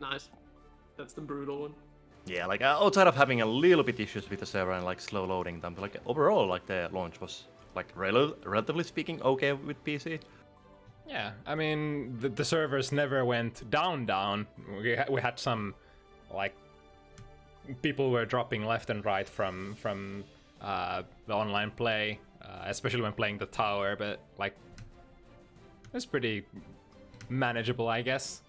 Nice. That's the brutal one. Yeah, like outside of having a little bit issues with the server and like slow loading time, like overall, like the launch was like relatively speaking okay with PC. Yeah, I mean the servers never went down. We had some like people were dropping left and right from the online play, especially when playing the tower, but like it was pretty manageable, I guess.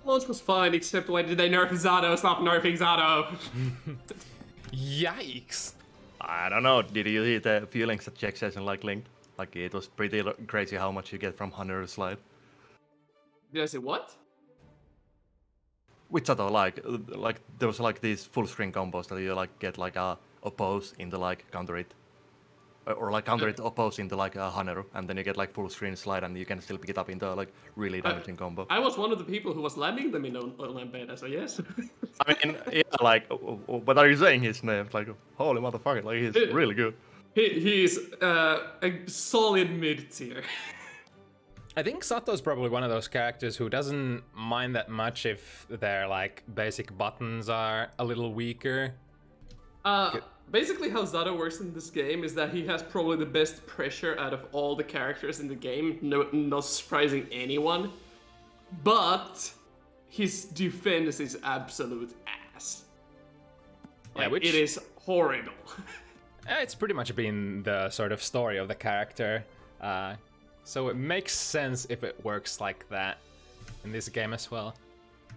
Launch was fine, except when did they nerf Zato? Stop nerfing Zato! Yikes! I don't know. Did you hear the feelings that Jack says in like Link? Like it was pretty crazy how much you get from 100 slide. Did I say what? Which Zato like there was like these full screen combos that you like get like a oppose into like counter it. Or like counter it oppose into like a Haneru, and then you get like full screen slide and you can still pick it up into a like really damaging combo. I was one of the people who was lamming them in online beta, so yes. I mean, yeah, like, what are you saying his name? Like, holy motherfucker, like he's really good. He's a solid mid tier. I think Sato's probably one of those characters who doesn't mind that much if their like basic buttons are a little weaker. Basically how Zato works in this game is that he has probably the best pressure out of all the characters in the game, not surprising anyone. But his defense is absolute ass. Like, yeah, it is horrible. It's pretty much been the sort of story of the character. So it makes sense if it works like that in this game as well.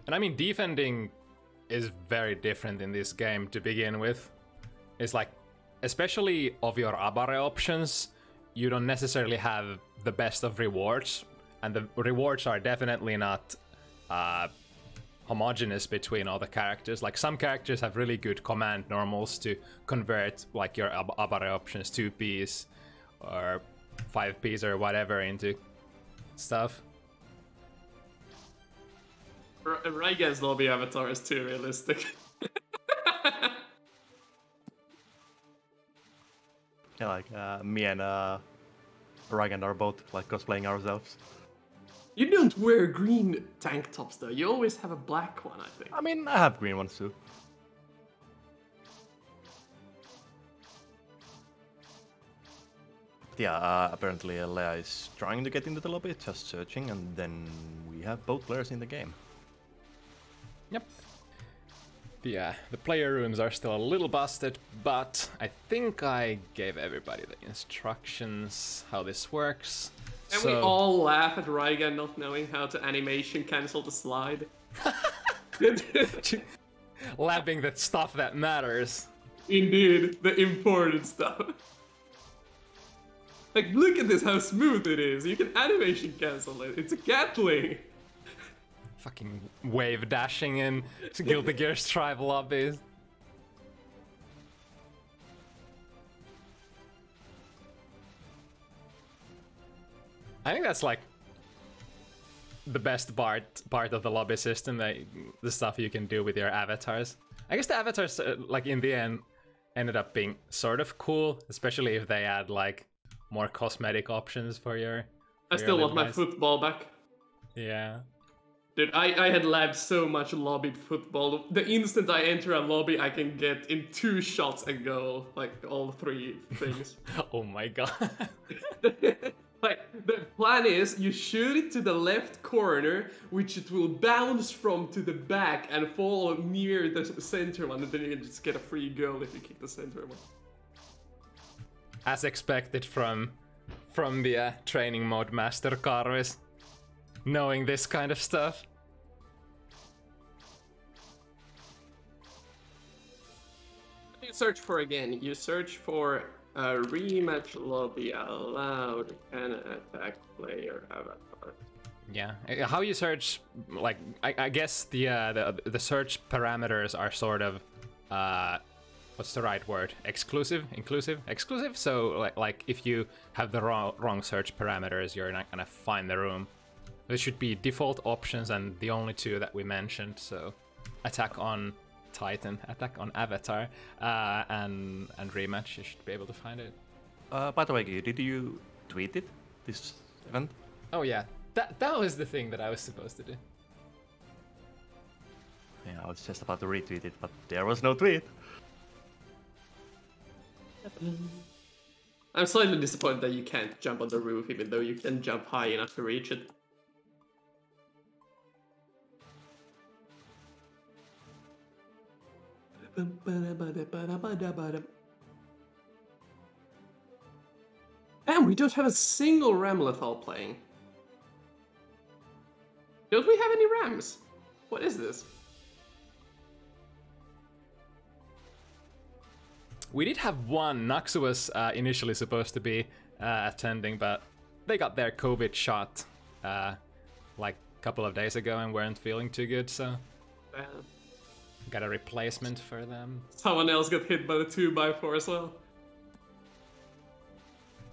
And I mean, defending is very different in this game to begin with. It's like, especially of your Abare options, you don't necessarily have the best of rewards, and the rewards are definitely not homogeneous between all the characters. Like some characters have really good command normals to convert like your Abare options 2Ps or 5Ps or whatever into stuff. Rygand's lobby avatar is too realistic. Yeah, like me and Rygand are both like cosplaying ourselves. You don't wear green tank tops though, you always have a black one, I think. I mean, I have green ones too. But yeah, apparently Lea is trying to get into the lobby, just searching, and then we have both players in the game. Yep. Yeah, the player rooms are still a little busted, but I think I gave everybody the instructions how this works. And we all laugh at Rygand not knowing how to animation cancel the slide. Laughing at stuff that matters. Indeed, the important stuff. Like, look at this, how smooth it is. You can animation cancel it. It's a Gatling. Fucking wave dashing in Guilty Gear's tribal lobbies. I think that's like the best part of the lobby system, that the stuff you can do with your avatars. I guess the avatars, like in the end, ended up being sort of cool, especially if they add like more cosmetic options for your. I still want my football back. Yeah. Dude, I had labbed so much lobbied football. The instant I enter a lobby, I can get in 2 shots a goal, like all 3 things. Oh my god. Like, the plan is you shoot it to the left corner, which it will bounce from to the back and fall near the center one, and then you can just get a free goal if you kick the center one. As expected from the training mode master Karvis, knowing this kind of stuff. What do you search for again? You search for a rematch lobby allowed and attack player avatar. Yeah, how you search, like, I guess the search parameters are sort of, what's the right word? Exclusive? Inclusive? Exclusive? So, like if you have the wrong search parameters, you're not gonna find the room. There should be default options and the only 2 that we mentioned, so attack on Titan, attack on Avatar, and rematch, you should be able to find it. By the way, did you tweet it, this event? Oh yeah, that was the thing that I was supposed to do. Yeah, I was just about to retweet it, but there was no tweet. I'm slightly disappointed that you can't jump on the roof, even though you can jump high enough to reach it. Damn, we don't have a single Ramlethal playing. Don't we have any Rams? What is this? We did have one. Naxu was initially supposed to be attending, but they got their COVID shot like a couple of days ago and weren't feeling too good, so got a replacement for them. Someone else got hit by the 2x4 as well.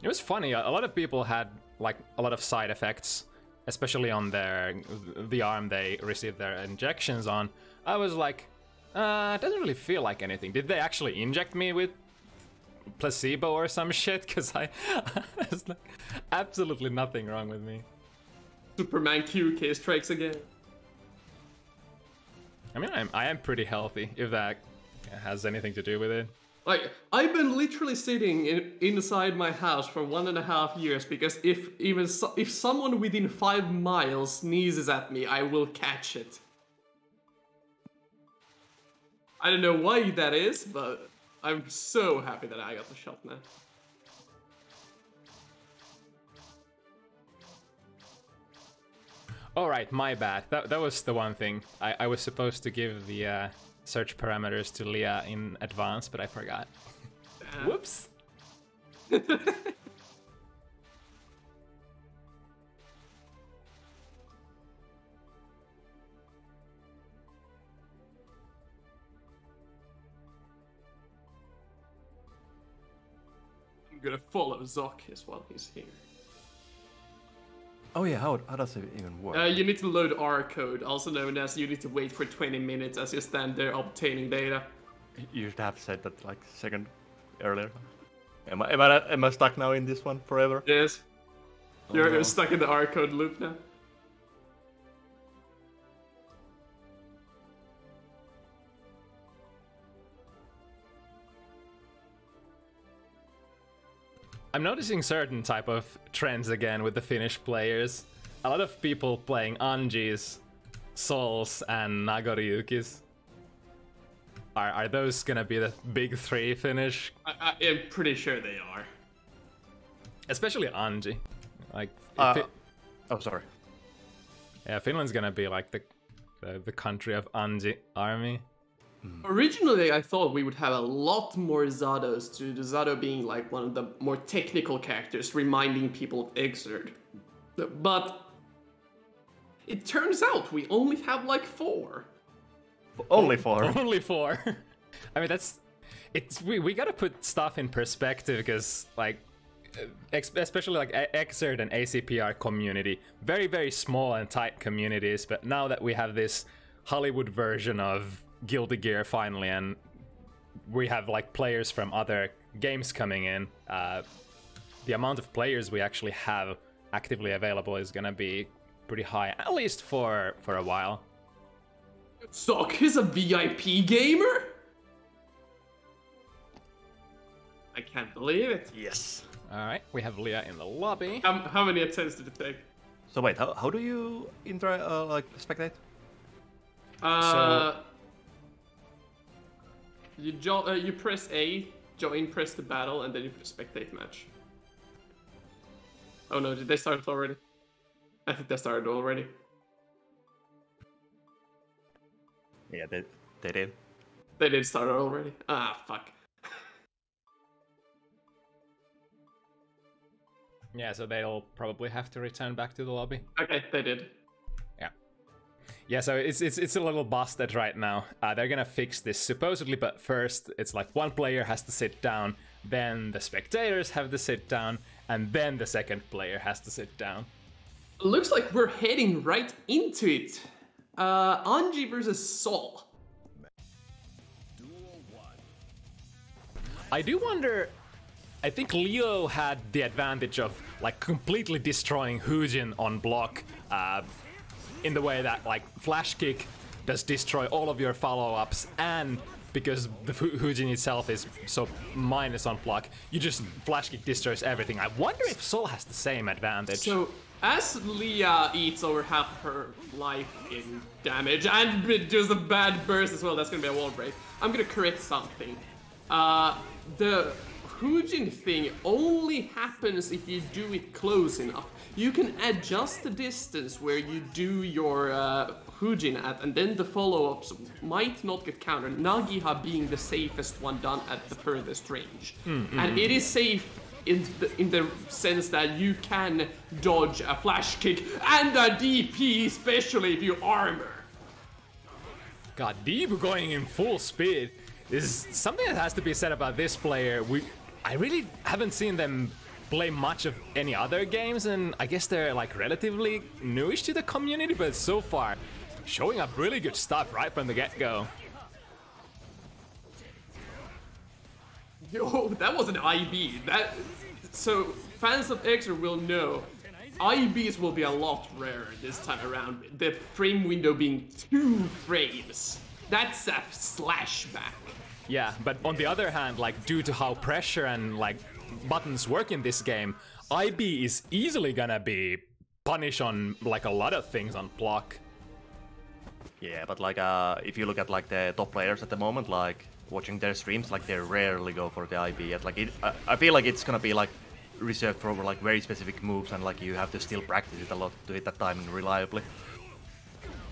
It was funny. A lot of people had like a lot of side effects, especially on the arm they received their injections on. I was like, it doesn't really feel like anything. Did they actually inject me with placebo or some shit? Because there's like absolutely nothing wrong with me. Superman QK strikes again. I mean, I am pretty healthy, if that has anything to do with it. Like, I've been literally sitting inside my house for 1.5 years because if someone within 5 miles sneezes at me, I will catch it. I don't know why that is, but I'm so happy that I got the shot now. Alright, my bad. That was the one thing. I was supposed to give the search parameters to Leah in advance, but I forgot. Whoops! I'm gonna follow ZoKHiZ while he's here. Oh yeah, how does it even work? You need to load R code, also known as you need to wait for 20 minutes as you stand there obtaining data. You should have said that like a second earlier. Am I stuck now in this one forever? Yes. You're stuck in the R code loop now. I'm noticing certain type of trends again with the Finnish players. A lot of people playing Anjis, Souls, and Nagoriyukis. Are those gonna be the big 3 Finnish? I'm pretty sure they are. Especially Anji. Like, oh, sorry. Yeah, Finland's gonna be like the country of Anji army. Originally, I thought we would have a lot more Zados, to the Zado being like one of the more technical characters, reminding people of Exerd. But it turns out we only have like 4. Only 4. Only 4. I mean, we gotta put stuff in perspective because like, especially like Exerd and ACPR community, very very small and tight communities. But now that we have this Hollywood version of Guilty Gear finally, and we have like players from other games coming in, the amount of players we actually have actively available is gonna be pretty high, at least for a while. ZoKHiZ a VIP gamer? I can't believe it. Yes. Alright, we have Leah in the lobby. How many attempts did it take? So wait, how do you like spectate? You press A, press the battle, and then you spectate match. Oh no, did they start already? I think they started already. Yeah, they did. They did start already. Ah, fuck. Yeah, so they'll probably have to return back to the lobby. Okay, they did. Yeah, so it's a little busted right now. They're gonna fix this supposedly, but first it's like one player has to sit down, then the spectators have to sit down, and then the second player has to sit down. Looks like we're heading right into it. Anji versus Sol. I do wonder. I think Leo had the advantage of like completely destroying Hujin on block. In the way that like flash kick does destroy all of your follow-ups, and because the Hujin itself is so minus on block, you just flash kick destroys everything. I wonder if Sol has the same advantage. So, as Leah eats over half of her life in damage, and does a bad burst as well, that's gonna be a wall break, I'm gonna correct something. The Hujin thing only happens if you do it close enough. You can adjust the distance where you do your Hujin at, and then the follow-ups might not get countered. GGST being the safest one done at the furthest range. And it is safe in the sense that you can dodge a flash kick and a DP, especially if you armor. God, Diibu going in full speed is something that has to be said about this player. I really haven't seen them play much of any other games, and I guess they're like relatively newish to the community, but so far showing up really good stuff right from the get-go. Yo, that was an IB. So fans of Exer will know IBs will be a lot rarer this time around. The frame window being 2 frames. That's a slashback. Yeah, but on the other hand, like due to how pressure and like buttons work in this game, IB is easily gonna be punished on like a lot of things on block. Yeah, but like if you look at like the top players at the moment, like watching their streams, like they rarely go for the IB. Yet. Like I feel like it's gonna be like reserved for like very specific moves, and like you have to still practice it a lot to hit that timing reliably.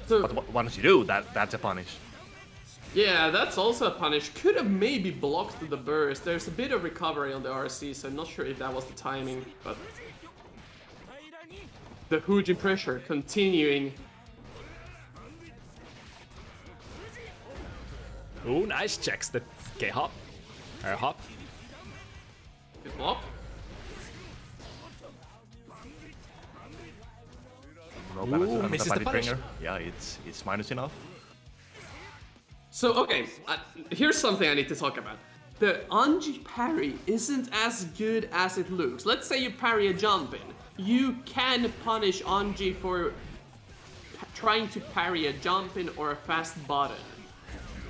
So, but once you do, that's a punish. Yeah, that's also a punish. Could have maybe blocked the burst. There's a bit of recovery on the RC, so I'm not sure if that was the timing, but the Hujin pressure continuing. Ooh, nice checks the K-hop. Or hop. Good block. No, misses the punish. Yeah, it's minus enough. So, okay, here's something I need to talk about. The Anji parry isn't as good as it looks. Let's say you parry a jump in. You can punish Anji for trying to parry a jump in or a fast button.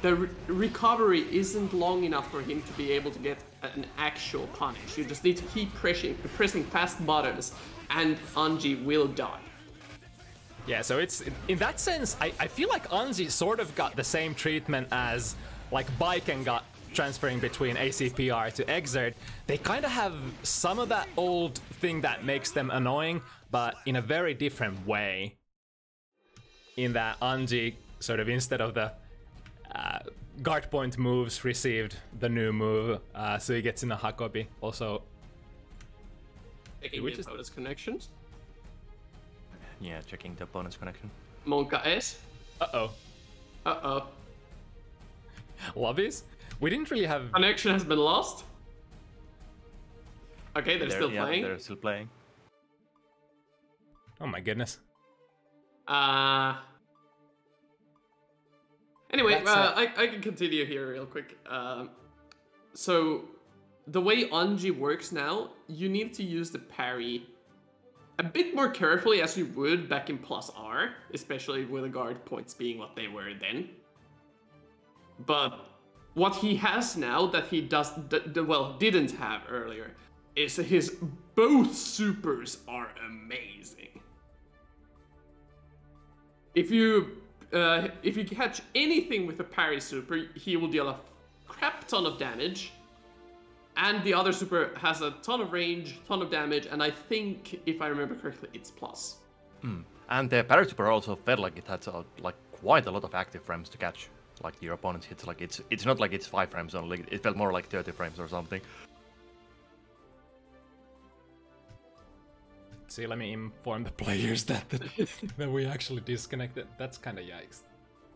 The recovery isn't long enough for him to be able to get an actual punish. You just need to keep pressing fast buttons, and Anji will die. Yeah, so it's in that sense, I feel like Anji sort of got the same treatment as like Baiken got transferring between ACPR to Exert. They kind of have some of that old thing that makes them annoying, but in a very different way. In that Anji sort of instead of the guard point moves received the new move, so he gets in a Hakobi. Also, Which is opponent's connections. Yeah, checking the opponent's connection. Monka S. Uh-oh. Lobbies? We didn't really have... Connection has been lost. Okay, they're still playing. They're still playing. Oh my goodness. Anyway, I can continue here real quick. So, the way Anji works now, you need to use the parry a bit more carefully as you would back in plus R, especially with the guard points being what they were then. But what he has now that he didn't have earlier is his both supers are amazing. If you catch anything with a parry super, he will deal a crap ton of damage. And the other super has a ton of range, ton of damage, and I think, if I remember correctly, it's plus. And the parry super also felt like it had like quite a lot of active frames to catch. Like your opponent's hits, like it's not like it's 5 frames only. It felt more like 30 frames or something. See, let me inform the players that we actually disconnected. That's kind of yikes.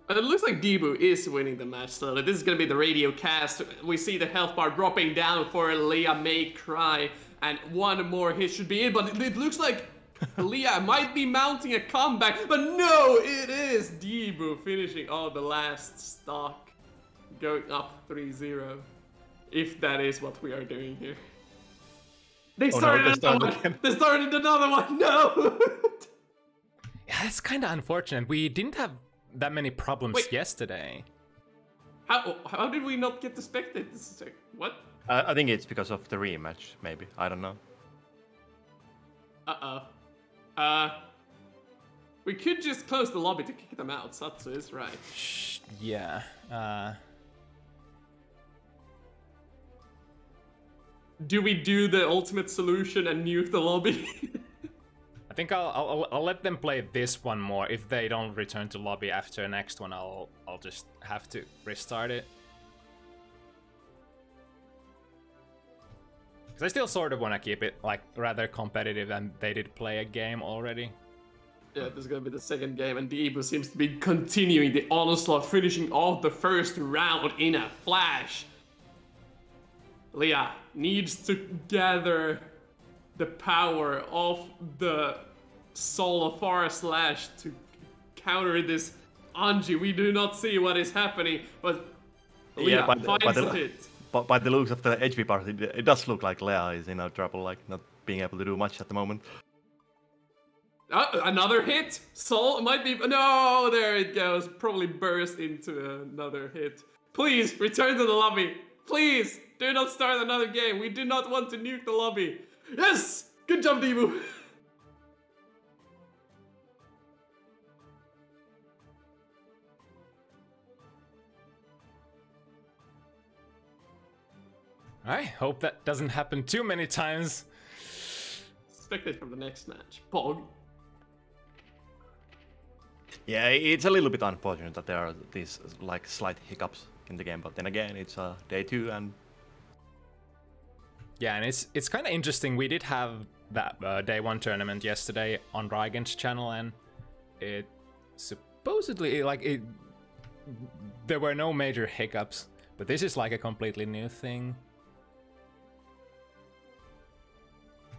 It looks like Diibu is winning the match slowly. This is going to be the radio cast. We see the health bar dropping down for leamaycry, and one more hit should be in, but it looks like Leah might be mounting a comeback, but no, it is Diibu finishing the last stock, going up 3-0, if that is what we are doing here. They started another one. They started another one. No. Yeah, that's kind of unfortunate. We didn't have that many problems yesterday. How did we not get to spectate this? What? I think it's because of the rematch, maybe. I don't know. We could just close the lobby to kick them out. Satsu is right. Yeah. Do we do the ultimate solution and nuke the lobby? I think I'll let them play this one more. If they don't return to lobby after the next one, I'll just have to restart it. Because I still sort of want to keep it like rather competitive, and they did play a game already. Yeah, this is gonna be the second game, and Diibu seems to be continuing the onslaught, finishing off the first round in a flash. Leah needs to gather the power of the Soul of Forest Slash to counter this Anji. We do not see what is happening, but Leah finds a hit. By the looks of the HP part, it does look like Leah is in trouble, like not being able to do much at the moment. Another hit? Soul might be... No, there it goes. Probably burst into another hit. Please, return to the lobby. Please, do not start another game. We do not want to nuke the lobby. Yes! Good job, Diibu. I hope that doesn't happen too many times. Spectate from the next match. Pog. Yeah, it's a little bit unfortunate that there are these like slight hiccups in the game, but then again, it's day 2 and... Yeah, and it's kind of interesting. We did have that day 1 tournament yesterday on Rygand's channel, and it supposedly there were no major hiccups, but this is like a completely new thing.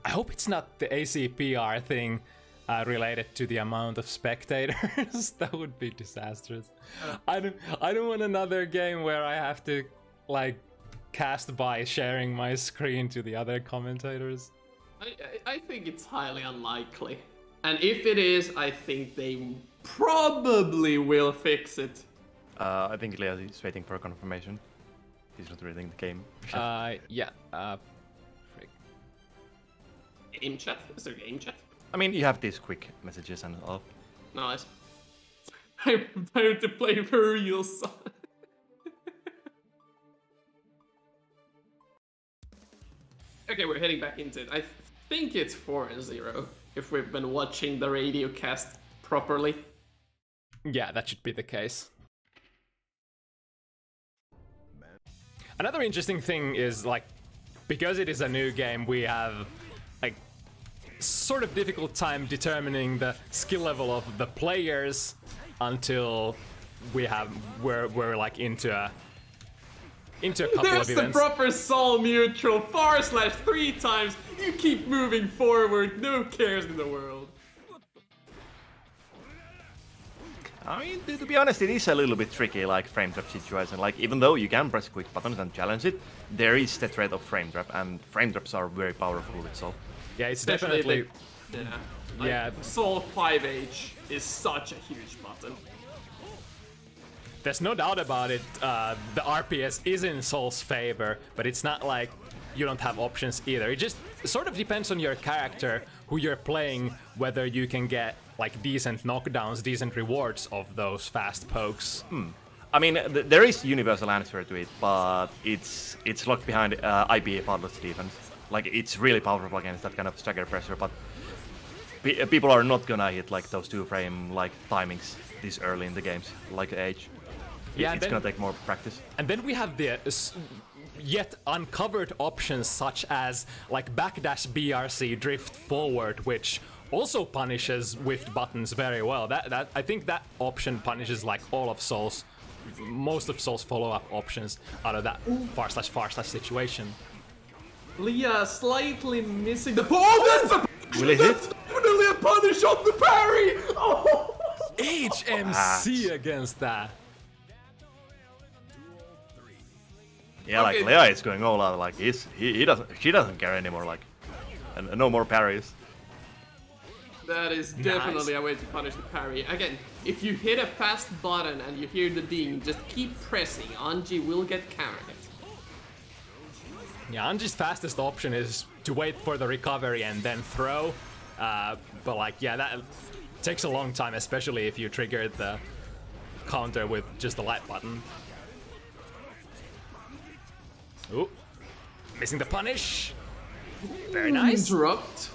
I hope it's not the ACPR thing related to the amount of spectators. That would be disastrous. I don't want another game where I have to like cast by sharing my screen to the other commentators. I think it's highly unlikely. And if it is, I think they probably will fix it. I think Leah is waiting for a confirmation. He's not reading the game. Yeah. Game chat? Is there game chat? I mean, you have these quick messages and all. Nice. I'm time to play for real, son. Okay, we're heading back into it. I think it's 4-0, if we've been watching the radio cast properly. Yeah, that should be the case. Another interesting thing is, like, because it is a new game, we have, like, sort of difficult time determining the skill level of the players until we're like into a couple There's of events. the proper soul mutual 4/3 times. You keep moving forward. No cares in the world. I mean, to be honest, it is a little bit tricky, like frame trap situation. Like, even though you can press quick buttons and challenge it, there is the threat of frame trap, and frame traps are very powerful with Soul. Yeah, it's definitely. Yeah. Soul 5H is such a huge button. There's no doubt about it. The RPS is in Soul's favor, but it's not like you don't have options either. It just sort of depends on your character, who you're playing, whether you can get like decent knockdowns, decent rewards of those fast pokes. I mean, there is universal answer to it, but it's locked behind IPA faultless defense. Like, it's really powerful against that kind of stagger pressure, but people are not gonna hit like those 2-frame like timings this early in the games, like Age. Yeah, it's gonna take more practice. And then we have the yet uncovered options such as like backdash BRC drift forward, which also punishes whiffed buttons very well. That I think that option punishes like all of Soul's, most of Soul's follow-up options out of that // situation. Leah slightly missing the... Oh, that's a... Will it hit? Definitely a punish on the parry! Oh! HMC against that. Yeah, okay. Like Leah is going all out. Like she doesn't care anymore. Like, and no more parries. That is definitely a way to punish the parry. Again, if you hit a fast button and you hear the ding, just keep pressing. Anji will get countered. Yeah, Anji's fastest option is to wait for the recovery and then throw. But like, yeah, that takes a long time, especially if you trigger the counter with just the light button. Ooh, missing the punish. Very nice. Interrupt.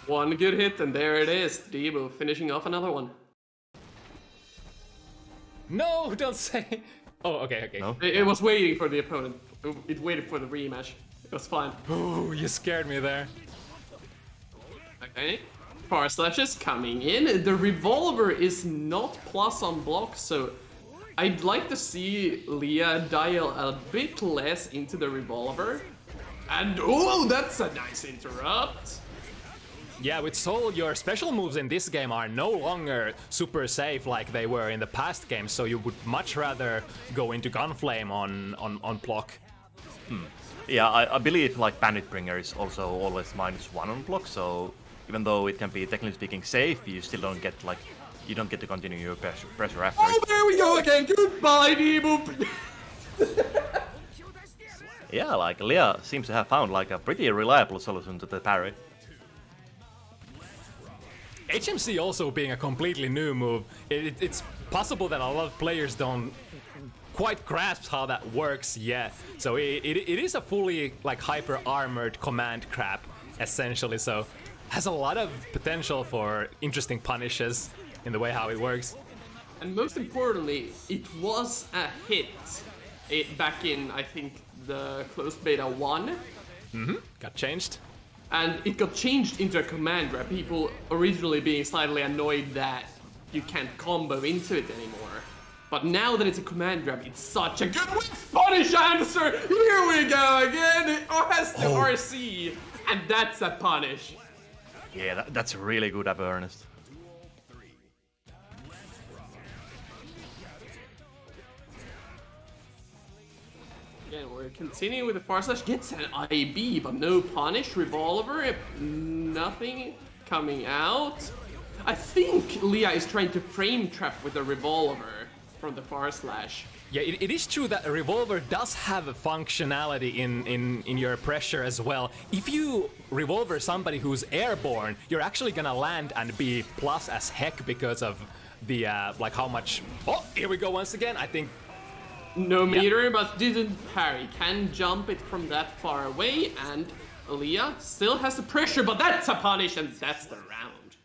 One good hit, and there it is. Diibu finishing off another one. No, don't say. Oh, okay, okay. No? It was waiting for the opponent. It waited for the rematch. It was fine. Oh, you scared me there. Okay. Power slashes coming in. The revolver is not plus on block, so I'd like to see Leah dial a bit less into the revolver. And oh, that's a nice interrupt. Yeah, with Soul, your special moves in this game are no longer super safe like they were in the past games, so you would much rather go into Gunflame on block. Yeah, I believe like Bandit Bringer is also always -1 on block, so even though it can be technically speaking safe, you still don't get like you don't get to continue your pressure after. Oh, there we go again. Goodbye, Diibu. Yeah, like Leah seems to have found like a pretty reliable solution to the parry. HMC also being a completely new move, it's possible that a lot of players don't quite grasp how that works yet. So it is a fully like hyper armored command crap essentially, so has a lot of potential for interesting punishes in the way how it works. And most importantly, it was a hit back in, I think, the closed beta 1. Got changed. And it got changed into a command grab, people originally being slightly annoyed that you can't combo into it anymore. But now that it's a command grab, it's such a good punish answer! Here we go again! It has to RC, and that's a punish. Yeah, that's really good awareness. Again, we're continuing with the far slash. Gets an IB, but no punish. Revolver, nothing coming out. I think Leah is trying to frame trap with the revolver from the far slash. Yeah, it is true that a revolver does have a functionality in your pressure as well. If you revolver somebody who's airborne, you're actually gonna land and be plus as heck because of the like how much. Oh, here we go once again. I think. No meter, but didn't parry. Can jump it from that far away, and Leah still has the pressure, but that's a punish, and that's the round.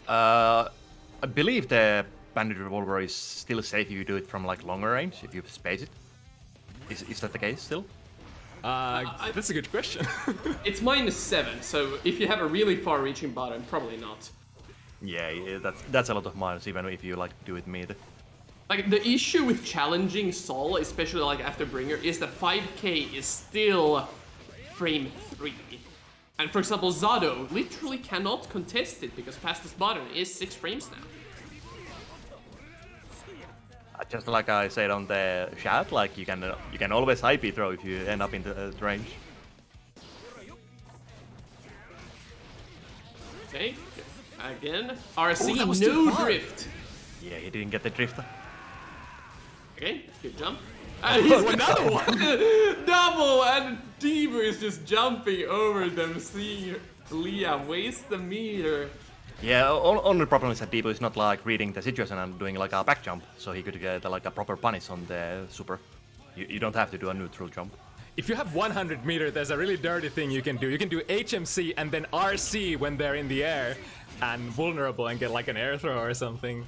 I believe the Bandit Revolver is still safe if you do it from like longer range, if you space it. Is that the case still? That's a good question. It's -7, so if you have a really far-reaching button, probably not. Yeah, that's a lot of minus, even if you like do it mid. Like, the issue with challenging Sol, especially like after Bringer, is that 5k is still frame 3. And for example, Zado literally cannot contest it because fastest button is 6 frames now. Just like I said on the chat, like you can always IP throw if you end up in the range. Okay, again, RC, Oh, no drift. Yeah, he didn't get the drift. Okay, good jump. And he's another one! Double! And Diibu is just jumping over them, seeing Leah waste the meter. Yeah, only problem is that Diibu is not like reading the situation and doing like a back jump, so he could get like a proper punish on the super. You don't have to do a neutral jump. If you have 100 meter, there's a really dirty thing you can do. You can do HMC and then RC when they're in the air and vulnerable and get like an air throw or something.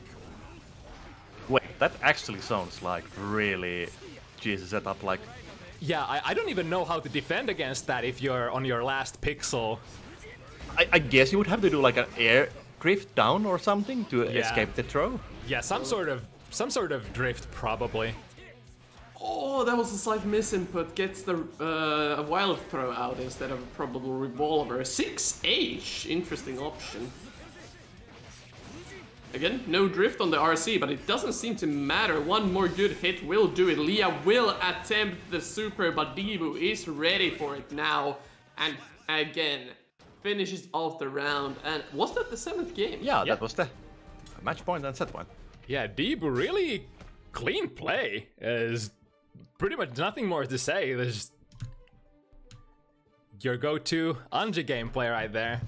Wait, that actually sounds like really Jesus setup. Like, yeah, I don't even know how to defend against that if you're on your last pixel. I guess you would have to do like an air drift down or something to escape the throw. Yeah, some sort of drift probably. Oh, that was a slight misinput. Gets the wild throw out instead of a probable revolver. 6H, interesting option. Again, no drift on the RC, but it doesn't seem to matter. One more good hit will do it. Leah will attempt the super, but Diibu is ready for it now. And again, finishes off the round. And was that the 7th game? Yeah, that was the match point and set point. Yeah, Diibu really clean play. Is pretty much nothing more to say. There's your go-to Anji gameplay right there.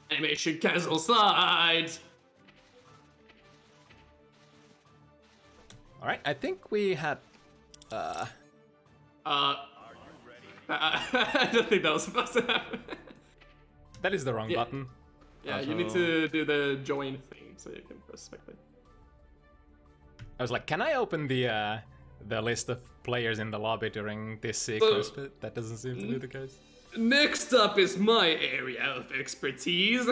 Animation cancel sides. All right, I think we had. I don't think that was supposed to happen. That is the wrong button. Yeah, you need to do the join thing so you can press spectate. I was like, can I open the list of players in the lobby during this sequence? But that doesn't seem to be the case. Next up is my area of expertise.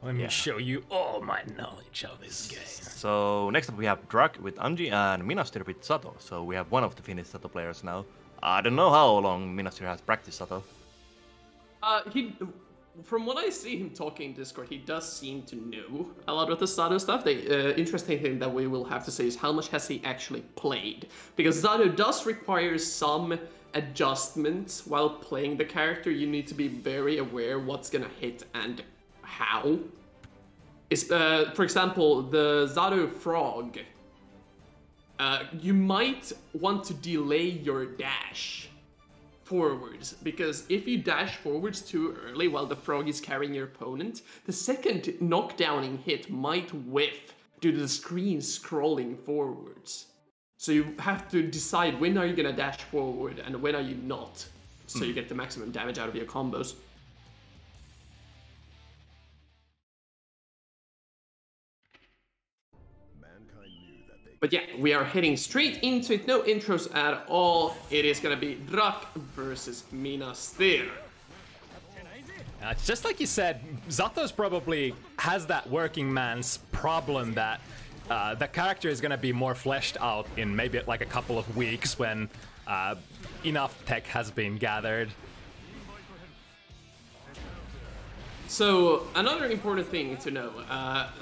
Let me show you all my knowledge of this game. So next up we have Drak with Anji and Minastir with Sato. So we have one of the Finnish Sato players now. I don't know how long Minastir has practiced Sato. From what I see him talking in Discord, he does seem to know a lot of the Sato stuff. The interesting thing that we will have to say is how much has he actually played? Because Sato does require some adjustments while playing the character. You need to be very aware what's gonna hit and how. For example, the Zato frog. You might want to delay your dash forwards, because if you dash forwards too early while the frog is carrying your opponent, the second knockdowning hit might whiff due to the screen scrolling forwards. So you have to decide when are you gonna dash forward and when are you not, so you get the maximum damage out of your combos. But yeah, we are heading straight into it, no intros at all. It is gonna be Drak versus Minastir. It's just like you said, Zato's probably has that working man's problem that the character is gonna be more fleshed out in maybe like a couple of weeks when enough tech has been gathered. So, another important thing to know,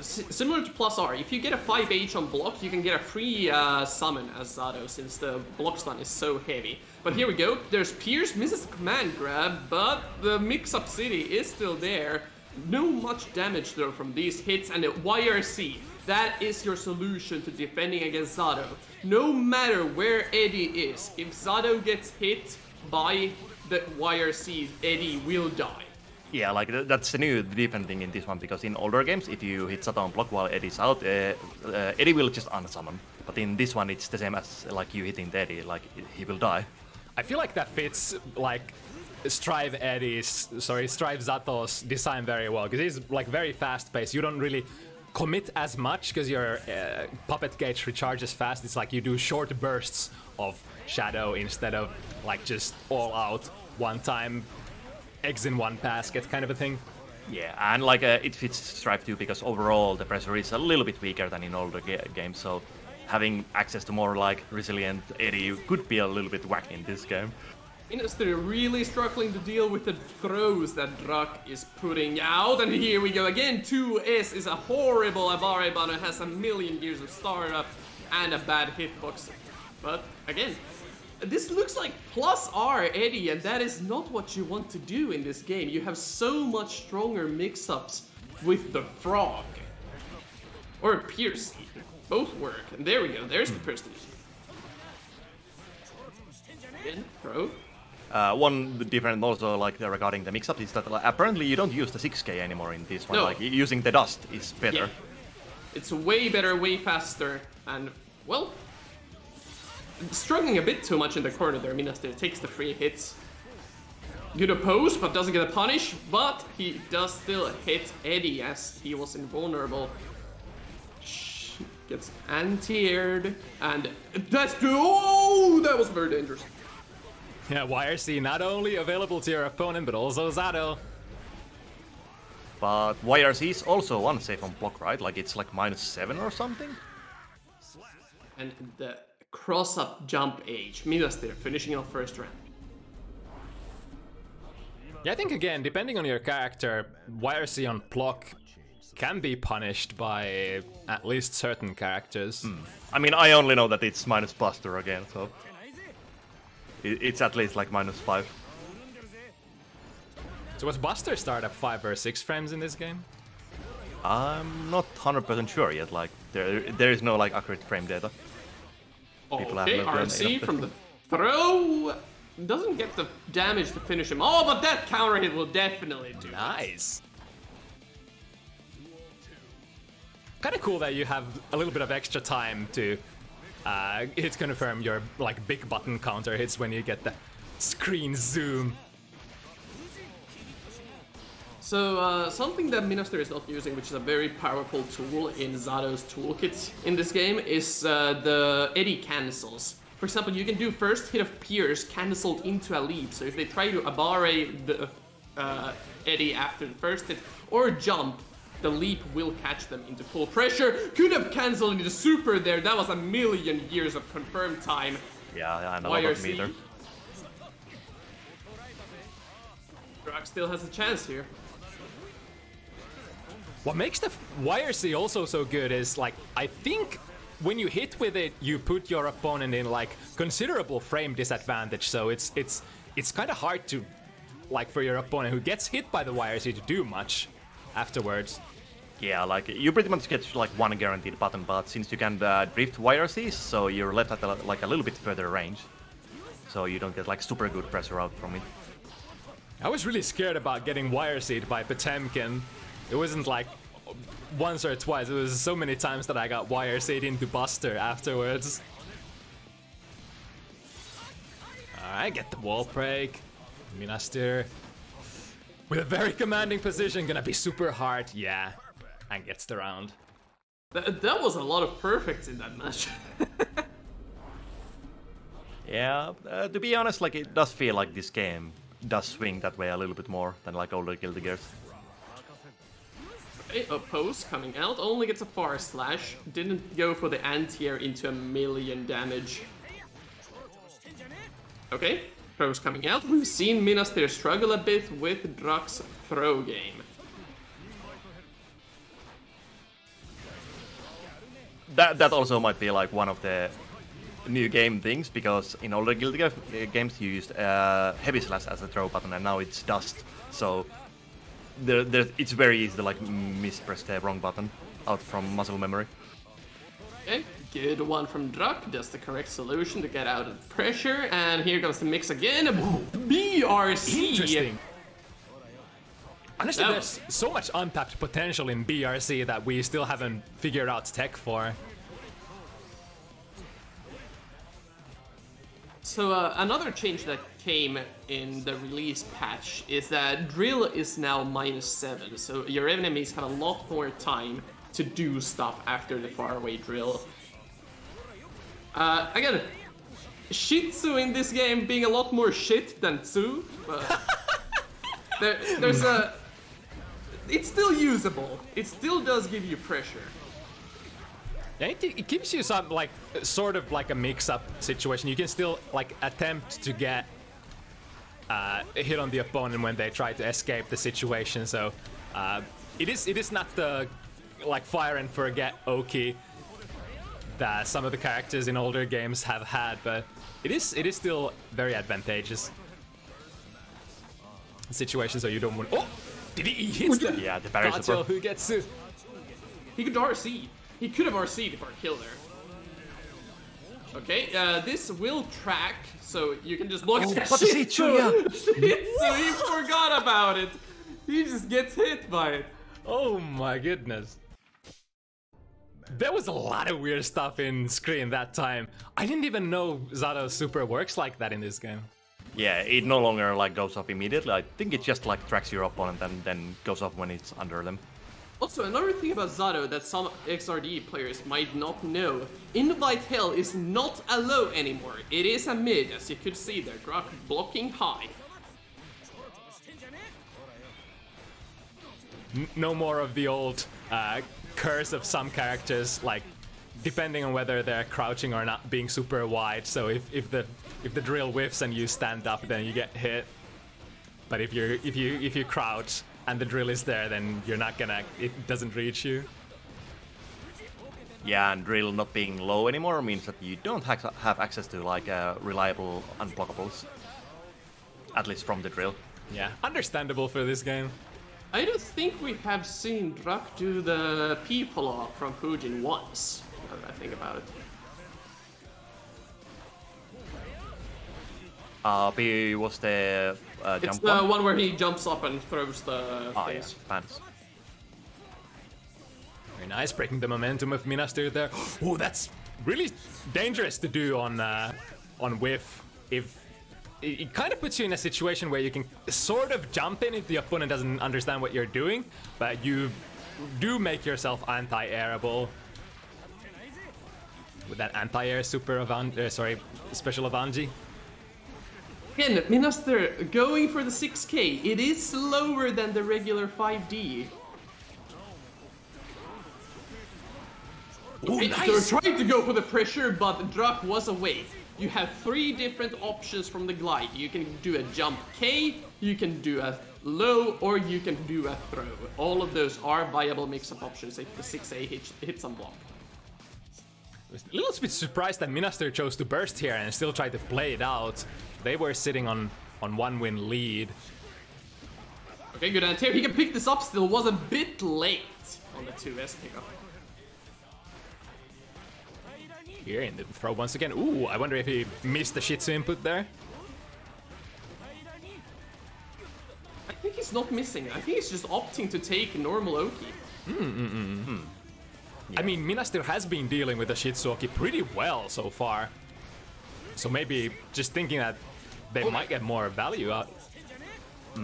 similar to plus R, if you get a 5H on block, you can get a free summon as Zato, since the block stun is so heavy. But here we go, there's Pierce, misses the command grab, but the mix-up city is still there. No much damage though from these hits, and the YRC, that is your solution to defending against Zato. No matter where Eddie is, if Zato gets hit by the YRC, Eddie will die. Yeah, like that's the new different thing in this one, because in older games, if you hit Sato on block while Eddie's out, Eddie will just unsummon. But in this one, it's the same as like you hitting the Eddie, like he will die. I feel like that fits like Strive Zato's design very well, because he's like very fast paced. You don't really commit as much because your puppet gauge recharges fast. It's like you do short bursts of shadow instead of like just all out one time. Eggs in one basket kind of a thing. Yeah, and like it fits Strive too, because overall the pressure is a little bit weaker than in older games, so having access to more like resilient Eddie could be a little bit wacky in this game. Minastir really struggling to deal with the throws that Drak is putting out, and here we go again. 2S is a horrible Avare banner, has a million years of startup and a bad hitbox. But again, this looks like plus R Eddie, and that is not what you want to do in this game. You have so much stronger mix-ups with the frog. Or Pierce. Both work. And there we go, there's the first throw. One different also like regarding the mix-up is that like, apparently you don't use the 6K anymore in this one. No. Like using the dust is better. Yeah. It's way better, way faster, and well, struggling a bit too much in the corner there. Minastir takes the free hits. Good oppose, but doesn't get a punish, but he does still hit Eddie as he was invulnerable. Gets anti-aired, and that's good. Oh, that was very dangerous. Yeah, YRC not only available to your opponent, but also Zato. But YRC is also unsafe on block, right? Like it's like -7 or something? And the cross-up jump age, Minastir finishing off first round. Yeah, I think again, depending on your character, YRC on block can be punished by at least certain characters. I mean, I only know that it's minus Buster again, so it's at least like -5. So was Buster start at 5 or 6 frames in this game? I'm not 100% sure yet. Like there is no like accurate frame data. Okay, RC from the throw doesn't get the damage to finish him. Oh, but that counter hit will definitely do. Nice. Kind of cool that you have a little bit of extra time to hit confirm your like big button counter hits when you get the screen zoom. So something that Minastir is not using, which is a very powerful tool in Zato's toolkit in this game, is the Eddy cancels. For example, you can do first hit of Pierce cancelled into a leap. So if they try to abare the Eddy after the first hit or jump, the leap will catch them into full pressure. Could have cancelled into super there. That was a million years of confirmed time. Yeah, and a lot of meter. Drak still has a chance here. What makes the YRC also so good is, like, I think when you hit with it, you put your opponent in like considerable frame disadvantage. So it's kind of hard to, like, for your opponent who gets hit by the YRC to do much afterwards. Yeah, like you pretty much get like one guaranteed button, but since you can drift YRCs, so you're left at like a little bit further range, so you don't get like super good pressure out from it. I was really scared about getting YRC'd by Potemkin. It wasn't like once or twice, it was so many times that I got YRC'd into Buster afterwards. Alright, get the wall break. Minastir with a very commanding position, gonna be super hard, yeah, and gets the round. That was a lot of perfects in that match. Yeah, to be honest, like it does feel like this game does swing that way a little bit more than like older Guilty Gears. Okay, Oppose coming out, only gets a far slash, didn't go for the anti-air into a million damage. Okay, throws coming out. We've seen Minastir struggle a bit with Drak's throw game. That also might be like one of the new game things, because in older Guilty Gear games you used heavy slash as a throw button, and now it's dust. So it's very easy to like mispress the wrong button out from muscle memory. Okay, good one from Drak. Does the correct solution to get out of the pressure, and here comes the mix again. BRC. Interesting. Honestly, there's so much untapped potential in BRC that we still haven't figured out tech for. So another change that came in the release patch is that drill is now -7, so your enemies have a lot more time to do stuff after the faraway drill. Again, Shitsu in this game being a lot more shit than Tsu, but there's a... It's still usable. It still does give you pressure. Yeah, it gives you some, like, sort of like a mix-up situation. You can still, like, attempt to get a hit on the opponent when they try to escape the situation. So it is not the, like, fire and forget Oki that some of the characters in older games have had, but it is still very advantageous situation. So you don't want. Oh, did he hit the? Yeah, the barrier support. Who gets it? He could RC. He could have RC'd for a kill there. Okay, this will track, so you can just block it. But Shitsu, So he forgot about it. He just gets hit by it. Oh my goodness. There was a lot of weird stuff in screen that time. I didn't even know Zato's super works like that in this game. Yeah, it no longer like goes off immediately. I think it just like tracks your opponent and then goes off when it's under them. Also, another thing about Zato that some XRD players might not know, Invite Hell is not a low anymore. It is a mid, as you could see there. Drak blocking high. No more of the old curse of some characters, like depending on whether they're crouching or not, being super wide. So if the drill whiffs and you stand up, then you get hit. But if you crouch and the drill is there, then you're not gonna. It doesn't reach you. Yeah, and drill not being low anymore means that you don't have access to like reliable unblockables. At least from the drill. Yeah, understandable for this game. I don't think we have seen Drak do the P follow-up from Fujin once, now that I think about it. P was the jump It's the one where he jumps up and throws the things. Yeah, fans. Very nice, breaking the momentum of Minastir there. Oh, that's really dangerous to do on whiff. If it kind of puts you in a situation where you can sort of jump in if the opponent doesn't understand what you're doing, but you do make yourself anti-airable with that anti-air super special Avanji. Again, Minastir going for the 6k. It is slower than the regular 5D. Ooh, They're nice. trying to go for the pressure, but Drak was away. You have 3 different options from the glide. You can do a jump K, you can do a low, or you can do a throw. All of those are viable mix-up options if the 6A hits unblock. I was a little bit surprised that Minastir chose to burst here and still try to play it out. They were sitting on 1-win lead. Okay, good anti-air. He can pick this up still. Was a bit late on the 2S pickup. Here in the throw once again. Ooh, I wonder if he missed the Shitsu input there. I think he's not missing. I think he's just opting to take normal Oki. I mean, Minastir has been dealing with the Shitsuoki pretty well so far. So maybe just thinking that they might get more value out.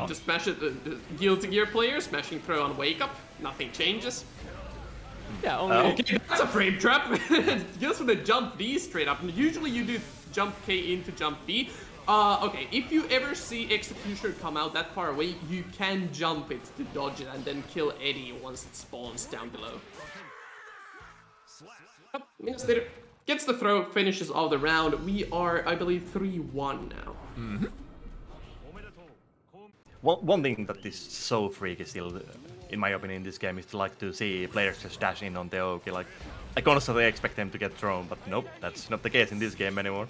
Just smash it. Guilty Gear player smashing throw on wake up. Nothing changes. Yeah, only. Okay, that's a frame trap. Just with the jump B straight up. Usually you do jump K into jump B. Okay, if you ever see Executioner come out that far away, you can jump it to dodge it and then kill Eddie once it spawns down below. Minastir gets the throw, finishes all the round. We are, I believe, 3-1 now. Mm-hmm. One thing that is so freaky still, in my opinion, in this game is to like to see players just dash in on the Oki. Like, I constantly expect them to get thrown, but nope, that's not the case in this game anymore.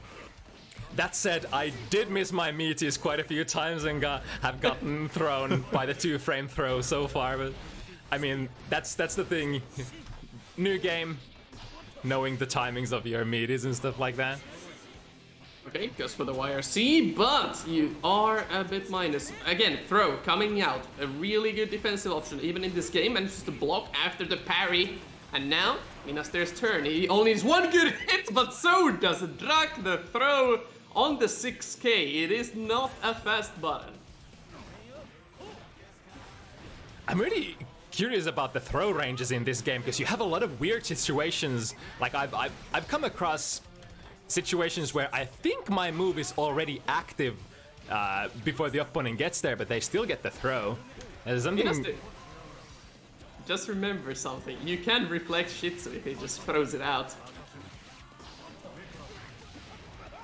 That said, I did miss my meaties quite a few times and have gotten thrown by the 2-frame throw so far. But I mean, that's the thing. New game, knowing the timings of your meaties and stuff like that. Okay, goes for the YRC, but you are a bit minus. Again, throw coming out. A really good defensive option, even in this game. Manages to block after the parry. And now, Minastir's turn. He only needs 1 good hit, but so does Drak. The throw on the 6k. It is not a fast button. I'm really curious about the throw ranges in this game, because you have a lot of weird situations. Like, I've come across situations where I think my move is already active before the opponent gets there, but they still get the throw. There's something... Just remember something. You can reflect Shitsu if he just throws it out.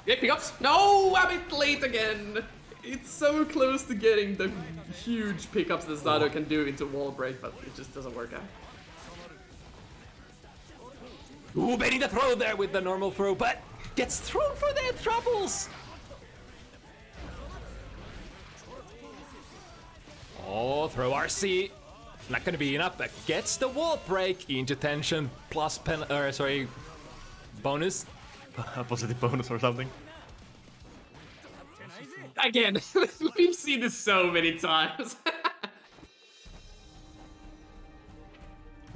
Yeah, pickups. No, a bit late again. It's so close to getting the huge pickups that Zato can do into wall break, but it just doesn't work out. Ooh, baiting the throw there with the normal throw, but gets thrown for their troubles. Oh, throw RC. Not gonna be enough, but gets the wall break into tension plus bonus. A positive bonus or something. Again, we've seen this so many times.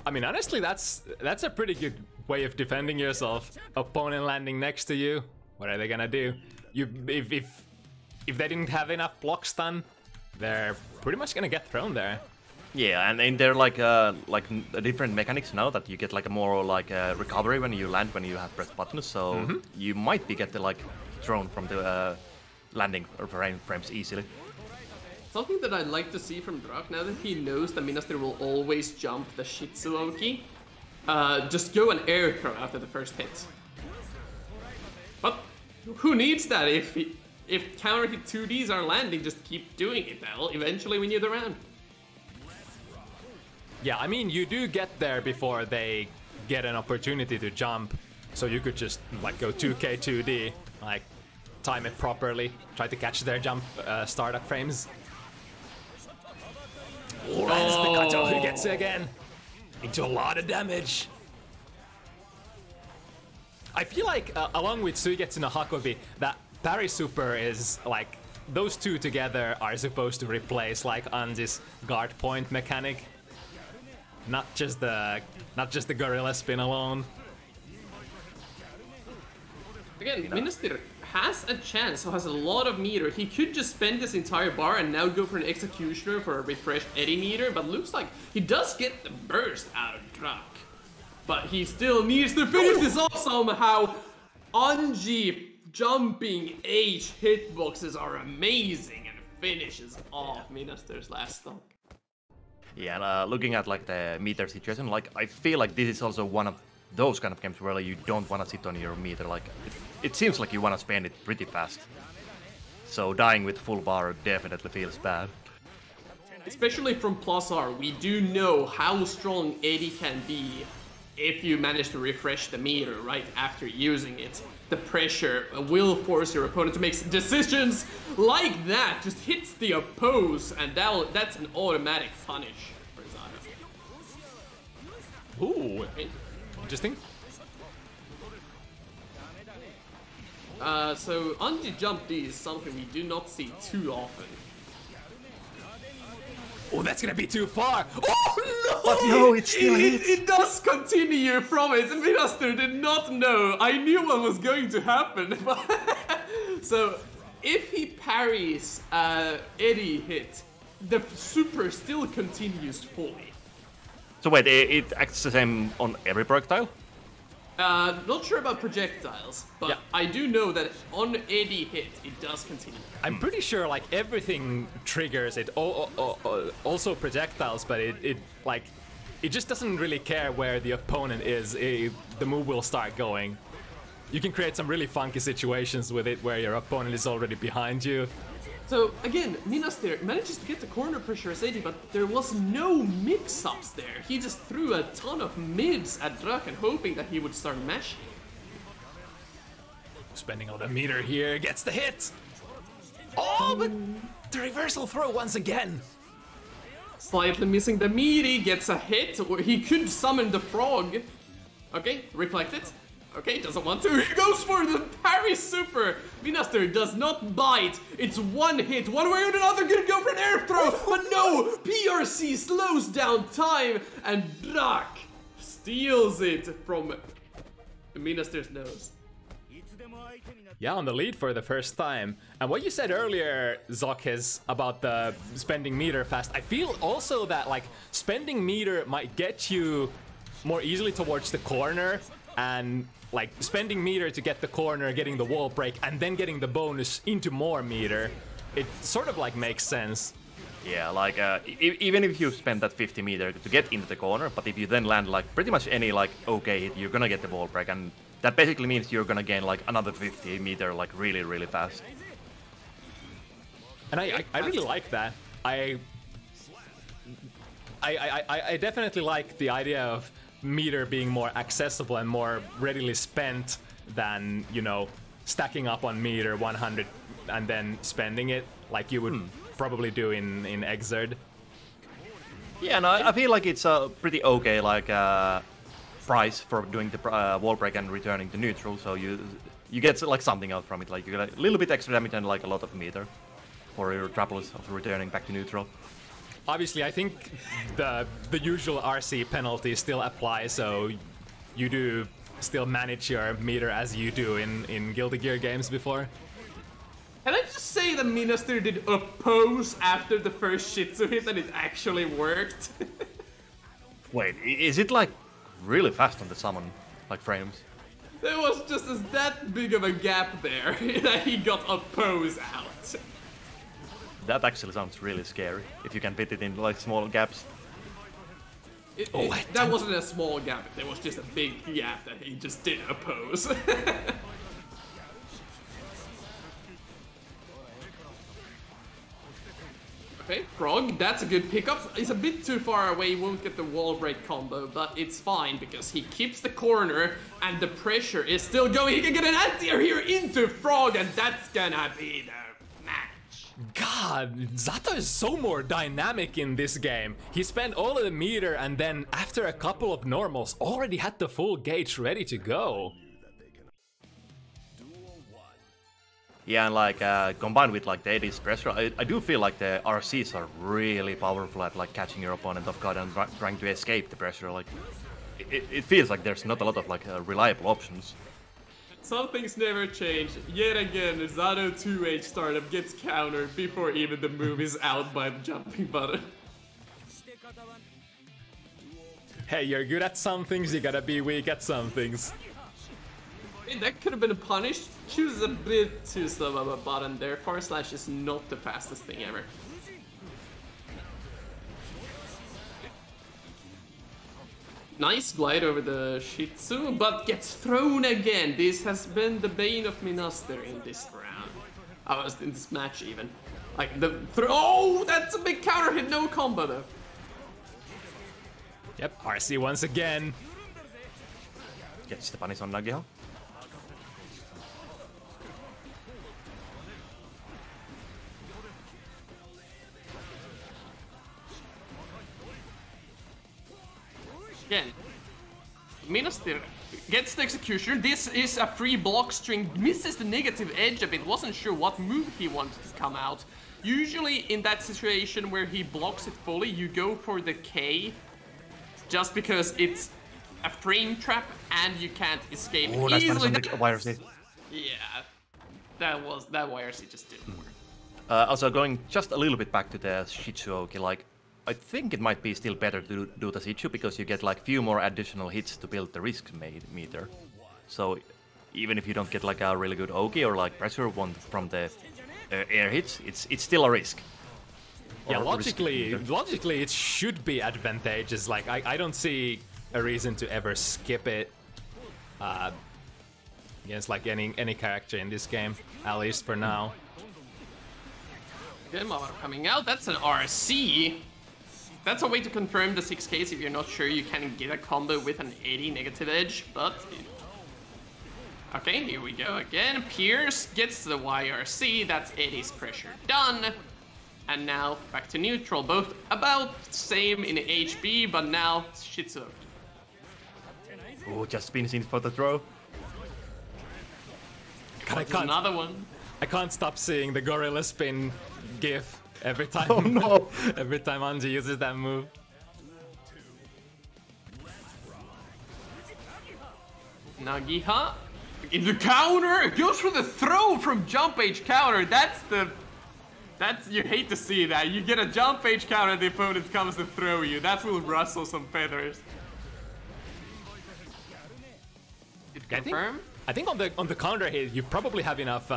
I mean, honestly, that's a pretty good way of defending yourself. Opponent landing next to you, what are they gonna do? If they didn't have enough block stun, they're pretty much gonna get thrown there. Yeah, and they're like different mechanics now that you get like a more like recovery when you land when you have press buttons. So you might be getting like thrown from the landing frames easily. Something that I'd like to see from Drak, now that he knows that Minastir will always jump the Shitsuoki, just go an air throw after the first hit. But who needs that? If counter hit 2Ds are landing, just keep doing it. That'll eventually win you the round. Yeah, I mean, you do get there before they get an opportunity to jump, so you could just like go 2K 2D, like time it properly, try to catch their jump startup frames. Oh, that's the Kato who gets it again. Into a lot of damage. I feel like, along with Suigetsu no Hakobi, that parry super is like, those two together are supposed to replace like Anji's guard point mechanic. Not just the gorilla spin alone. Again, Minastir has a chance, so has a lot of meter. He could just spend this entire bar and now go for an executioner for a refreshed Eddie meter, but looks like he does get the burst out of Drak. But he still needs to finish this off somehow. Anji jumping H hitboxes are amazing and finishes off Minastir's last stock. Yeah, and looking at like the meter situation, like I feel like this is also one of those kind of games where like, you don't want to sit on your meter. Like it seems like you want to spend it pretty fast. So dying with full bar definitely feels bad. Especially from plus R, we do know how strong Eddie can be if you manage to refresh the meter right after using it. The pressure will force your opponent to make decisions like that. Just hits the oppose, and that's an automatic punish for Zarythe. Ooh, okay. Interesting. So anti-jump D is something we do not see too often. Oh, that's gonna be too far! Oh no! But no, it still hits! It does continue from it. Minastir did not know. I knew what was going to happen. So, if he parries Eddie hit, the super still continues fully. So wait, it acts the same on every projectile? Not sure about projectiles, but yeah. I do know that on Eddie hit, it does continue. I'm pretty sure like everything triggers it, also projectiles, but it just doesn't really care where the opponent is. The move will start going. You can create some really funky situations with it where your opponent is already behind you. So again, Minastir manages to get the corner pressure as Eddie, but there was no mix-ups there. He just threw a ton of mids at Drak and hoping that he would start mashing. Spending all the meter here, gets the hit! Oh, but the reversal throw once again! Slightly missing the meaty, gets a hit, or he could summon the frog. Okay, reflect it. Okay, doesn't want to. He goes for the parry super. Minastir does not bite. It's one hit. One way or another, gonna go for an air throw. But no, PRC slows down time, and Drak steals it from Minastir's nose. Yeah, on the lead for the first time. And what you said earlier, ZoKHiZ, about the spending meter fast, I feel also that like spending meter might get you more easily towards the corner, and like spending meter to get the corner, getting the wall break, and then getting the bonus into more meter. It sort of like makes sense. Yeah, like even if you spend that 50 meter to get into the corner, but if you then land like pretty much any like okay hit, you're gonna get the wall break, and that basically means you're gonna gain like another 50 meter like really, really fast. And I really like that. I definitely like the idea of meter being more accessible and more readily spent than, you know, stacking up on meter 100 and then spending it like you would probably do in Xrd. Yeah, no, I feel like it's a pretty okay like price for doing the wall break and returning to neutral, so you get like something out from it, like you get a little bit extra damage and like a lot of meter for your troubles of returning back to neutral. Obviously, I think the usual RC penalties still apply, so you do still manage your meter as you do in Guilty Gear games before. Can I just say that Minastir did oppose after the first Shitsu hit and it actually worked? Wait, is it like really fast on the summon like frames? There was just that big of a gap there that he got oppose out. That actually sounds really scary, if you can fit it in like small gaps. That wasn't a small gap, there was just a big gap that he just did oppose. Okay, Frog, that's a good pickup. He's a bit too far away, he won't get the wall break combo, but it's fine because he keeps the corner and the pressure is still going. He can get an anti-air here into Frog and that's gonna be the match. God, Zato is so more dynamic in this game. He spent all of the meter and then after a couple of normals already had the full gauge ready to go. Yeah, and like combined with like the 80's pressure, I do feel like the RCs are really powerful at like catching your opponent off guard and trying to escape the pressure. Like it feels like there's not a lot of like reliable options. Some things never change. Yet again, Zato 2H startup gets countered before even the move is out by the jumping button. Hey, you're good at some things, you gotta be weak at some things. That could have been punished. Chooses a bit too slow of a button there. Far slash is not the fastest thing ever. Nice glide over the Shih Tzu, but gets thrown again. This has been the bane of Minastir in this round. I was in this match even. Like the throw. Oh, that's a big counter hit. No combo though. Yep, RC once again. Gets the punish on Nagihal. Again, Minastir gets the execution. This is a free block string, misses the negative edge a bit, wasn't sure what move he wanted to come out. Usually in that situation where he blocks it fully, you go for the K, just because it's a frame trap and you can't escape easily. YRC. Yeah, that YRC just didn't work. Also going just a little bit back to the Shizuoki, like I think it might be still better to do the Shichu because you get like few more additional hits to build the risk meter. So even if you don't get like a really good Oki or like pressure one from the air hits, it's still a risk. Yeah, logically it should be advantageous. Like I don't see a reason to ever skip it against like any character in this game, at least for now. Gemma coming out. That's an RC. That's a way to confirm the 6Ks if you're not sure you can get a combo with an 80 negative edge, but... Okay, here we go again. Pierce gets the YRC, that's 80's pressure done. And now back to neutral, both about same in HP, but now Shih Tzu. Oh, just spins in for the throw. Another one. I can't stop seeing the gorilla spin gif. Every time, oh no! Every time Anji uses that move. Nagiha in the counter goes for the throw from jump H counter. That's you hate to see that. You get a jump H counter, the opponent comes to throw you. That will rustle some feathers. Confirm? I think on the counter hit, you probably have enough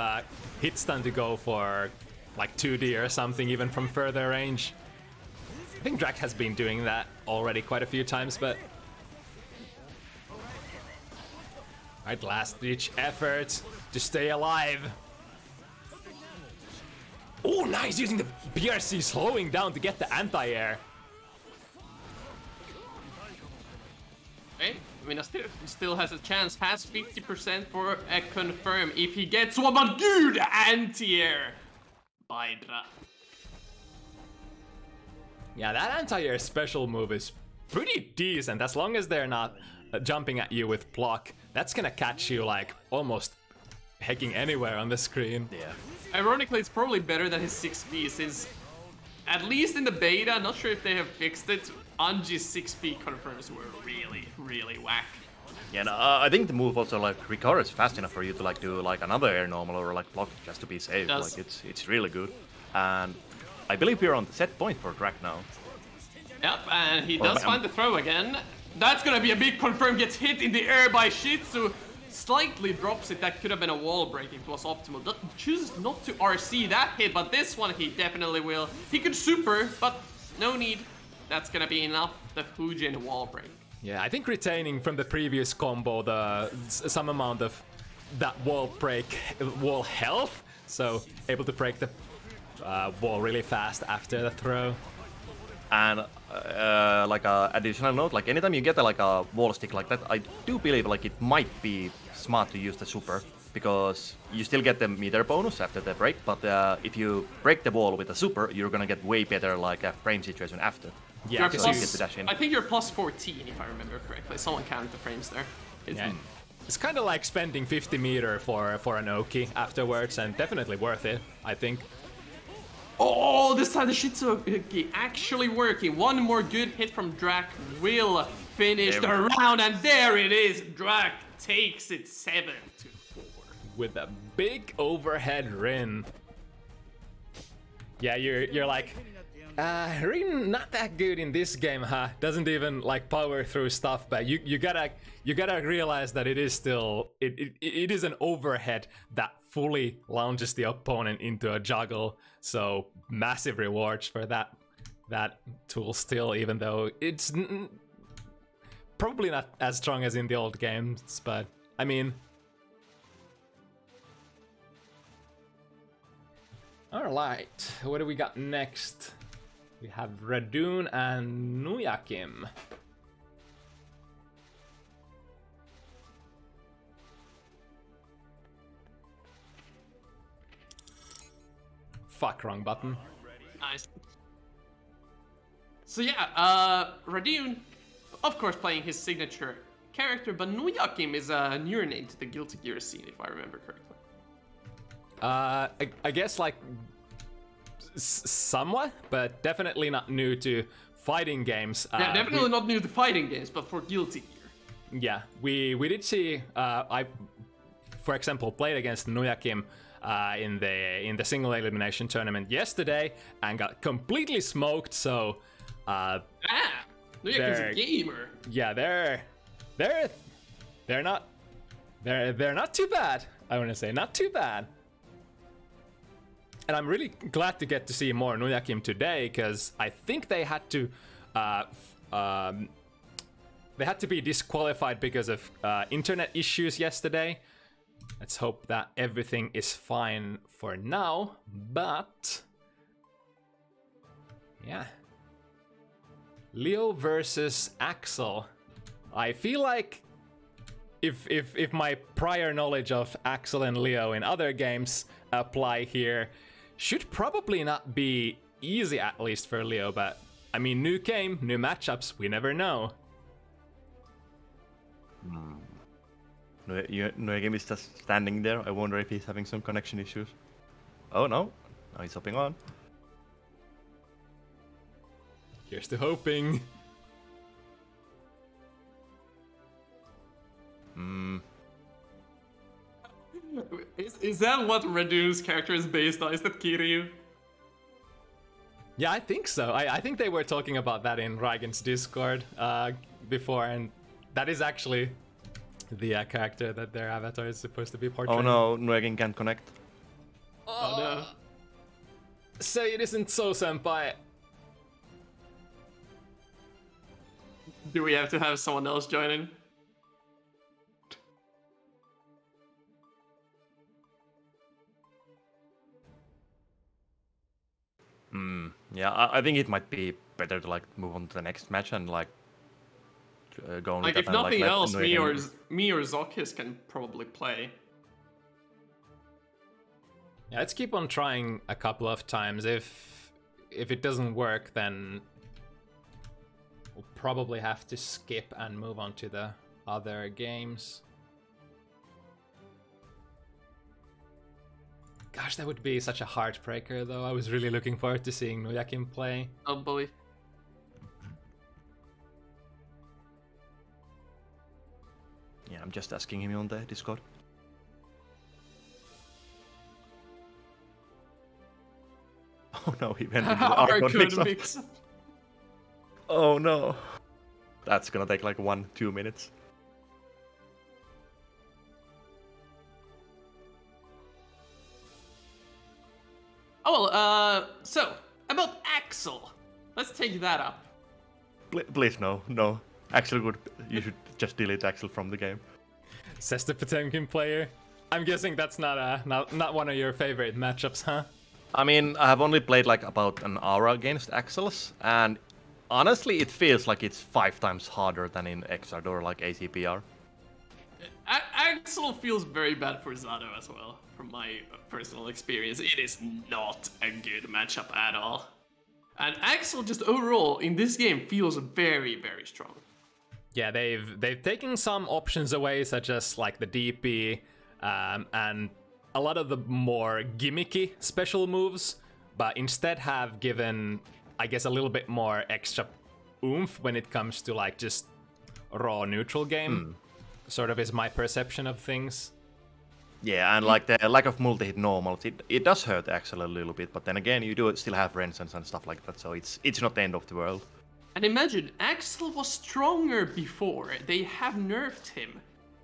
hit stun to go for like 2D or something, even from further range. I think Drak has been doing that already quite a few times, but... Alright, last ditch effort to stay alive. Oh, nice! Using the BRC slowing down to get the anti-air. Okay, Minastir still has a chance, has 50% for a confirm if he gets one, but dude, anti-air by Drak. Yeah, that anti-air special move is pretty decent, as long as they're not jumping at you with block. That's gonna catch you like almost hacking anywhere on the screen. Yeah. Ironically, it's probably better than his 6P, since at least in the beta, not sure if they have fixed it, Anji's 6P confirms were really whack. Yeah, no, I think the move also like recovers fast enough for you to like do like another air normal or like block just to be safe. Like it's really good. And I believe we're on the set point for Drak now. Yep, and he does find the throw again. That's gonna be a big confirm, gets hit in the air by Shih Tzu. Slightly drops it, that could have been a wall break if it was optimal. Chooses not to RC that hit, but this one he definitely will. He could super, but no need. That's gonna be enough, the Fujin wall break. Yeah, I think retaining from the previous combo some amount of that wall break, wall health, so able to break the wall really fast after the throw. And like a additional note, like anytime you get like a wall stick like that, I do believe like it might be smart to use the super, because you still get the meter bonus after the break, but if you break the wall with a super, you're gonna get way better like a frame situation after. Yeah, Plus, you get to dash in. I think you're plus 14 if I remember correctly. Someone counted the frames there. Yeah. It's kind of like spending 50 meter for an Oki afterwards, and definitely worth it, I think. Oh, this time the Shitsuki actually working. One more good hit from Drak will finish the round, and there it is. Drak takes it 7-4. With a big overhead Rin. Yeah, you're like, Rin not that good in this game, huh? Doesn't even like power through stuff, but you gotta realize that it is still it is an overhead that fully launches the opponent into a juggle. So massive rewards for that tool still, even though it's probably not as strong as in the old games, but I mean. Alright, what do we got next? We have Radun and Nuyakim. Fuck, wrong button. Nice. So yeah, Radun, of course playing his signature character, but Nuyakim is a newer name to the Guilty Gear scene, if I remember correctly. I guess like somewhat, but definitely not new to fighting games. Yeah, definitely not new to fighting games, but for Guilty Gear. Yeah, we did see. I, for example, played against Nuyakim in the single elimination tournament yesterday and got completely smoked. So, Nuyakim's a gamer. Yeah, they're not too bad. I want to say not too bad. And I'm really glad to get to see more Nuyakim today, because I think they had to be disqualified because of internet issues yesterday. Let's hope that everything is fine for now. But yeah, Leo versus Axel. I feel like if my prior knowledge of Axel and Leo in other games apply here, should probably not be easy, at least for Leo, but I mean, new game, new matchups, we never know. Nuyakim is just standing there. I wonder if he's having some connection issues. Oh no, now he's hopping on. Here's to hoping. Is that what Radun's character is based on? Is that Kiryu? Yeah, I think so. I think they were talking about that in Rygand's Discord before, and that is actually the character that their avatar is supposed to be portraying. Oh no, Nuyakim can't connect. Oh no. Say it isn't so, senpai. Do we have to have someone else join in? Yeah, I think it might be better to like move on to the next match and like go on. Like with if that and, nothing let else, me or Nuyakim- ZoKHiZ can probably play. Yeah, let's keep on trying a couple of times. If it doesn't work, then we'll probably have to skip and move on to the other games. Gosh, that would be such a heartbreaker, though. I was really looking forward to seeing Nuyakim play. Oh boy. Yeah, I'm just asking him on the Discord. Oh no, he went into the Arcade mix-up. Oh no. That's gonna take like 1-2 minutes. Oh well, so about Axel. Let's take that up. Please no. Axel would. You should just delete Axel from the game. Says the Potemkin player. I'm guessing that's not one of your favorite matchups, huh? I mean, I have only played like about an hour against Axels, and honestly, it feels like it's 5 times harder than in Exard or like ACPR. Axel feels very bad for Zato as well, from my personal experience. It is not a good matchup at all. And Axel just overall in this game feels very, very strong. Yeah, they've taken some options away, such as like the DP and a lot of the more gimmicky special moves, but instead have given, I guess, a little bit more extra oomph when it comes to like just raw neutral game. Sort of is my perception of things. Yeah, and like the lack of multi-hit normals, it does hurt Axel a little bit, but then again, you do still have Renaissance and stuff like that, so it's not the end of the world. And imagine, Axel was stronger before. They have nerfed him.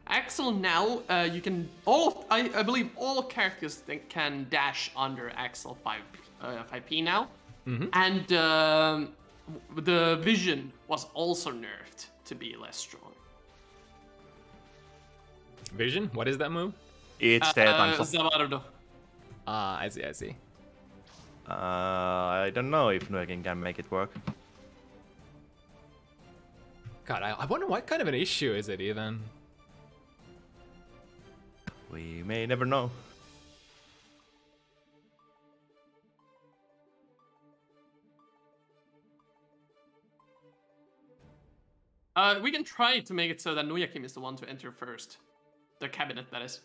Axel now, you can I believe all characters can dash under Axel 5p now, and the vision was also nerfed to be less strong. Vision? What is that move? It's the times of... Zarythe. Ah, I see. I don't know if Nuekin can make it work. God, I wonder what kind of an issue is it even? We may never know. We can try to make it so that Nuyakim is the one to enter first. The cabinet, that is.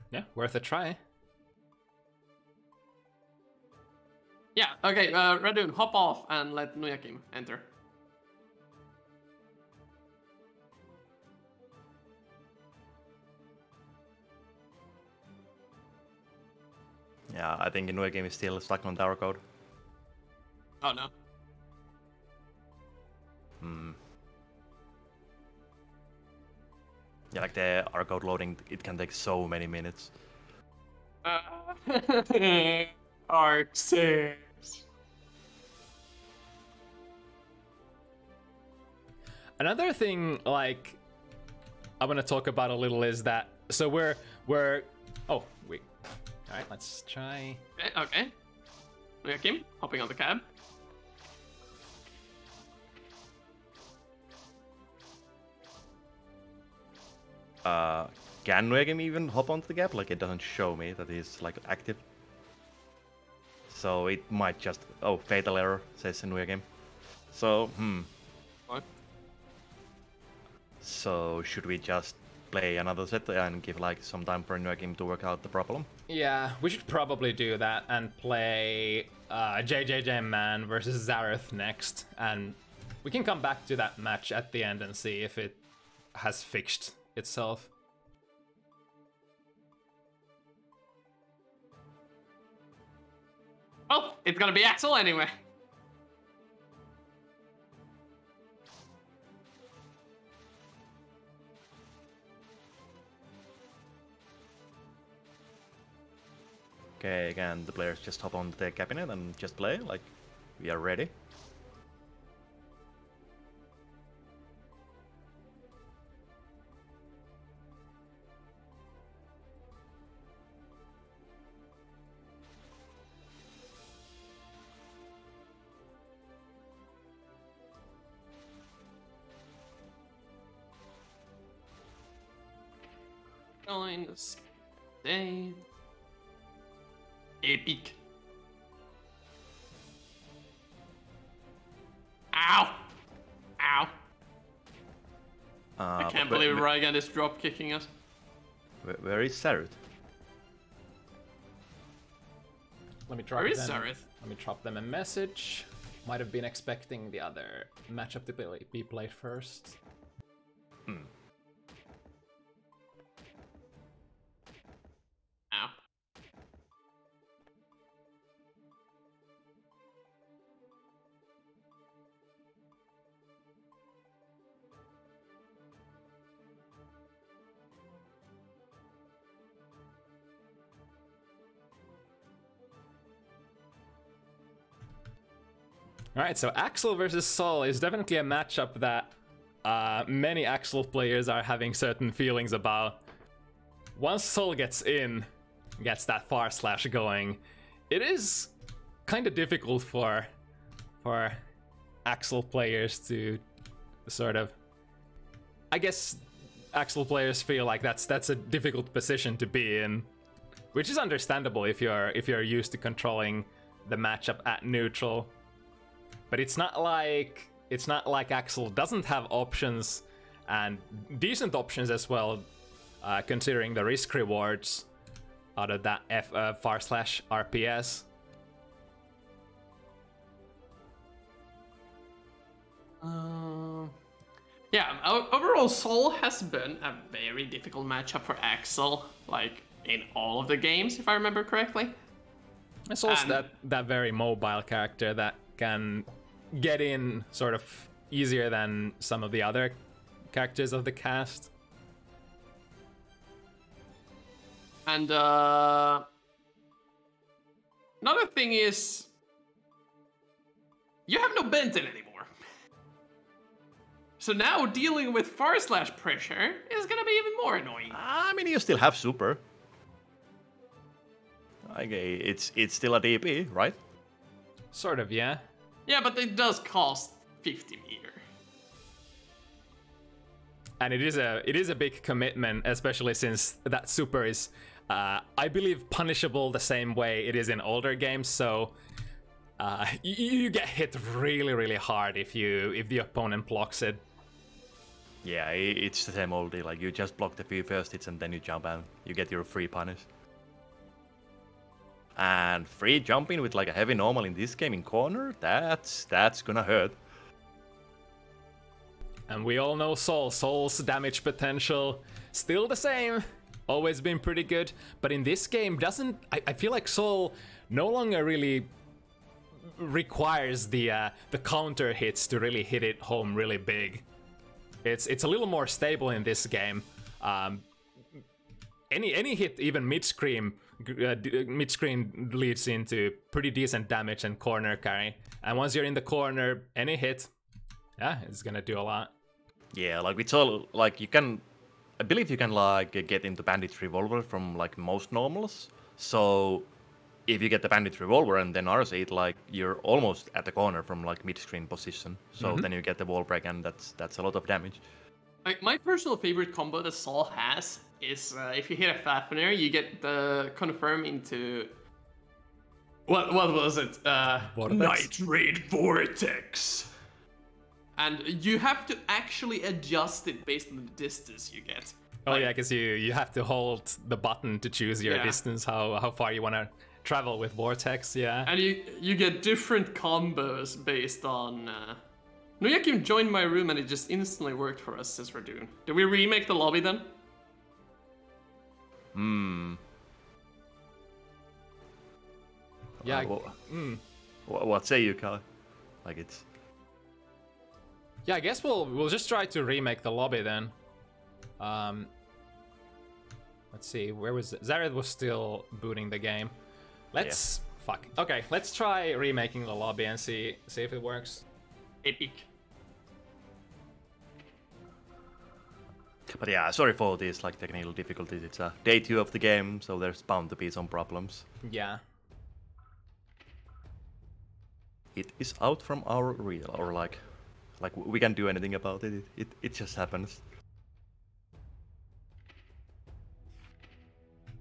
Yeah, worth a try. Yeah, okay, Radun, hop off and let Nuyakim enter. Yeah, I think Nuekin is still stuck on tower code. Oh no. Yeah, like the R code loading, it can take so many minutes. Arc 6. Another thing, like, I want to talk about a little is that, so we're oh, wait. Alright, let's try. Okay. Nuyakim, hopping on the cab. Can Nuekin even hop onto the gap? Like, it doesn't show me that he's like active. So it might just... Oh, fatal error, says Nuekin. So, What? So, should we just play another set and give like some time for Nuekin to work out the problem? Yeah, we should probably do that and play JJJ-Man versus Zarythe next, and we can come back to that match at the end and see if it has fixed itself. Oh, it's gonna be Axel anyway. Okay, again, the players just hop on the cabinet and just play, like, we are ready. Stay. Epic. Ow! Ow! I can't believe Rygand is drop kicking us. Where is Zarythe? Let me drop Where is them. Zarythe? Let me drop them a message. Might have been expecting the other matchup to be played first. Ow. Alright, so Axel versus Sol is definitely a matchup that many Axel players are having certain feelings about. Once Sol gets in, gets that far slash going, it is kind of difficult for Axel players to sort of, I guess Axel players feel like that's a difficult position to be in, which is understandable if you're used to controlling the matchup at neutral. But it's not like Axel doesn't have options, and decent options as well, considering the risk rewards out of that far slash RPS. Yeah, overall Sol has been a very difficult matchup for Axel, like in all of the games, if I remember correctly. It's also that very mobile character that can get in sort of easier than some of the other characters of the cast. And another thing is, you have no Benton anymore. So now dealing with far slash pressure is gonna be even more annoying. I mean, you still have super. Okay, it's still a DP, right? Sort of, yeah. Yeah, but it does cost 50 meter. And it is a big commitment, especially since that super is, I believe, punishable the same way it is in older games. So you get hit really, really hard if the opponent blocks it. Yeah, it's the same old deal. Like, you just block the few first hits and then you jump and you get your free punish. And free jumping with like a heavy normal in this game in corner, that's gonna hurt. And we all know Sol's damage potential still the same, always been pretty good, but in this game I feel like Sol no longer really requires the counter hits to really hit it home really big. It's a little more stable in this game. Any hit, even mid-screen leads into pretty decent damage and corner carry. And once you're in the corner, any hit, yeah, it's gonna do a lot. Yeah, like it's all like I believe you can like get into Bandit Revolver from like most normals. So if you get the Bandit Revolver and then RC, like you're almost at the corner from like mid-screen position. So then you get the wall break, and that's a lot of damage. Like, my personal favorite combo that Sol has is if you hit a Fafnir, you get the confirm into what was it? Nitrate Vortex. And you have to actually adjust it based on the distance you get. Oh yeah, because you have to hold the button to choose your distance, how far you want to travel with Vortex, yeah. And you get different combos based on... Noyakim joined my room and it just instantly worked for us, says Radoon. Did we remake the lobby then? Yeah. What say you, Kyle? Like it's... Yeah, I guess we'll just try to remake the lobby then. Let's see, where was it? Zarythe was still booting the game. Let's Okay, let's try remaking the lobby and see if it works. Epic. But yeah, sorry for these like technical difficulties. It's day 2 of the game, so there's bound to be some problems. Yeah. It is out from our real, or like we can't do anything about it. It just happens.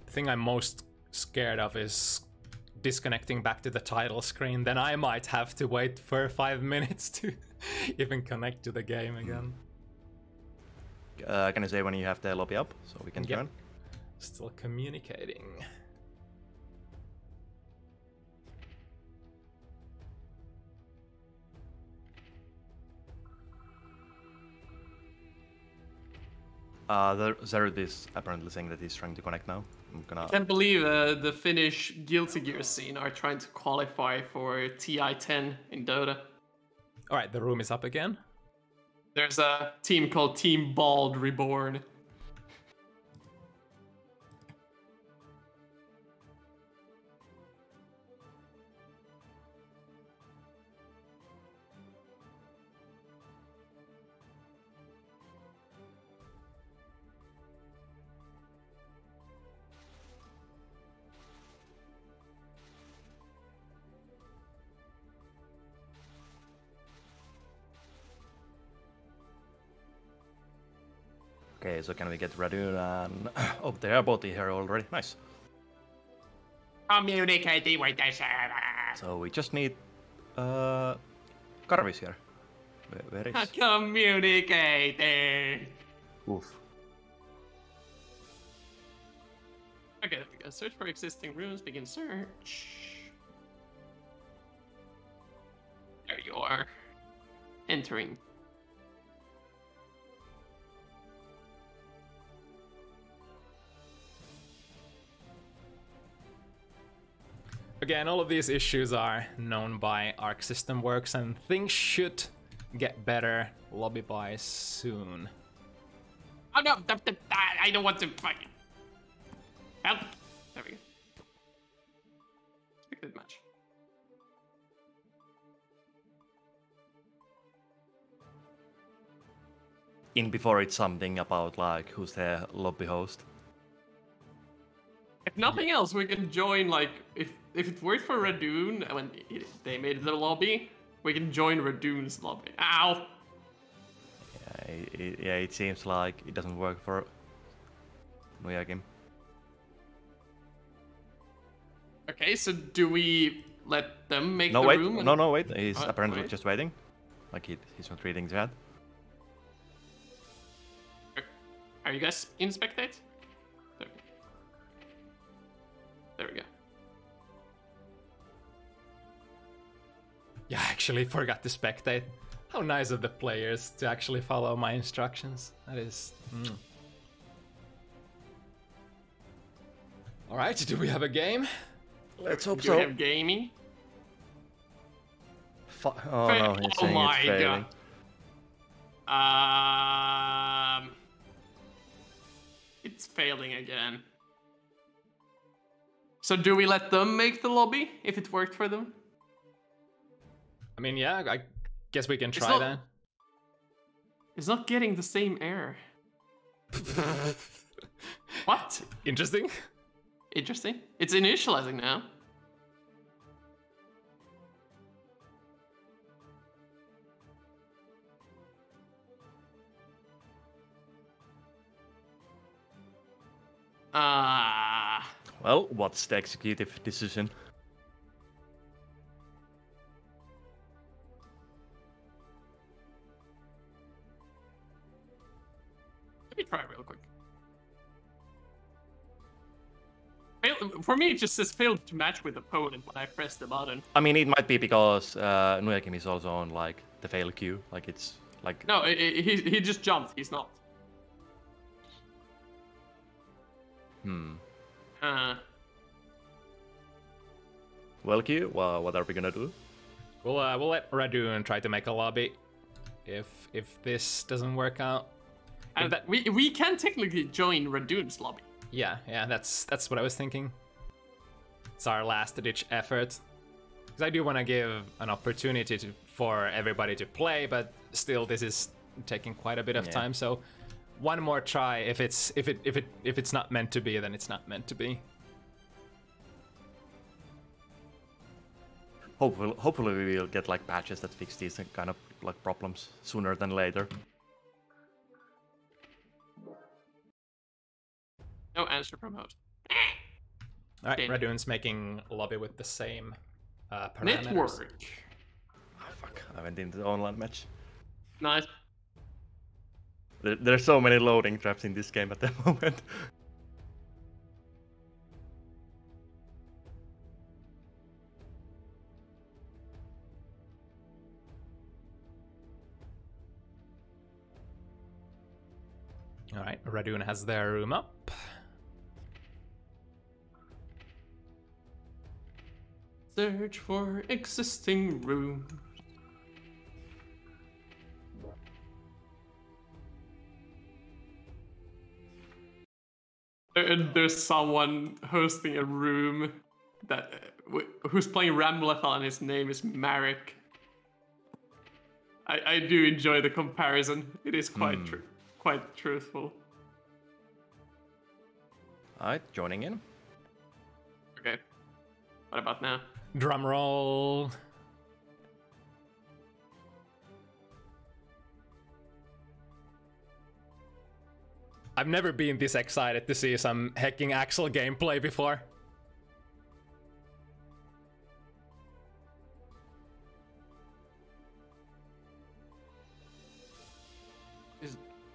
The thing I'm most scared of is disconnecting back to the title screen. Then I might have to wait for 5 minutes to even connect to the game again. Can you say when you have the lobby up so we can join? Still communicating. Zarythe is apparently saying that he's trying to connect now. I can't believe the Finnish Guilty Gear scene are trying to qualify for TI-10 in Dota. Alright, the room is up again. There's a team called Team Bald Reborn. Okay, so can we get Radoon and... Oh, they are both here already. Nice. Communicating with the server. So we just need... Karvis here. Where is... Communicating. Oof. Okay, there we go. Search for existing rooms. Begin search. There you are. Entering. Again, all of these issues are known by Arc System Works, and things should get better lobby-wise soon. Oh no! I don't want to fucking help. There we go. Expected match. In before it's something about like who's the lobby host. If nothing else, we can join, like, if it worked for Radoon when they made the lobby, we can join Radoon's lobby. Ow! Yeah, it seems like it doesn't work for Nuyakim. Okay, so do we let them make the wait, room? No, wait. He's What? apparently Wait. just waiting. Like he's not reading chat. Are you guys in spectate? There we go. Yeah, I actually forgot to spectate. How nice of the players to actually follow my instructions. That is... Alright, do we have a game? Let's hope Do we have gaming? Oh no, he's Oh saying my it's failing. god. It's failing again. So do we let them make the lobby if it worked for them? I mean, yeah, I guess we can try not- that. It's not getting the same error. What? Interesting. Interesting. It's initializing now. Well, what's the executive decision? Let me try real quick. For me, it just says failed to match with opponent when I press the button. I mean, it might be because Nuyakim is also on like the fail queue. Like it's like No, he just jumped. He's not. Well, queue. Well, what are we gonna do? We'll let Radoon try to make a lobby. If this doesn't work out. And that we can technically join Radoon's lobby. Yeah, that's what I was thinking. It's our last ditch effort. Because I do want to give an opportunity for everybody to play, but still this is taking quite a bit of time. So one more try. If it's not meant to be, then it's not meant to be. Hopefully we will get like patches that fix these kind of like problems sooner than later. No answer from host. Alright, Damn it. Radoon's making a lobby with the same parameters. Network. Oh, fuck, I went into the online match. Nice. There's so many loading traps in this game at the moment. Alright, Radoon has their room up. Search for existing rooms. There's someone hosting a room that who's playing Ramlethal and his name is Marek. I do enjoy the comparison. It is quite quite truthful. Alright, joining in. Okay. What about now? Drum roll. I've never been this excited to see some hacking Axel gameplay before.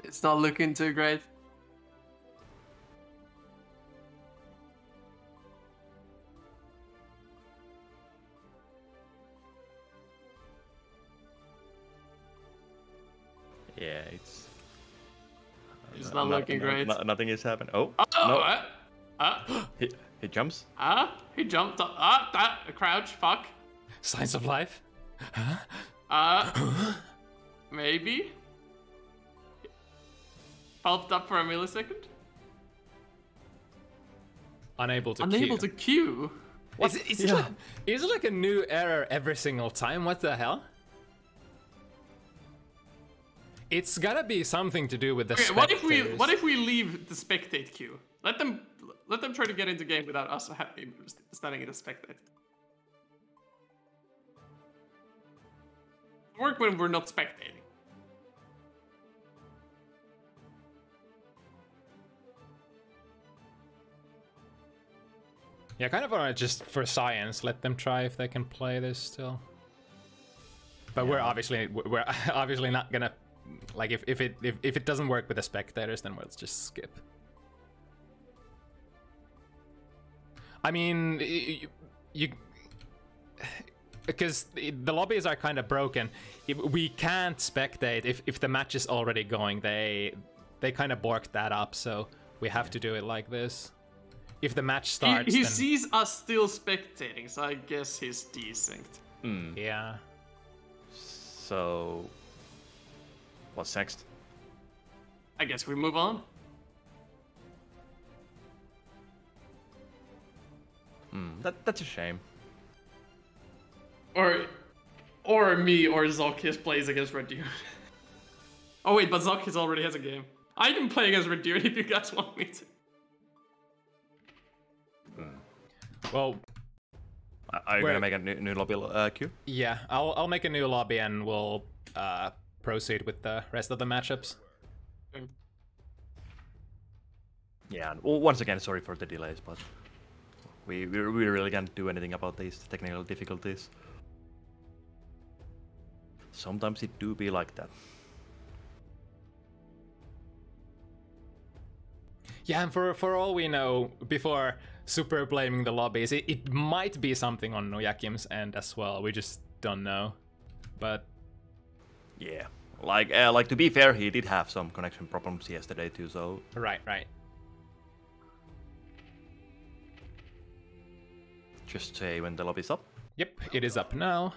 It's not looking too great. Yeah, it's not looking great. Nothing is happening. Oh, no. He jumps. He jumped up. That crouch. Fuck. Signs of life? Maybe. Popped up for a millisecond. Unable to queue. What? Is it like a new error every single time? What the hell? It's gotta be something to do with the spectators. What if we leave the spectate queue? Let them try to get into game without us standing in the spectate. Work when we're not spectating. Yeah, I kind of want to just, for science, let them try if they can play this still. But we're obviously not gonna, like, if it doesn't work with the spectators, then we'll just skip. I mean, you because the lobbies are kind of broken. We can't spectate if the match is already going. They kind of borked that up, so we have to do it like this. If the match starts, he then... sees us still spectating, so I guess he's desynced. Yeah. So, what's next? I guess we move on. That's a shame. Or me or ZoKHiZ plays against Red Dude. Oh wait, but ZoKHiZ already has a game. I can play against Red Dude if you guys want me to. Well, are you gonna make a new lobby queue? Yeah, I'll make a new lobby and we'll proceed with the rest of the matchups. Yeah, well, once again, sorry for the delays, but we really can't do anything about these technical difficulties. Sometimes it do be like that. Yeah, and for all we know, before super blaming the lobbies, it might be something on Nojakim's end as well. We just don't know. But yeah, like to be fair, he did have some connection problems yesterday too. So right. Just say when the lobby's up. Yep, it is up now.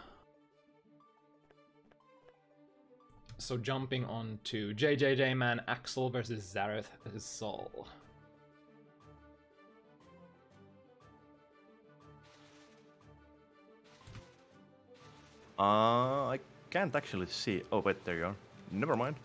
So jumping on to JJJ-Man Axel versus Zarythe Sol. I can't actually see. Oh wait, there you are. Never mind.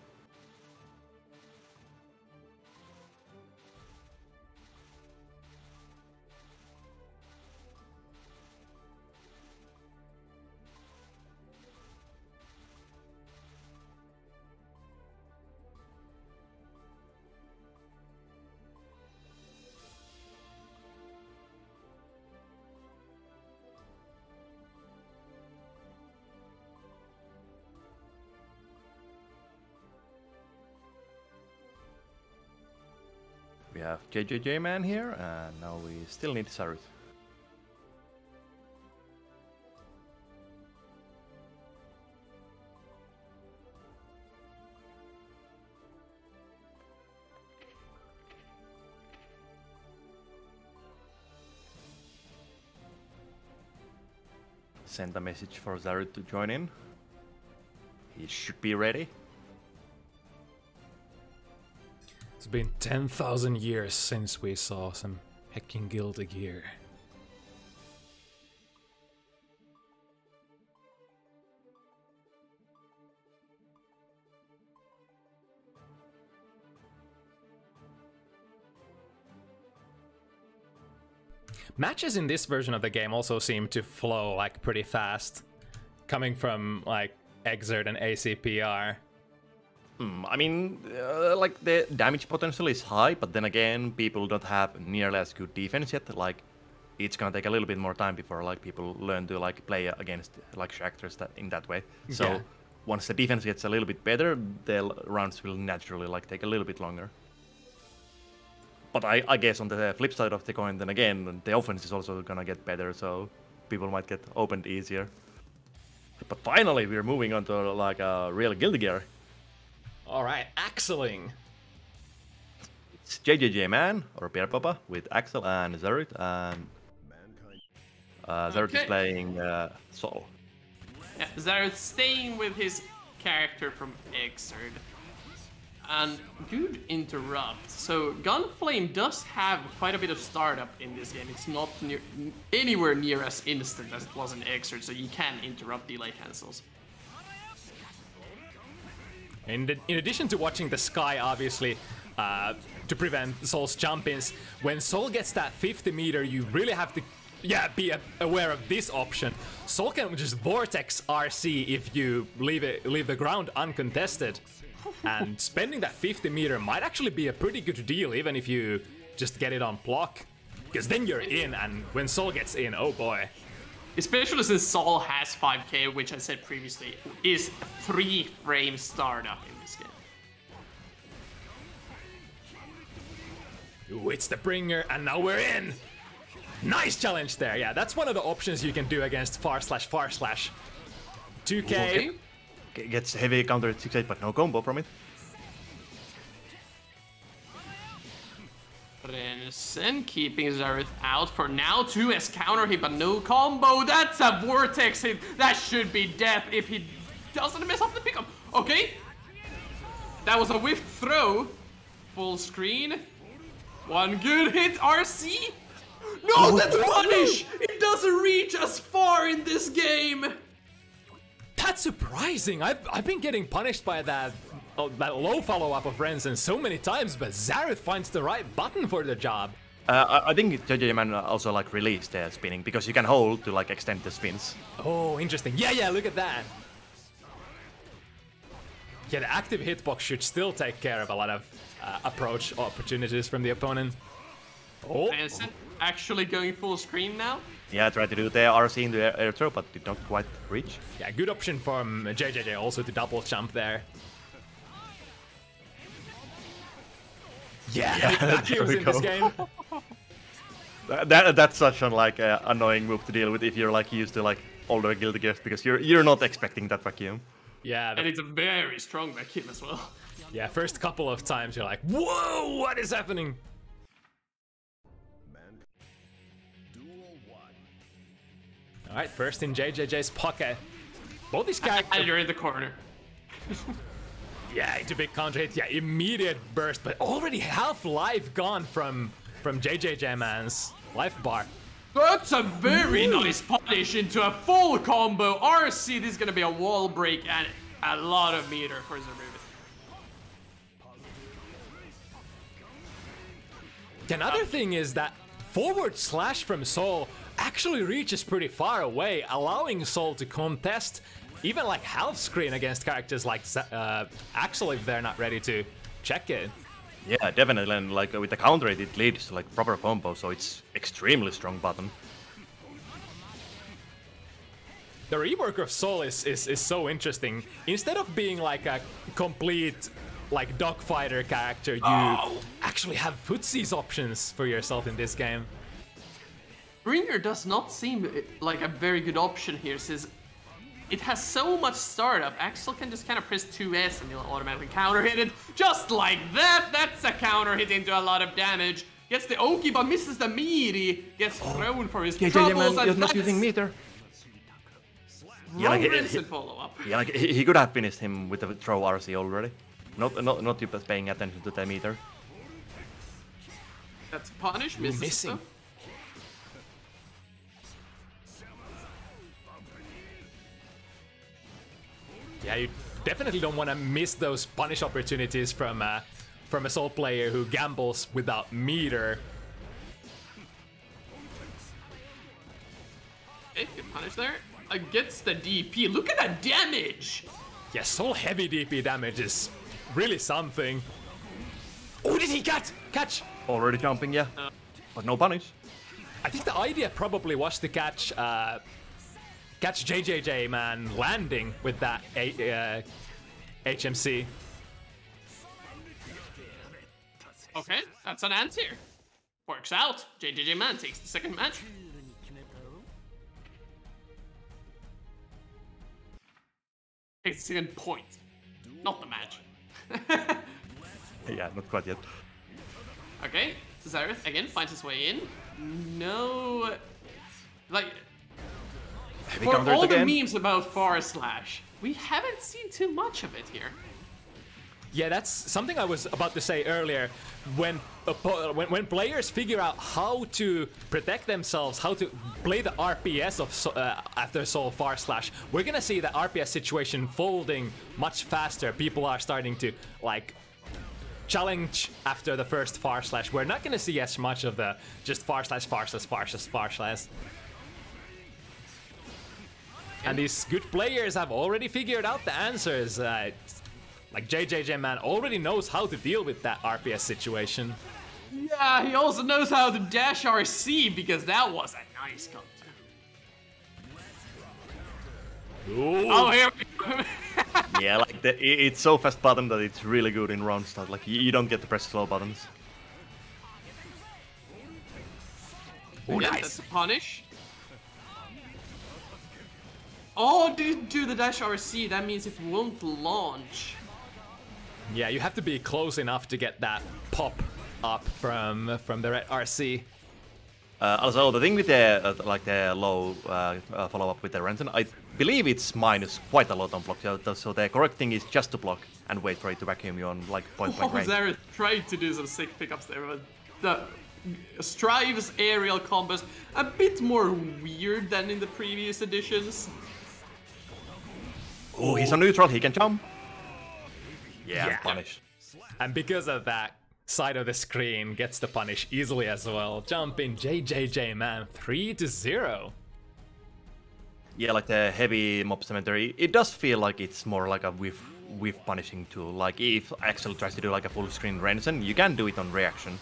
We have JJJ-Man here, and now we still need Zarythe. Send a message for Zarythe to join in. He should be ready. It's been 10,000 years since we saw some hacking guild gear. Matches in this version of the game also seem to flow like pretty fast, coming from like Exert and ACPR. I mean, like the damage potential is high, but then again, people don't have nearly as good defense yet. Like, it's gonna take a little bit more time before like people learn to like play against like Shactors in that way. So once the defense gets a little bit better, the rounds will naturally like take a little bit longer. But I guess on the flip side of the coin, then again, the offense is also gonna get better, so people might get opened easier. But finally, we're moving on to like a real Guilty Gear. All right, Axeling. It's JJJ-Man or Bear Papa with Axel and Zarythe, and Zarythe is playing Sol. Yeah, Zarythe staying with his character from Exerd. And good interrupt. So Gunflame does have quite a bit of startup in this game. It's not anywhere near as instant as it was in Exerd, so you can interrupt delay cancels. In addition to watching the sky, obviously, to prevent Sol's jump-ins, when Sol gets that 50 meter, you really have to be aware of this option. Sol can just Vortex RC if you leave the ground uncontested. And spending that 50 meter might actually be a pretty good deal, even if you just get it on block. Because then you're in, and when Sol gets in, oh boy. Especially since Sol has 5k, which I said previously, is 3 frame startup in this game. Ooh, it's the bringer, and now we're in! Nice challenge there, yeah, that's one of the options you can do against far slash. 2k. Okay. Gets heavy counter at 6-8, but no combo from it. Rensen keeping Zarythe out for now. 2S counter hit, but no combo. That's a Vortex hit. That should be death if he doesn't mess up the pickup. Okay. That was a whiffed throw. Full screen. One good hit, RC. No, that's punish! It doesn't reach as far in this game. That's surprising. I've been getting punished by that low follow-up of Rensen so many times, but Zarythe finds the right button for the job. I think JJJ-Man also like released the spinning because you can hold to like extend the spins. Oh, interesting. Yeah, look at that. Yeah, the active hitbox should still take care of a lot of approach opportunities from the opponent. Oh, Rensen actually going full screen now. Yeah, I tried to do the RC in the air throw, but did not quite reach. Yeah, good option from JJJ also to double jump there. Yeah, that kills in this game. That's such an like annoying move to deal with if you're like used to like older Guilty Gears because you're not expecting that vacuum. Yeah, and it's a very strong vacuum as well. Yeah, first couple of times you're like, whoa, what is happening? Alright, first in JJJ's pocket. Both these characters. And you're in the corner. Yeah, into big counter hit. Yeah, immediate burst, but already half life gone from JJJ-Man's life bar. That's a very nice punish into a full combo. RC, this is gonna be a wall break and a lot of meter for Zarythe. Another thing is that forward slash from Sol actually reaches pretty far away, allowing Sol to contest even like half screen against characters like Axel if they're not ready to check it. Yeah, definitely, and like with the counter it leads to like proper combo, so it's extremely strong button. The rework of Sol is so interesting. Instead of being like a complete like dogfighter character, you actually have footsies options for yourself in this game. Bringer does not seem like a very good option here, since it has so much startup. Axel can just kind of press 2S and he'll automatically counter hit it. Just like that, that's a counter hit into a lot of damage. Gets the Oki but misses the meaty. Gets thrown for his troubles, and not using meter. Yeah, like follow up. Yeah, like he could have finished him with the throw RC already. Not you paying attention to the meter. That's punish, missing. Though. Yeah, you definitely don't want to miss those punish opportunities from a Sol player who gambles without meter. Okay, good punish there. Gets the DP. Look at that damage! Yeah, Sol heavy DP damage is really something. Oh, did he catch? Already jumping, yeah. But no punish. I think the idea probably was to catch JJJ-Man landing with that HMC. Okay, that's an answer. Works out. JJJ-Man takes the second match. Takes the second point. Not the match. Yeah, not quite yet. Okay, Zarythe again finds his way in. No... Like... For all the memes about Far Slash, we haven't seen too much of it here. Yeah, that's something I was about to say earlier. When players figure out how to protect themselves, how to play the RPS of after Soul Far Slash, we're gonna see the RPS situation folding much faster. People are starting to like challenge after the first Far Slash. We're not gonna see as much of the just Far Slash, Far Slash, Far Slash, Far Slash. And these good players have already figured out the answers. Like JJJ-Man already knows how to deal with that RPS situation. Yeah, he also knows how to dash RC because that was a nice counter. Oh, here we go. Yeah, like it's so fast button that it's really good in round start. Like you don't get to press slow buttons. Oh, nice. That's a punish. Oh, didn't do the dash RC. That means it won't launch. Yeah, you have to be close enough to get that pop up from the red RC. Also, the thing with the the low follow up with the Renton, I believe it's minus quite a lot on block. So the correct thing is just to block and wait for it to vacuum you on like point blank range. Zarythe tried to do some sick pickups there, but the Strive's aerial combos a bit more weird than in the previous editions. Oh, he's on neutral. He can jump. Yeah, punish. And because of that, side of the screen gets the punish easily as well. Jumping JJJ-Man 3-0. Yeah, like the heavy mob cemetery, it does feel like it's more like a whiff punishing tool. Like if Axel tries to do like a full screen Renson, you can do it on reaction.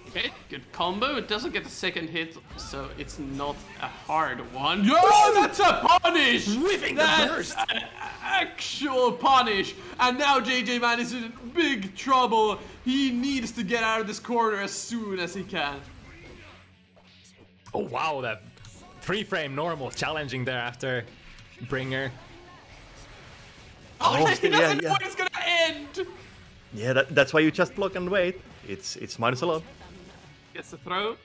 Okay, good combo. It doesn't get the second hit, so it's not a hard one. Yo, that's a punish! Whiffing the burst! That's an actual punish! And now JJ-Man is in big trouble. He needs to get out of this corner as soon as he can. Oh wow, that 3-frame normal challenging there after Bringer. Oh, he doesn't know when it's gonna end! Yeah, that's why you just block and wait. It's minus a lot. Gets the throw.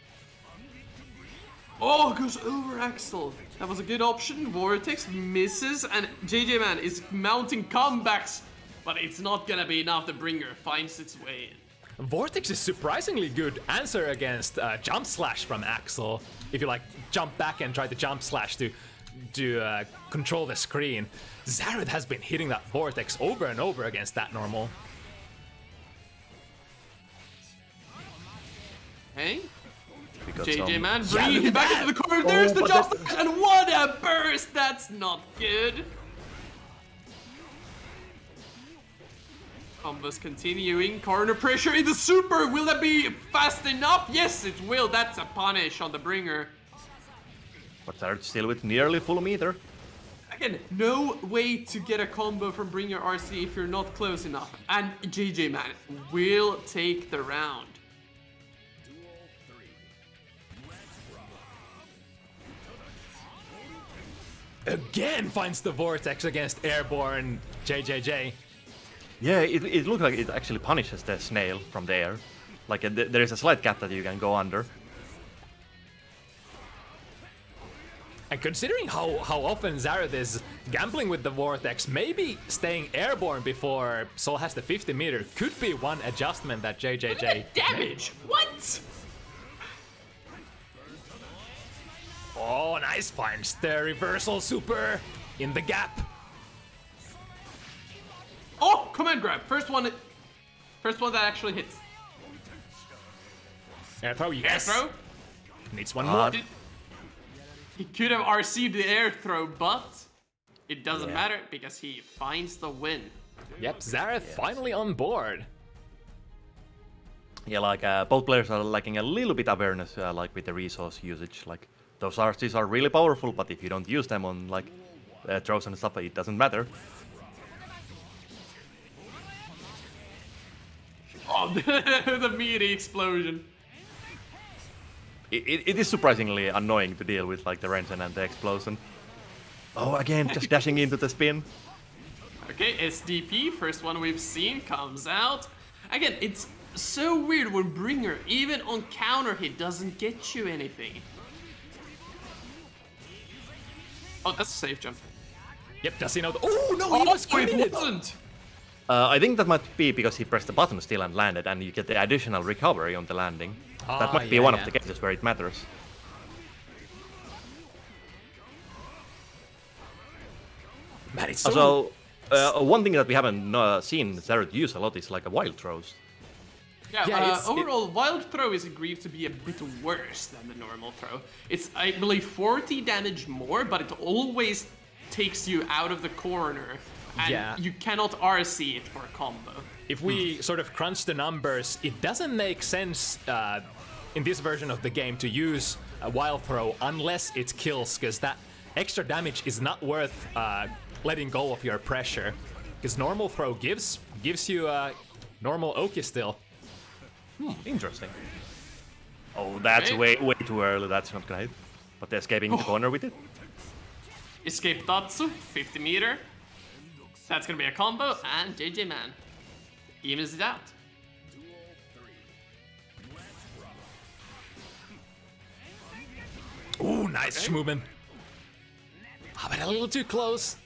Oh, goes over Axel. That was a good option. Vortex misses, and JJ-Man is mounting comebacks, but it's not gonna be enough. The Bringer finds its way in. Vortex is surprisingly good answer against jump slash from Axel. If you like jump back and try to jump slash to control the screen. Zarythe has been hitting that Vortex over and over against that normal. Hey, JJ-Man bringing him back into the corner. There's the jump, and what a burst! That's not good. Combos continuing. Corner pressure in the super. Will that be fast enough? Yes, it will. That's a punish on the Bringer. But they're still with nearly full meter. Again, no way to get a combo from Bringer RC if you're not close enough. And JJ-Man will take the round. Again finds the Vortex against airborne JJJ. Yeah, it looks like it actually punishes the snail from the air. Like there is a slight gap that you can go under. And considering how often Zarythe is gambling with the Vortex, maybe staying airborne before Soul has the 50 meter could be one adjustment that JJJ... Damage! What? Oh, nice finds the reversal super in the gap. Oh, command grab. First one that actually hits. Air throw, yes. Air throw. Needs one more. He could have RC'd the air throw, but it doesn't matter because he finds the win. Yep, Zarythe finally on board. Yeah, like both players are lacking a little bit awareness, like with the resource usage. Like those RCs are really powerful, but if you don't use them on like throws and stuff, it doesn't matter. Oh, the meaty explosion. It is surprisingly annoying to deal with, like the Rensen and the explosion. Oh, again, just dashing into the spin. Okay, SDP, first one we've seen, comes out. Again, it's so weird when Bringer, even on counter hit, doesn't get you anything. Oh, that's a safe jump. Yep, does he know? Oh no, he was it wasn't. I think that might be because he pressed the button still and landed, and you get the additional recovery on the landing. That might be one of the cases where it matters. Man, it's so... one thing that we haven't seen Zarythe use a lot is like a wild throws. Yeah, overall, wild throw is agreed to be a bit worse than the normal throw. It's, I believe, 40 damage more, but it always takes you out of the corner, and you cannot RC it for a combo. If we sort of crunch the numbers, it doesn't make sense in this version of the game to use a wild throw unless it kills, because that extra damage is not worth letting go of your pressure. Because normal throw gives you normal Oki still. Interesting. Oh, that's way too early. That's not gonna hit. But they're escaping the corner with it. Escape Satsu, 50 meter. That's gonna be a combo, and JJ-Man evens it out. Ooh, nice movement. Oh, but a little too close.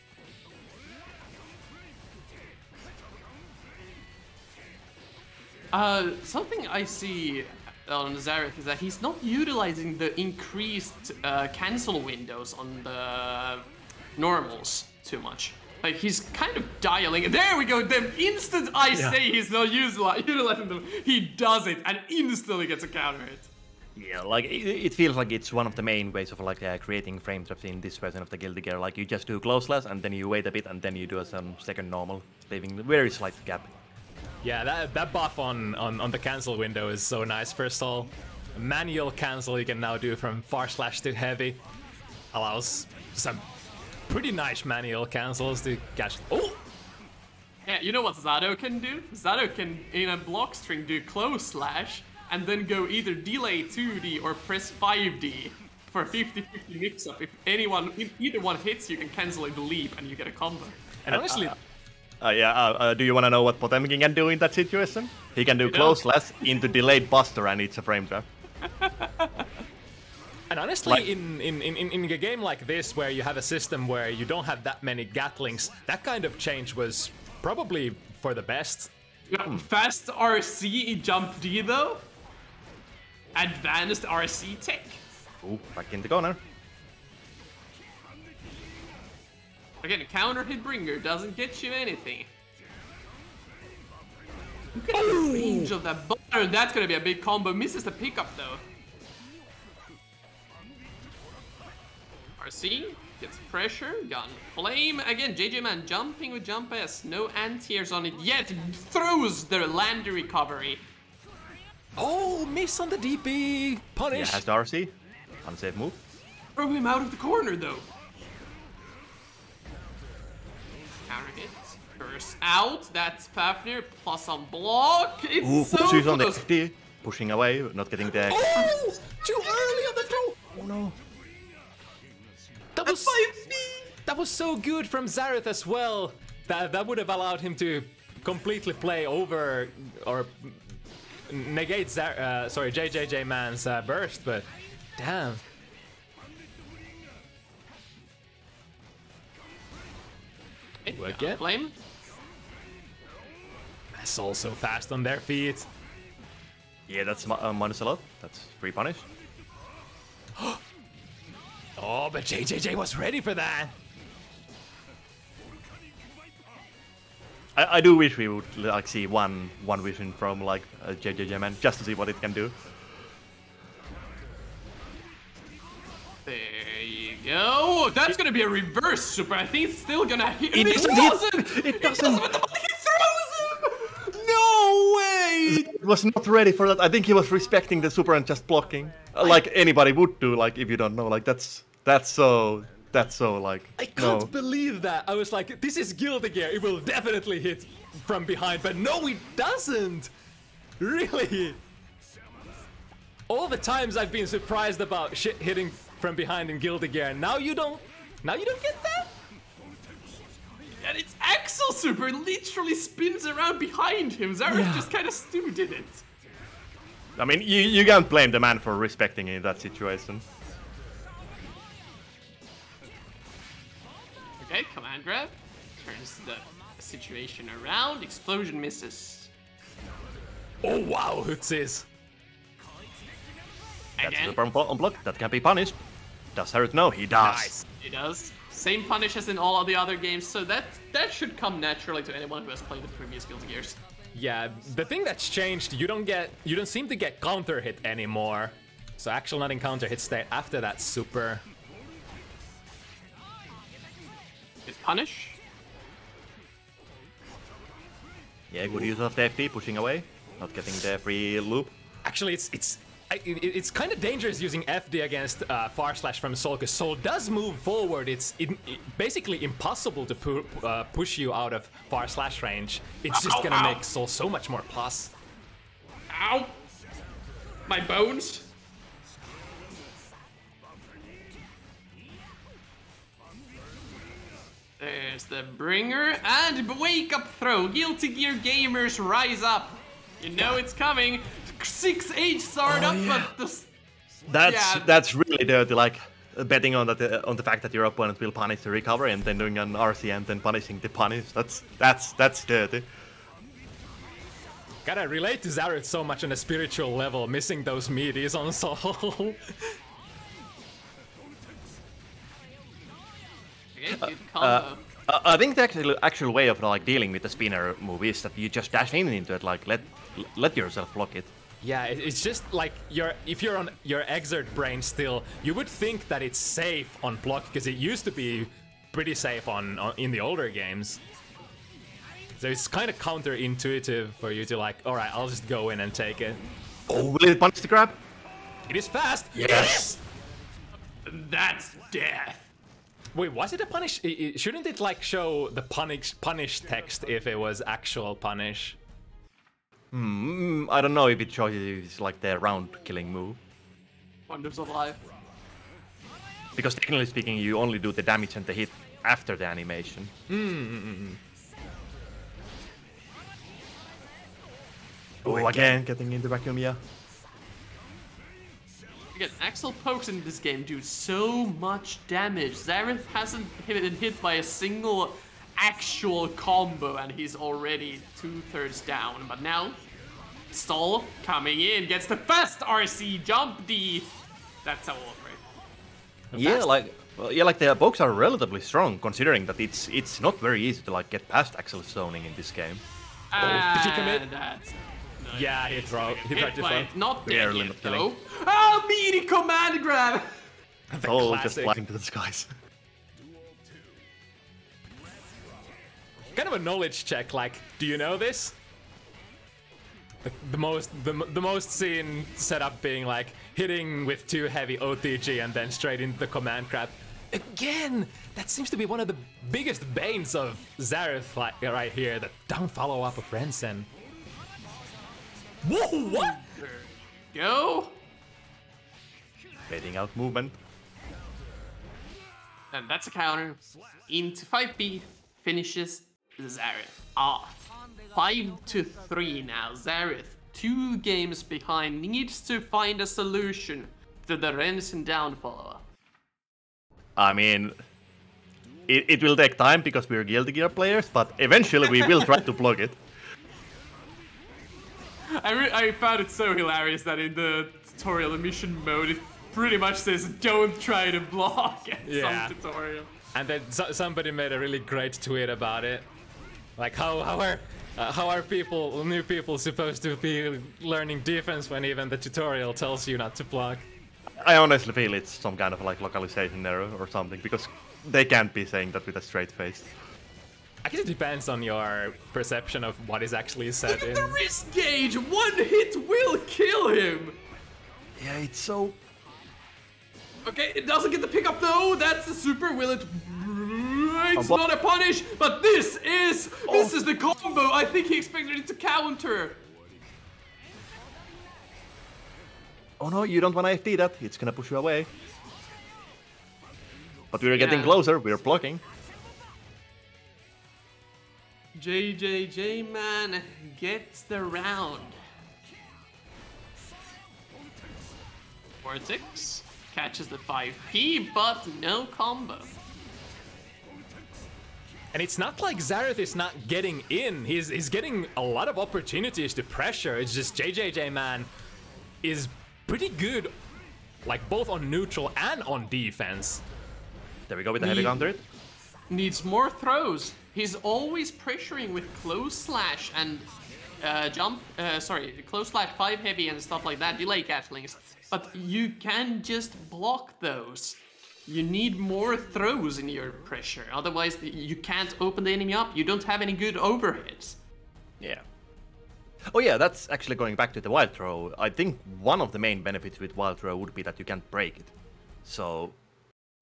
Something I see on Zarythe is that he's not utilizing the increased cancel windows on the normals too much. Like, he's kind of dialing. There we go. The instant I say he's not utilizing them, he does it and instantly gets a counter hit. Yeah, like it feels like it's one of the main ways of like creating frame traps in this version of the Guilty Gear. Like you just do close slash and then you wait a bit and then you do some second normal, leaving a very slight gap. Yeah, that buff on the cancel window is so nice. First of all, manual cancel you can now do from far slash to heavy. Allows some pretty nice manual cancels to catch. Oh! Yeah, you know what Zato can do? Zato can, in a block string, do close slash and then go either delay 2D or press 5D for a 50-50 mix-up. If either one hits, you can cancel in the leap and you get a combo. And honestly... do you want to know what Potemkin can do in that situation? He can do close slash into delayed buster and it's a frame trap. And honestly, like, in a game like this, where you have a system where you don't have that many Gatlings, that kind of change was probably for the best. Yeah, fast RC jump D though. Advanced RC tech. Ooh, back in the corner. Again, counter hit bringer doesn't get you anything. Look at the range of that butter. That's gonna be a big combo. Misses the pickup though. RC gets pressure, gun flame. Again, JJ-Man jumping with jump S. No anti-airs on it yet. Throws the lander recovery. Oh, miss on the DP. Punish. Yeah, has the RC. Unsafe move. Throw him out of the corner though. Counter hit. Burst out. That's Fafnir plus on block. It's so close. On the close. FT. Pushing away, not getting the... Oh! Too early on the throw! Oh no. That was so good from Zarythe as well. That would have allowed him to completely play over or negate JJJ-Man's burst, but damn. Again. Flame. That's also fast on their feet. Yeah, that's minus a lot. That's free punish. Oh, but JJJ was ready for that. I do wish we would like see one vision from like JJJ-Man just to see what it can do. There you go. That's gonna be a reverse super. I think it's still gonna hit. It doesn't hit. It doesn't. He throws him. No way. It was not ready for that. I think he was respecting the super and just blocking, like anybody would do. Like if you don't know, like that's so like. I can't believe that. I was like, this is Guilty Gear. It will definitely hit from behind, but no, it doesn't. Really. All the times I've been surprised about shit hitting from behind in Guilty Gear, now you don't get that? And it's Axel super literally spins around behind him. Zarythe just kind of stood in it. I mean, you can't blame the man for respecting in that situation. Okay, command grab. Turns the situation around. Explosion misses. Oh wow, Hutsis. That's super on block. That can be punished. Does Zarythe know? He does. Nice. He does. Same punish as in all of the other games, so that should come naturally to anyone who has played the previous Guilty Gears. Yeah, the thing that's changed, you don't seem to get counter hit anymore. So actual not in counter hit state after that super. It's punish. Yeah, good use of the FT, pushing away, not getting the free loop. Actually, it's kind of dangerous using FD against far slash from Soul, because Soul does move forward. It's basically impossible to push you out of far slash range. It's just gonna make Soul so much more plus. Ow! My bones. There's the bringer and wake up throw. Guilty Gear gamers rise up. You know it's coming. 6H started up, but that's really dirty. Like betting on that on the fact that your opponent will punish the recovery and then doing an RC and then punishing the punish. That's dirty. Gotta relate to Zarythe so much on a spiritual level, missing those meaties on Soul. Okay, good combo. I think the actual way of like dealing with the spinner move is that you just dash into it, like let yourself block it. Yeah, it's just like if you're on your exert brain still, you would think that it's safe on block because it used to be pretty safe on in the older games. So it's kind of counterintuitive for you to like, all right, I'll just go in and take it. Oh, will it punch the grab? It is fast. Yes. That's death. Wait, was it a punish? Shouldn't it like show the punish text if it was actual punish? I don't know if it shows you it's like the round killing move. Wonders of life. Because technically speaking, you only do the damage and the hit after the animation. Oh, again, getting in the vacuum, yeah. Again, Axel pokes in this game do so much damage. Zarythe hasn't been hit by a single actual combo and he's already 2/3 down. But now, Stall coming in, gets the fast RC jump D. That's how old, right? Yeah, like the pokes are relatively strong considering that it's not very easy to like get past Axel's zoning in this game. Did he commit? Yeah, he tried to throw. Not dead yet, not though. Oh, meaty command grab! Oh, just flying to the skies. Kind of a knowledge check, like, do you know this? The most seen setup being like hitting with too heavy OTG and then straight into the command grab. Again, that seems to be one of the biggest banes of Zarythe right here, the down follow up of Rensen. Whoa, what? Go! Baiting out movement. And that's a counter. Into 5B, finishes Zarythe off. 5-3 now. Zarythe, 2 games behind, needs to find a solution to the Rensen down follow-up. I mean, it will take time because we're Guilty Gear players, but eventually we will try to block it. I found it so hilarious that in the tutorial mission mode, it pretty much says don't try to block at some tutorial. And then somebody made a really great tweet about it. Like how are new people supposed to be learning defense when even the tutorial tells you not to block? I honestly feel it's some kind of like localization error or something, because they can't be saying that with a straight face. I guess it depends on your perception of what is actually said. Look at the wrist gauge! One hit will kill him! Yeah, it's so... Okay, it doesn't get the pickup though. That's the super. Will it? It's not a punish, but this is the combo. I think he expected it to counter. Oh no, you don't want to FT that. It's gonna push you away. But we're getting closer. We're blocking. JJJ-Man gets the round. Vortex catches the 5P, but no combo. And it's not like Zarythe is not getting in. He's getting a lot of opportunities to pressure. It's just JJJ-Man is pretty good, like both on neutral and on defense. There we go with the heavy counter it. Needs more throws. He's always pressuring with close slash and close slash 5 heavy and stuff like that, delay castlings. But you can just block those. You need more throws in your pressure, otherwise you can't open the enemy up. You don't have any good overheads. Yeah. Oh yeah, that's actually going back to the wild throw. I think one of the main benefits with wild throw would be that you can't break it. So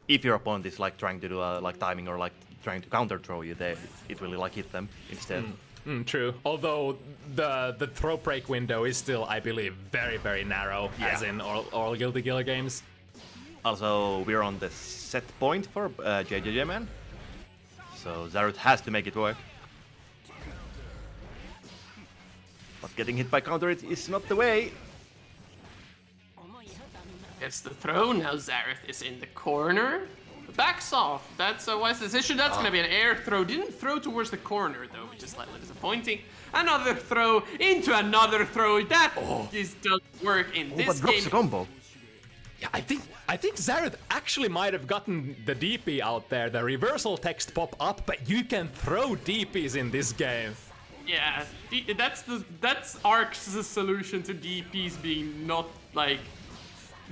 if your opponent is like trying to do a like timing or like trying to counter throw you, it will like hit them instead. True. Although the throw break window is still, I believe, very, very narrow, as in all Guilty Gear games. Also, we're on the set point for JJJ-Man. So Zarythe has to make it work. But getting hit by counter it is not the way. Gets the throw, now Zarythe is in the corner. Backs off, that's a wise decision. That's gonna be an air throw. Didn't throw towards the corner though, which is slightly disappointing. Another throw into another throw. That just doesn't work in this but drops game. the combo. Yeah, I think Zarythe actually might have gotten the DP out there, the reversal text pop up, but you can throw DPs in this game. Yeah, that's Ark's solution to DPs being not like...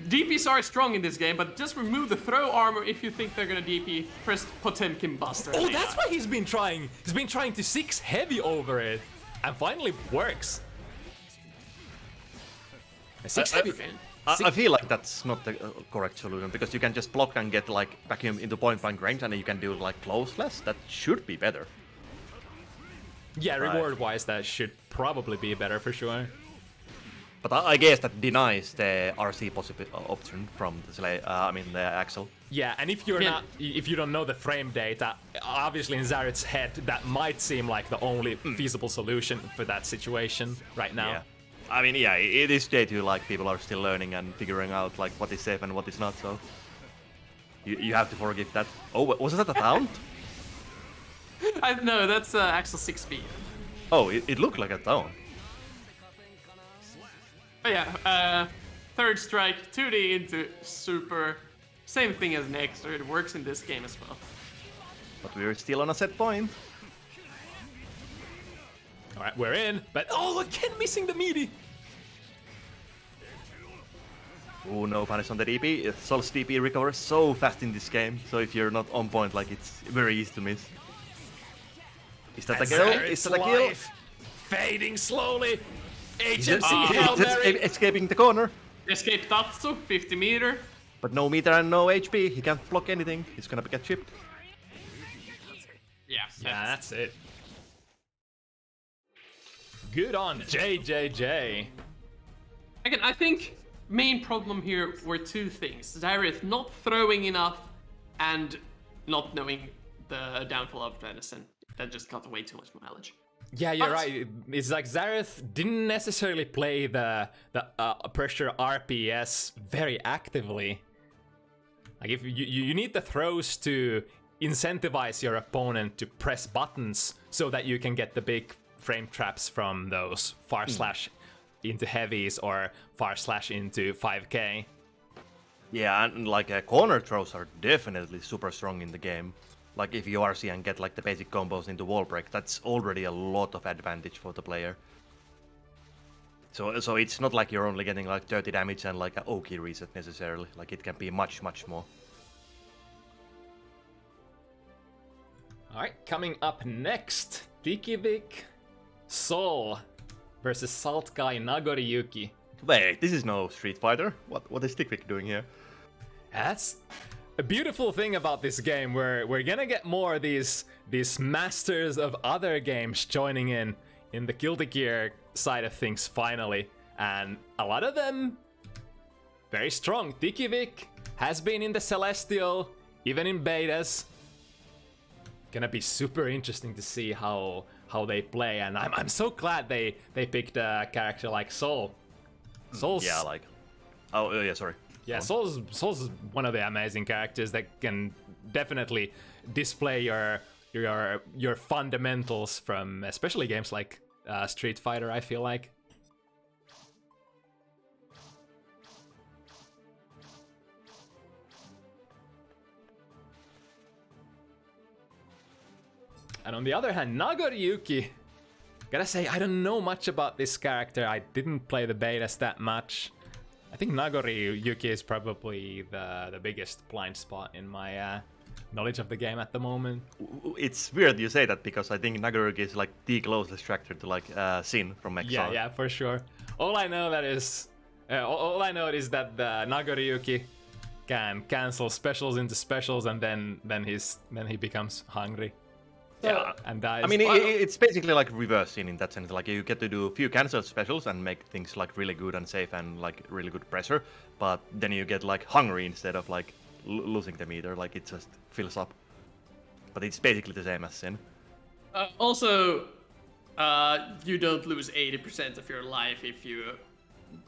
DPs are strong in this game, but just remove the throw armor if you think they're gonna DP. Press Potemkin Buster. Oh, that's why he's been trying. He's been trying to 6 heavy over it, and finally works. 6 heavy. I feel like that's not the correct solution, because you can just block and get like vacuum into point-blank range, and then you can do like close less. That should be better. Yeah, reward-wise, that should probably be better for sure. But I guess that denies the RC option from the Axel. Yeah, and if you don't know the frame data, obviously in Zarythe's head, that might seem like the only feasible solution for that situation right now. Yeah. I mean, yeah, it is day 2, like people are still learning and figuring out like what is safe and what is not. So you have to forgive that. Oh, was that a taunt? No, that's Axel 6B. Oh, it looked like a taunt. But yeah, third strike, 2D into super. Same thing as next, it works in this game as well. But we're still on a set point. Alright, we're in, but again missing the meaty! Oh, no punish on the DP. Sol's DP recovers so fast in this game, so if you're not on point, like it's very easy to miss. Is that a kill? Is that a kill? Fading slowly! HMC escaping the corner. Escape Satsu, 50 meter. But no meter and no HP. He can't block anything. He's gonna get chipped. Yeah, that's it. Good on JJJ. Again, I think main problem here were 2 things. Zarythe not throwing enough and not knowing the downfall of Venison. That just got way too much mileage. Yeah, you're right. It's like Zarythe didn't necessarily play the pressure RPS very actively. Like if you need the throws to incentivize your opponent to press buttons so that you can get the big frame traps from those far slash into heavies or far slash into 5k. Yeah, and like corner throws are definitely super strong in the game. Like if you RC and get like the basic combos into wall break, that's already a lot of advantage for the player. So it's not like you're only getting like 30 damage and like an OK reset necessarily. Like it can be much more. Alright, coming up next, Tikivik, Sol versus Saltguy Nagoriyuki. Wait, this is no Street Fighter. What is Tikivik doing here? That's a beautiful thing about this game, where we're gonna get more of these masters of other games joining in the Guilty Gear side of things finally, and a lot of them very strong. Tikivik has been in the Celestial, even in betas. Gonna be super interesting to see how they play, and I'm so glad they picked a character like Sol. Sol's Sorry. Yeah, Sol's one of the amazing characters that can definitely display your fundamentals from especially games like Street Fighter, I feel like. And on the other hand, Nagoriyuki, gotta say, I don't know much about this character. I didn't play the betas that much. I think Nagoriyuki is probably the biggest blind spot in my knowledge of the game at the moment. It's weird you say that, because I think Nagoriyuki is like the closest character to like Sin from Exile. Yeah, for sure. All I know is that the Nagoriyuki can cancel specials into specials, and then he becomes hungry. Yeah, and dies. I mean, it's basically like reverse Sin in that sense. Like you get to do a few cancelled specials and make things like really good and safe and like really good pressure, but then you get like hungry instead of like losing the meter. Like it just fills up. But it's basically the same as Sin. Also, you don't lose 80% of your life if you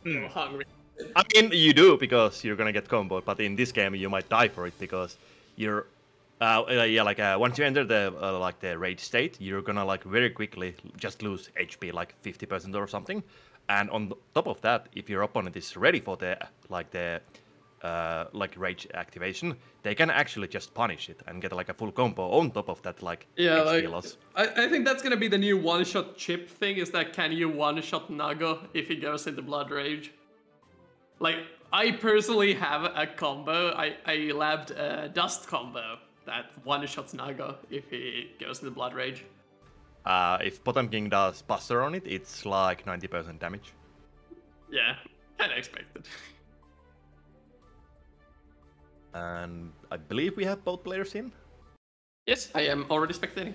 go hungry. I mean, you do, because you're gonna get comboed, but in this game you might die for it, because you're once you enter the rage state, you're gonna like very quickly just lose HP, like 50% or something. And on top of that, if your opponent is ready for the rage activation, they can actually just punish it and get like a full combo on top of that HP loss. I think that's gonna be the new one-shot chip thing, is that can you one-shot Nago if he goes into blood rage? Like, I personally have a combo, I labbed a dust combo that one-shots Nago if he goes into blood rage. If Bottom King does Buster on it, it's like 90% damage. Yeah, kinda expected. And I believe we have both players in? Yes, I am already spectating.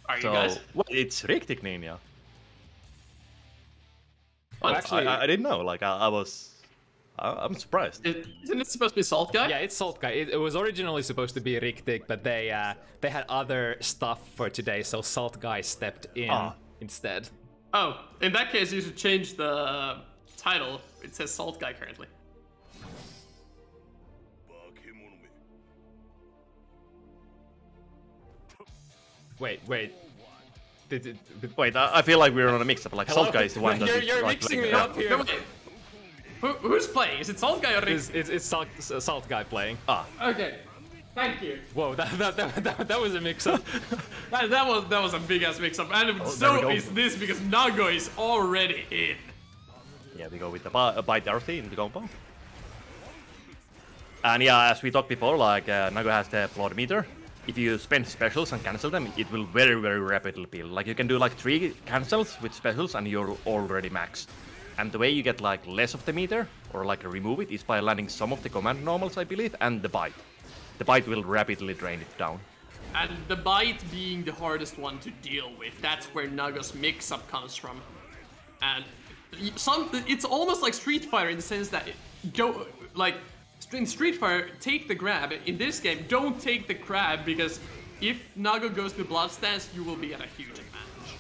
Are you guys? Well, it's Rygand Ninja. Well, actually, I didn't know. Like I'm surprised. Isn't it supposed to be Saltguy? Yeah, it's Saltguy. It was originally supposed to be Rygand, but they had other stuff for today, so Saltguy stepped in instead. Oh, in that case, you should change the title. It says Saltguy currently. Wait. Wait, I feel like we're on a mix-up. Like Saltguy is the one that you're mixing me up here. No, who's playing? Is it Saltguy or Rygand? It's Saltguy playing. Okay. Thank you. Whoa, that was a mix-up. that was a big-ass mix-up. And so is this, because Nago is already in. Yeah, we go with the Bite Zarythe in the combo. And yeah, as we talked before, like Nago has the blood meter. If you spend specials and cancel them, it will very, very rapidly peel. Like you can do like 3 cancels with specials and you're already maxed. And the way you get like less of the meter, or like remove it, is by landing some of the command normals, I believe, and the bite. The bite will rapidly drain it down. And the bite being the hardest one to deal with, that's where Nago's mix-up comes from. And it's almost like Street Fighter in the sense that in Street Fighter, take the grab. In this game, don't take the grab, because if Nago goes to blood stance, you will be at a huge advantage.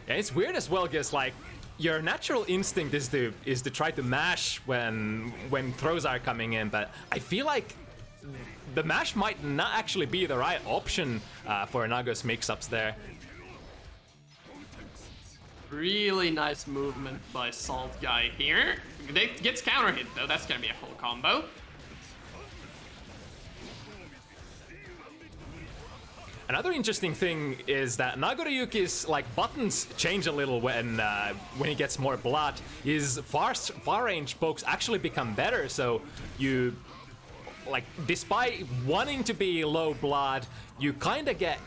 Yeah, it's weird as well, because like your natural instinct is to try to mash when throws are coming in, but I feel like the mash might not actually be the right option for Nago's mix-ups there. Really nice movement by Saltguy here. It gets counter hit though, that's gonna be a full combo. Another interesting thing is that Nagoriyuki's like buttons change a little when he gets more blood. His far range pokes actually become better, so you like despite wanting to be low blood, you kind of get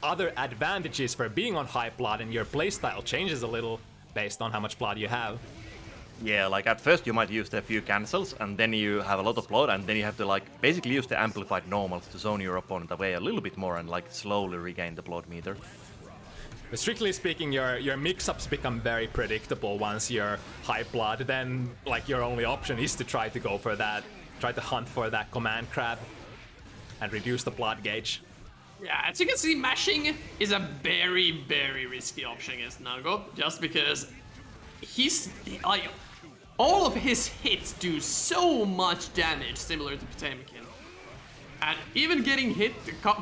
other advantages for being on high blood, and your playstyle changes a little based on how much blood you have. Yeah, like at first you might use the few cancels, and then you have a lot of blood, and then you have to like basically use the amplified normals to zone your opponent away a little bit more and like slowly regain the blood meter. But strictly speaking, your mix-ups become very predictable once you're high blood. Then like your only option is to try to go for that, try to hunt for that command crab and reduce the blood gauge. Yeah, as you can see, mashing is a very, very risky option against Nago, just because he's like all of his hits do so much damage, similar to Potemkin. And even getting hit,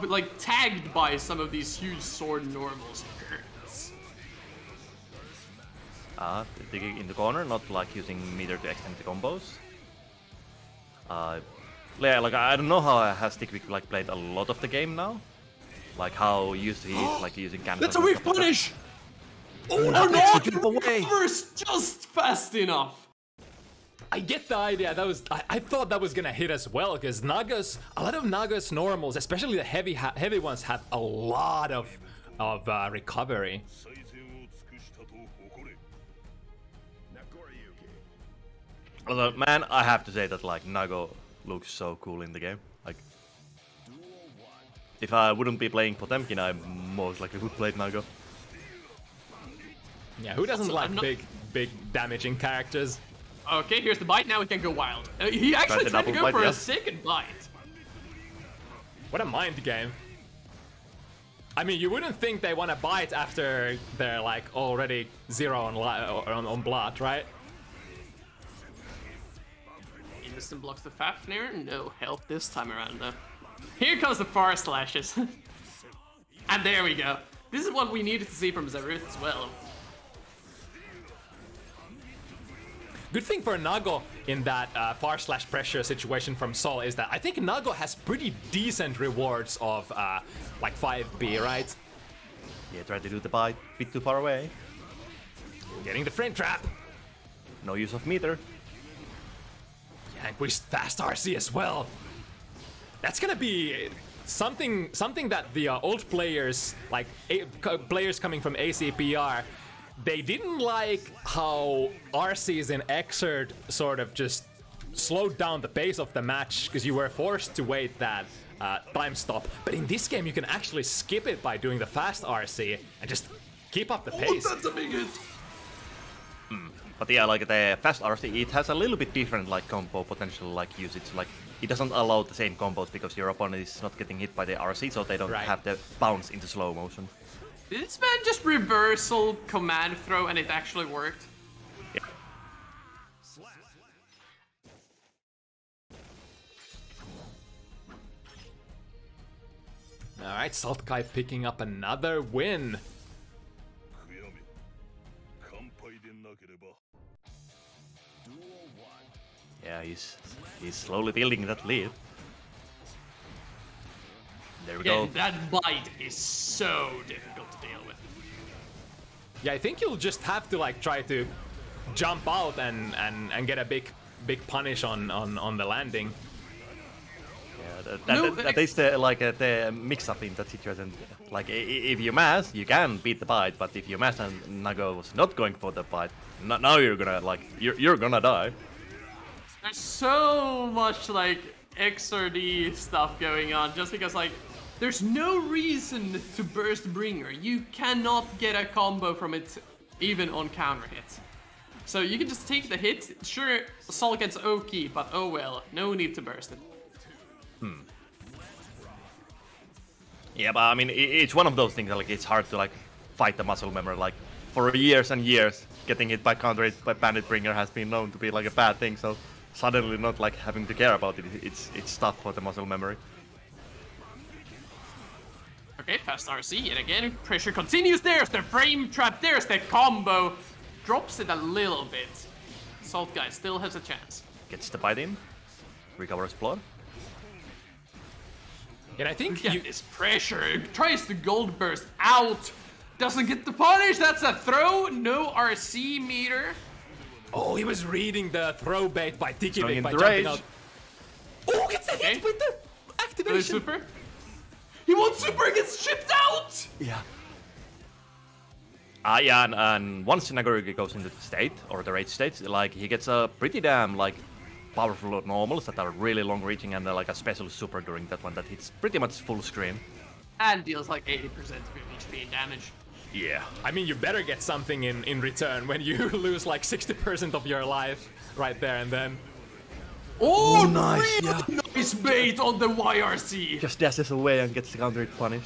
like tagged by some of these huge sword normals hurts. Digging in the corner, not like using meter to extend the combos. Yeah, like I don't know how has Tikivik like played a lot of the game now. Like how used he is like using cannons. That's a weak punish! Oh no! Recovers just fast enough! I get the idea. That was I thought that was gonna hit as well, because a lot of Naga's normals, especially the heavy ones, have a lot of recovery. Although, man, I have to say that like Nago looks so cool in the game. Like, if I wouldn't be playing Potemkin, I most likely would play Nago. Yeah, who doesn't like big damaging characters? Okay, here's the bite. Now we can go wild. He actually tried to go for a second bite. What a mind game. I mean, you wouldn't think they want to bite after they're like already 0 on blood, right? Instant blocks the Fafnir. No help this time around though. Here comes the far slashes. And there we go. This is what we needed to see from Zarythe as well. Good thing for Nago in that far slash pressure situation from Sol is that I think Nago has pretty decent rewards of like 5B, right? Yeah, try to do the bite, bit too far away. Getting the frame trap. No use of meter. Yeah, and with fast RC as well. That's gonna be something that the old players, like players coming from ACPR, they didn't like how RCs in Xrd sort of just slowed down the pace of the match because you were forced to wait that time stop. But in this game, you can actually skip it by doing the fast RC and just keep up the pace. That's a big hit. But yeah, like the fast RC, it has a little bit different like combo potential like usage. Like it doesn't allow the same combos because your opponent is not getting hit by the RC, so they don't have the bounce into slow motion. Did this man just reversal command throw and it actually worked? Yeah. Alright, Saltguy picking up another win. Yeah, he's slowly building that lead. There we go. That bite is so difficult to deal with. Yeah, I think you'll just have to like try to jump out and get a big punish on the landing. Yeah, that is the like the mix-up in that situation. Like if you mash, you can beat the bite, but if you mash and Nago was not going for the bite, now you're gonna like you're gonna die. There's so much like XRD stuff going on just because like there's no reason to burst Bringer. You cannot get a combo from it even on counter hit. So you can just take the hit. Sure, Sol gets OK, but oh well, no need to burst it. Yeah, but I mean it's one of those things that, like it's hard to like fight the muscle memory. Like for years and years, getting hit by counter hit by Bandit Bringer has been known to be like a bad thing. So suddenly not like having to care about it, it's tough for the muscle memory. Okay, fast RC yet again. Pressure continues. There's the frame trap. There's the combo. Drops it a little bit. Saltguy still has a chance. Gets the bite in. Recovers blood. And I think Look at this pressure. Tries to gold burst out. Doesn't get the punish. That's a throw. No RC meter. Oh, he was reading the throw bait by Tikivik by the jumping rage. out. Oh, gets a hit with the activation. Really super. He wants super and gets shipped out. Yeah. Yeah, and once Nagorigi goes into the state, or the rage state, like, he gets a pretty damn, like, powerful normals that are really long reaching and like a special super during that one that hits pretty much full screen. And deals like 80% of your HP in damage. Yeah. I mean, you better get something in return when you lose like 60% of your life right there and then. Oh, nice, really nice bait on the YRC. Just dashes away and gets the counter hit punish.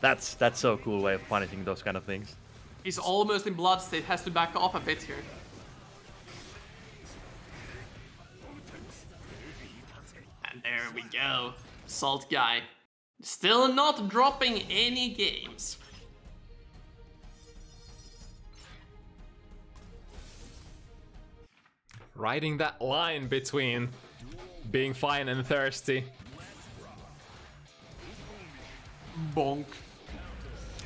That's so cool way of punishing those kind of things. He's almost in blood state, has to back off a bit here. And there we go. Saltguy. Still not dropping any games. Riding that line between being fine and thirsty. Bonk.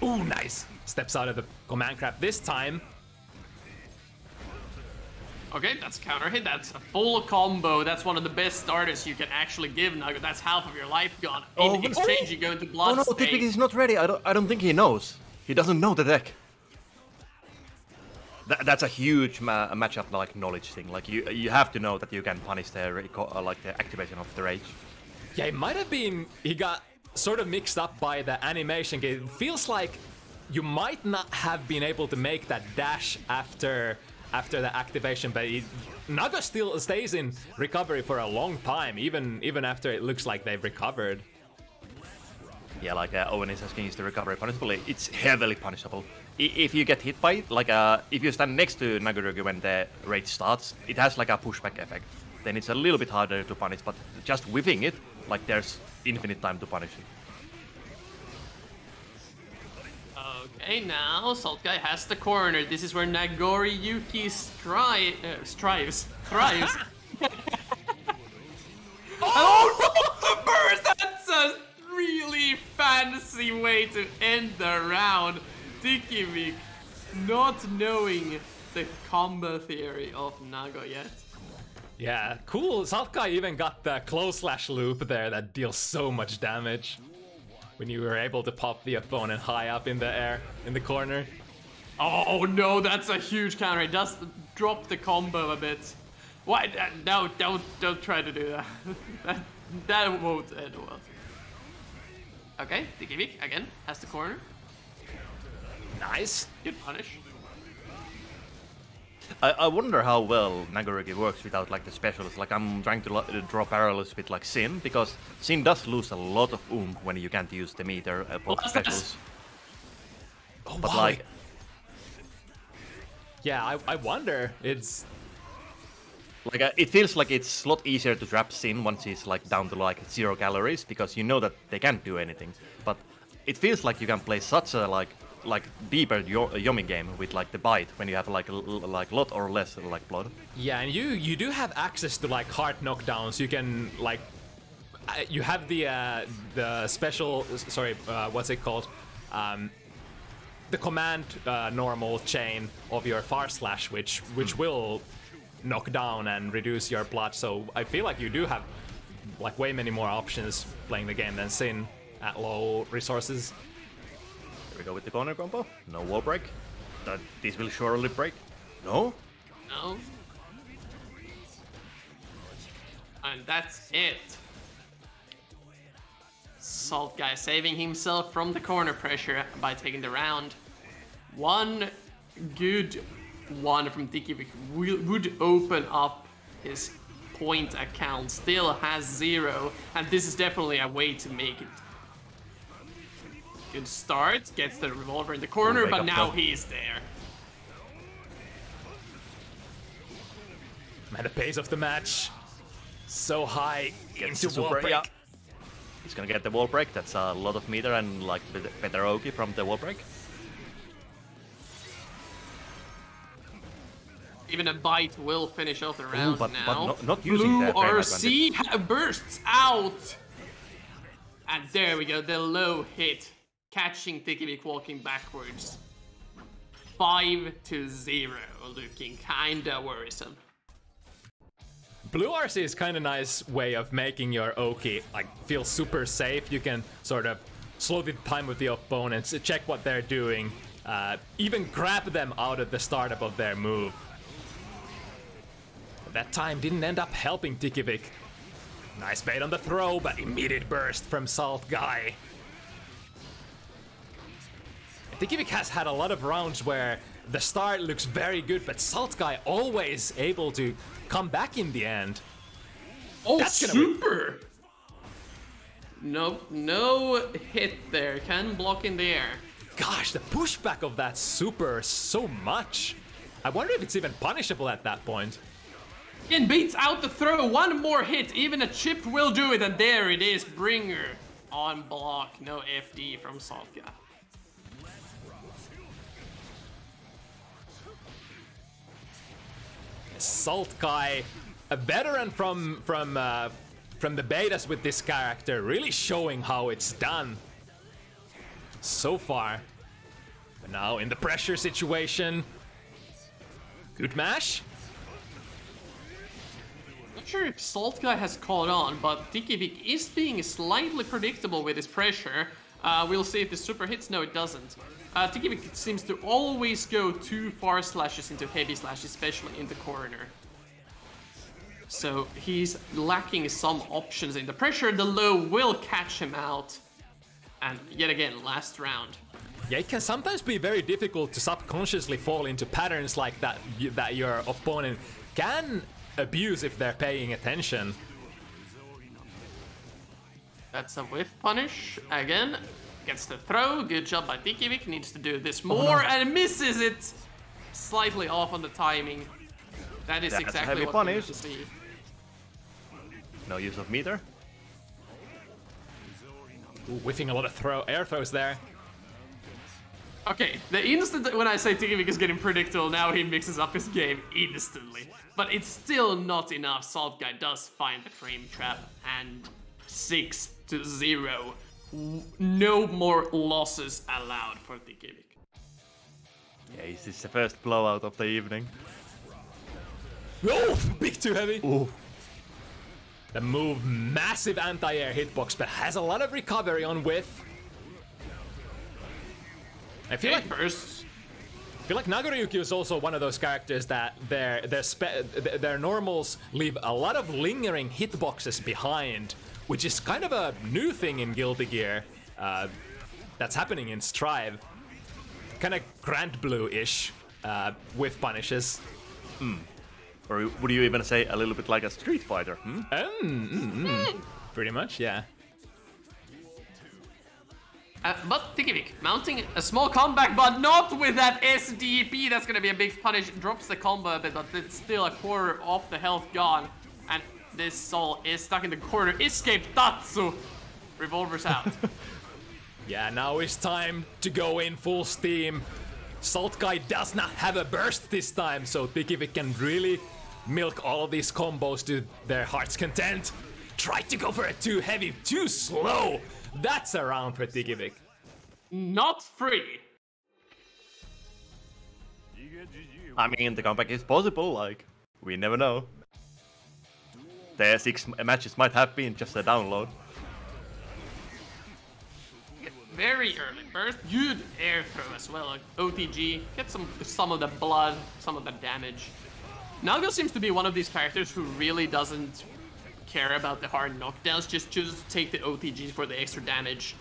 Ooh, nice. Steps out of the command crab this time. Okay, that's a counter hit. That's a full combo. That's one of the best starters you can actually give Nugget. That's half of your life gone. In exchange, you go into blood Oh no, state. Tikivik is not ready. I don't think he knows. He doesn't know the deck. That's a huge matchup like knowledge thing. Like you have to know that you can punish the like the activation of the rage. Yeah, it might have been he got sort of mixed up by the animation. It feels like you might not have been able to make that dash after the activation, but Naga still stays in recovery for a long time, even after it looks like they've recovered. Yeah, like Owen is asking, is the recovery punishable? It's heavily punishable. If you get hit by it, like if you stand next to Nagorigi when the rage starts, it has like a pushback effect. Then it's a little bit harder to punish, but just whiffing it, like there's infinite time to punish it. Okay, now Saltguy has the corner. This is where Nagori Yuki thrives. Oh no, the burst! That's a really fancy way to end the round. Tikivik not knowing the combo theory of Nago yet. Yeah, cool. Saltguy even got the close slash loop there that deals so much damage. When you were able to pop the opponent high up in the air, in the corner. Oh no, that's a huge counter. It does drop the combo a bit. Why? No, don't try to do that. that won't end well. Okay, Tikivik again has the corner. Nice. Good punish. I wonder how well Nagorigi works without like the specials. Like I'm trying to draw parallels with like Sin, because Sin does lose a lot of when you can't use the meter for specials. Oh, but wow. like, yeah, I wonder. It's like it feels like it's a lot easier to trap Sin once he's like down to like 0 calories, because you know that they can't do anything. But it feels like you can play such a like deeper Yomi game with like the bite when you have like lot or less like blood. yeah, and you do have access to like hard knockdowns. You can like you have the special what's it called? The command normal chain of your far slash, which will knock down and reduce your blood. So I feel like you do have like way many more options playing the game than Sin at low resources. Here we go with the corner combo. No wall break. This will surely break. No? No. And that's it. Saltguy saving himself from the corner pressure by taking the round. One good one from Tikivik would open up his point account. Still has 0, and this is definitely a way to make it. Good start, gets the revolver in the corner, but now he's there. Man, the pace of the match so high into wall break. Yeah. He's gonna get the wall break. That's a lot of meter and like better Oki from the wall break. Even a bite will finish off the round but now. not using Blue the RC bursts out. And there we go, the low hit. Catching Tikivik walking backwards. 5-0, looking kinda worrisome. Blue RC is kinda nice way of making your Oki like feel super safe. You can sort of slow the time with the opponents, check what they're doing, even grab them out at the startup of their move. That time didn't end up helping Tikivik. Nice bait on the throw, but immediate burst from Saltguy. Tikivik has had a lot of rounds where the start looks very good, but Saltguy always able to come back in the end. Oh, that's super! Nope, no hit there. Can block in the air. Gosh, the pushback of that super so much. I wonder if it's even punishable at that point. Again, beats out the throw. One more hit. Even a chip will do it. And there it is. Bringer on block. No FD from Saltguy. Saltguy, a veteran from the betas with this character, really showing how it's done so far. But now in the pressure situation, good mash. Not sure if Saltguy has caught on, but Tikivik is being slightly predictable with his pressure. We'll see if the super hits. No, it doesn't. Tikivik seems to always go too far slashes into heavy slashes, especially in the corner. So he's lacking some options in the pressure. The low will catch him out. And yet again, last round. Yeah, it can sometimes be very difficult to subconsciously fall into patterns like that that your opponent can abuse if they're paying attention. That's a whiff punish again. Gets the throw. Good job by Tikivik. Needs to do this more and misses it. Slightly off on the timing. That is exactly what we need to see. No use of meter. Ooh, whiffing a lot of air throws there. Okay, the instant when I say Tikivik is getting predictable, now he mixes up his game instantly. But it's still not enough. Saltguy does find the frame trap and 6-0. No more losses allowed for Tikivik. Yeah, this is the first blowout of the evening. Oh, big too heavy. Ooh. The move, massive anti-air hitbox, but has a lot of recovery on whiff. I feel like Nagoriyuki is also one of those characters that their normals leave a lot of lingering hitboxes behind, which is kind of a new thing in Guilty Gear that's happening in Strive. Kind of Grand Blue-ish with punishes. Or would you even say a little bit like a Street Fighter? Pretty much, yeah. But Tikivik mounting a small comeback, but not with that SDP. That's gonna be a big punish. Drops the combo a bit, but it's still a quarter of the health gone. And this soul is stuck in the corner. Escape Satsu. Revolver's out. Yeah, now it's time to go in full steam. Saltguy does not have a burst this time, so Tikivik can really milk all of these combos to their heart's content. Try to go for it too heavy, too slow. That's a round for Tikivik. Not free. I mean, the comeback is possible, like, we never know. The 6 matches might have been just a download. Very early burst, good air throw as well, like OTG, get some of the blood, some of the damage. Nago seems to be one of these characters who really doesn't care about the hard knockdowns, just chooses to take the OTGs for the extra damage.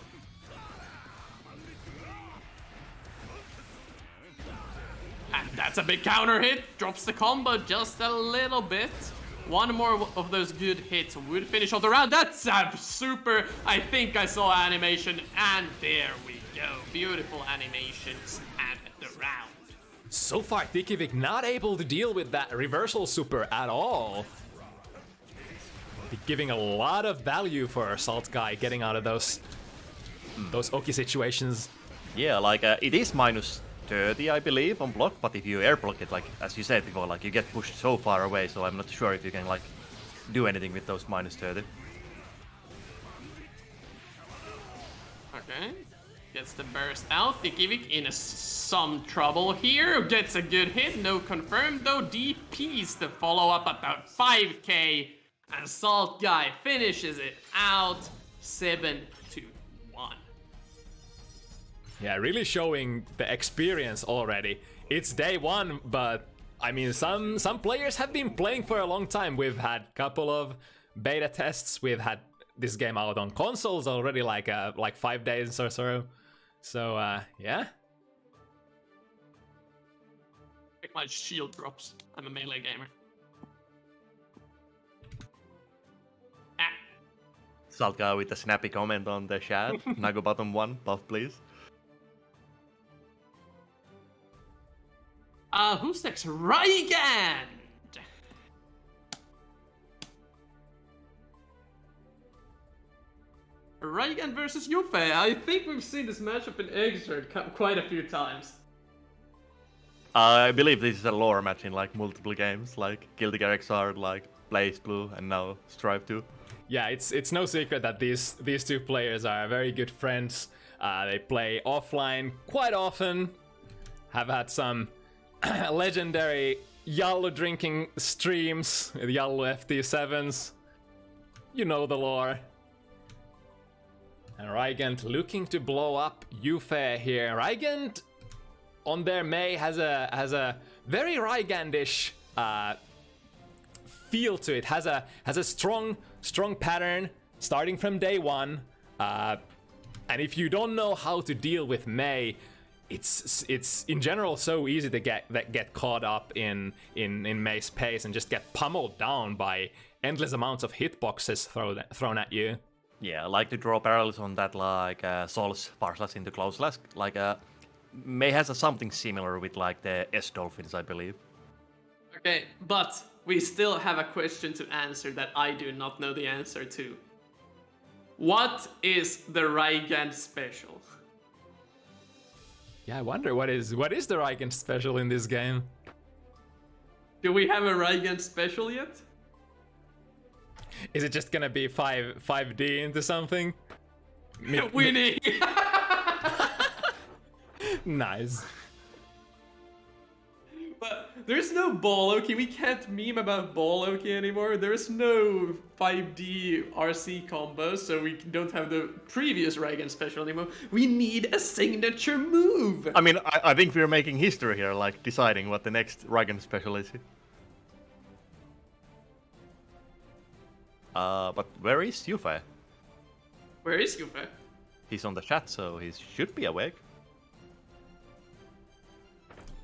And that's a big counter hit, drops the combo just a little bit. One more of those good hits would finish off the round. That's a super, I think I saw animation, and there we go. Beautiful animations and the round. So far, Tikivik not able to deal with that reversal super at all. Giving a lot of value for Saltguy getting out of those Oki situations. Yeah, like it is minus 30, I believe, on block, but if you air block it, like as you said before, like you get pushed so far away, so I'm not sure if you can like do anything with those minus 30. Okay. Gets the burst out. Tikivik in some trouble here. Gets a good hit. No confirmed though. DP's the follow up about 5k. And Saltguy finishes it out 7-1. Yeah, really showing the experience already. It's day one, but I mean, some players have been playing for a long time. We've had a couple of beta tests. We've had this game out on consoles already, like 5 days or so. So yeah. Pick my shield drops. I'm a melee gamer. Saltguy with a snappy comment on the chat. Nago bottom 1, buff please. Who's next? Rygand! Rygand versus Jufee. I think we've seen this matchup in Exert quite a few times. I believe this is a lore match in like multiple games, like Guilty Gear Xrd, like Blaze Blue, and now Strive 2. Yeah, it's no secret that these two players are very good friends. They play offline quite often. Have had some legendary Yallo drinking streams with Yallo FT7s. You know the lore. And Rygand looking to blow up Jufee here. Rygand on their Mei has a very Rygandish feel to it. Has a strong pattern starting from day one. And if you don't know how to deal with Mei, it's in general so easy to get caught up in Mei's pace and just get pummeled down by endless amounts of hitboxes thrown at you. Yeah, I like to draw parallels on that, like Sol's far slash into close slash. Like Mei has something similar with like the S Dolphins, I believe. Okay, but we still have a question to answer that I do not know the answer to. What is the Rygand special? Yeah, I wonder what is the Rygand special in this game. Do we have a Rygand special yet? Is it just gonna be 5D into something? Winning! Nice. But there's no ball Oki. We can't meme about ball Oki anymore. There's no 5D RC combo, so we don't have the previous Rygand special anymore. We need a signature move. I mean, I think we're making history here, like deciding what the next Rygand special is. But where is Jufee? Where is Jufee? He's on the chat, so he should be awake.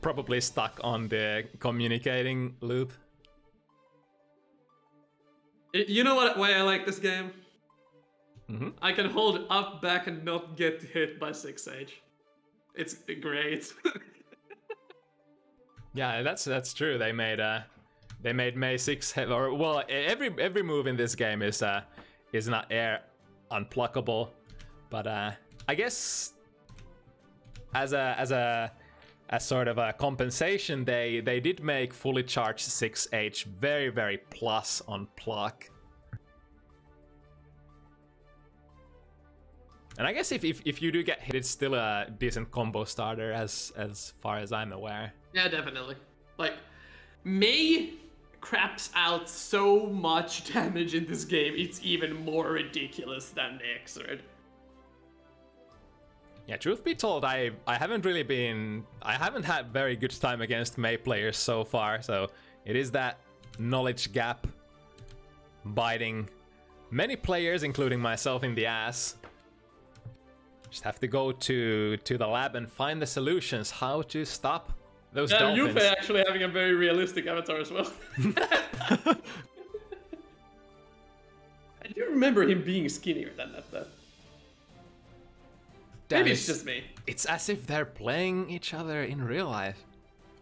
Probably stuck on the communicating loop. You know what? Why I like this game? Mm-hmm. I can hold up, back, and not get hit by 6H. It's great. Yeah, that's true. They made Mei 6 or well, every move in this game is not air unpluckable, but I guess as sort of a compensation, they did make fully charged 6H very plus on pluck. And I guess if you do get hit, it's still a decent combo starter as far as I'm aware. Yeah, definitely. Like, Mei craps out so much damage in this game, it's even more ridiculous than the Exord. Yeah, truth be told, I haven't had very good time against Mei players so far, so it is that knowledge gap biting many players, including myself, in the ass. Just have to go to the lab and find the solutions, how to stop those dolphins. Jufee actually having a very realistic avatar as well. I do remember him being skinnier than that. Maybe it's just me. It's as if they're playing each other in real life.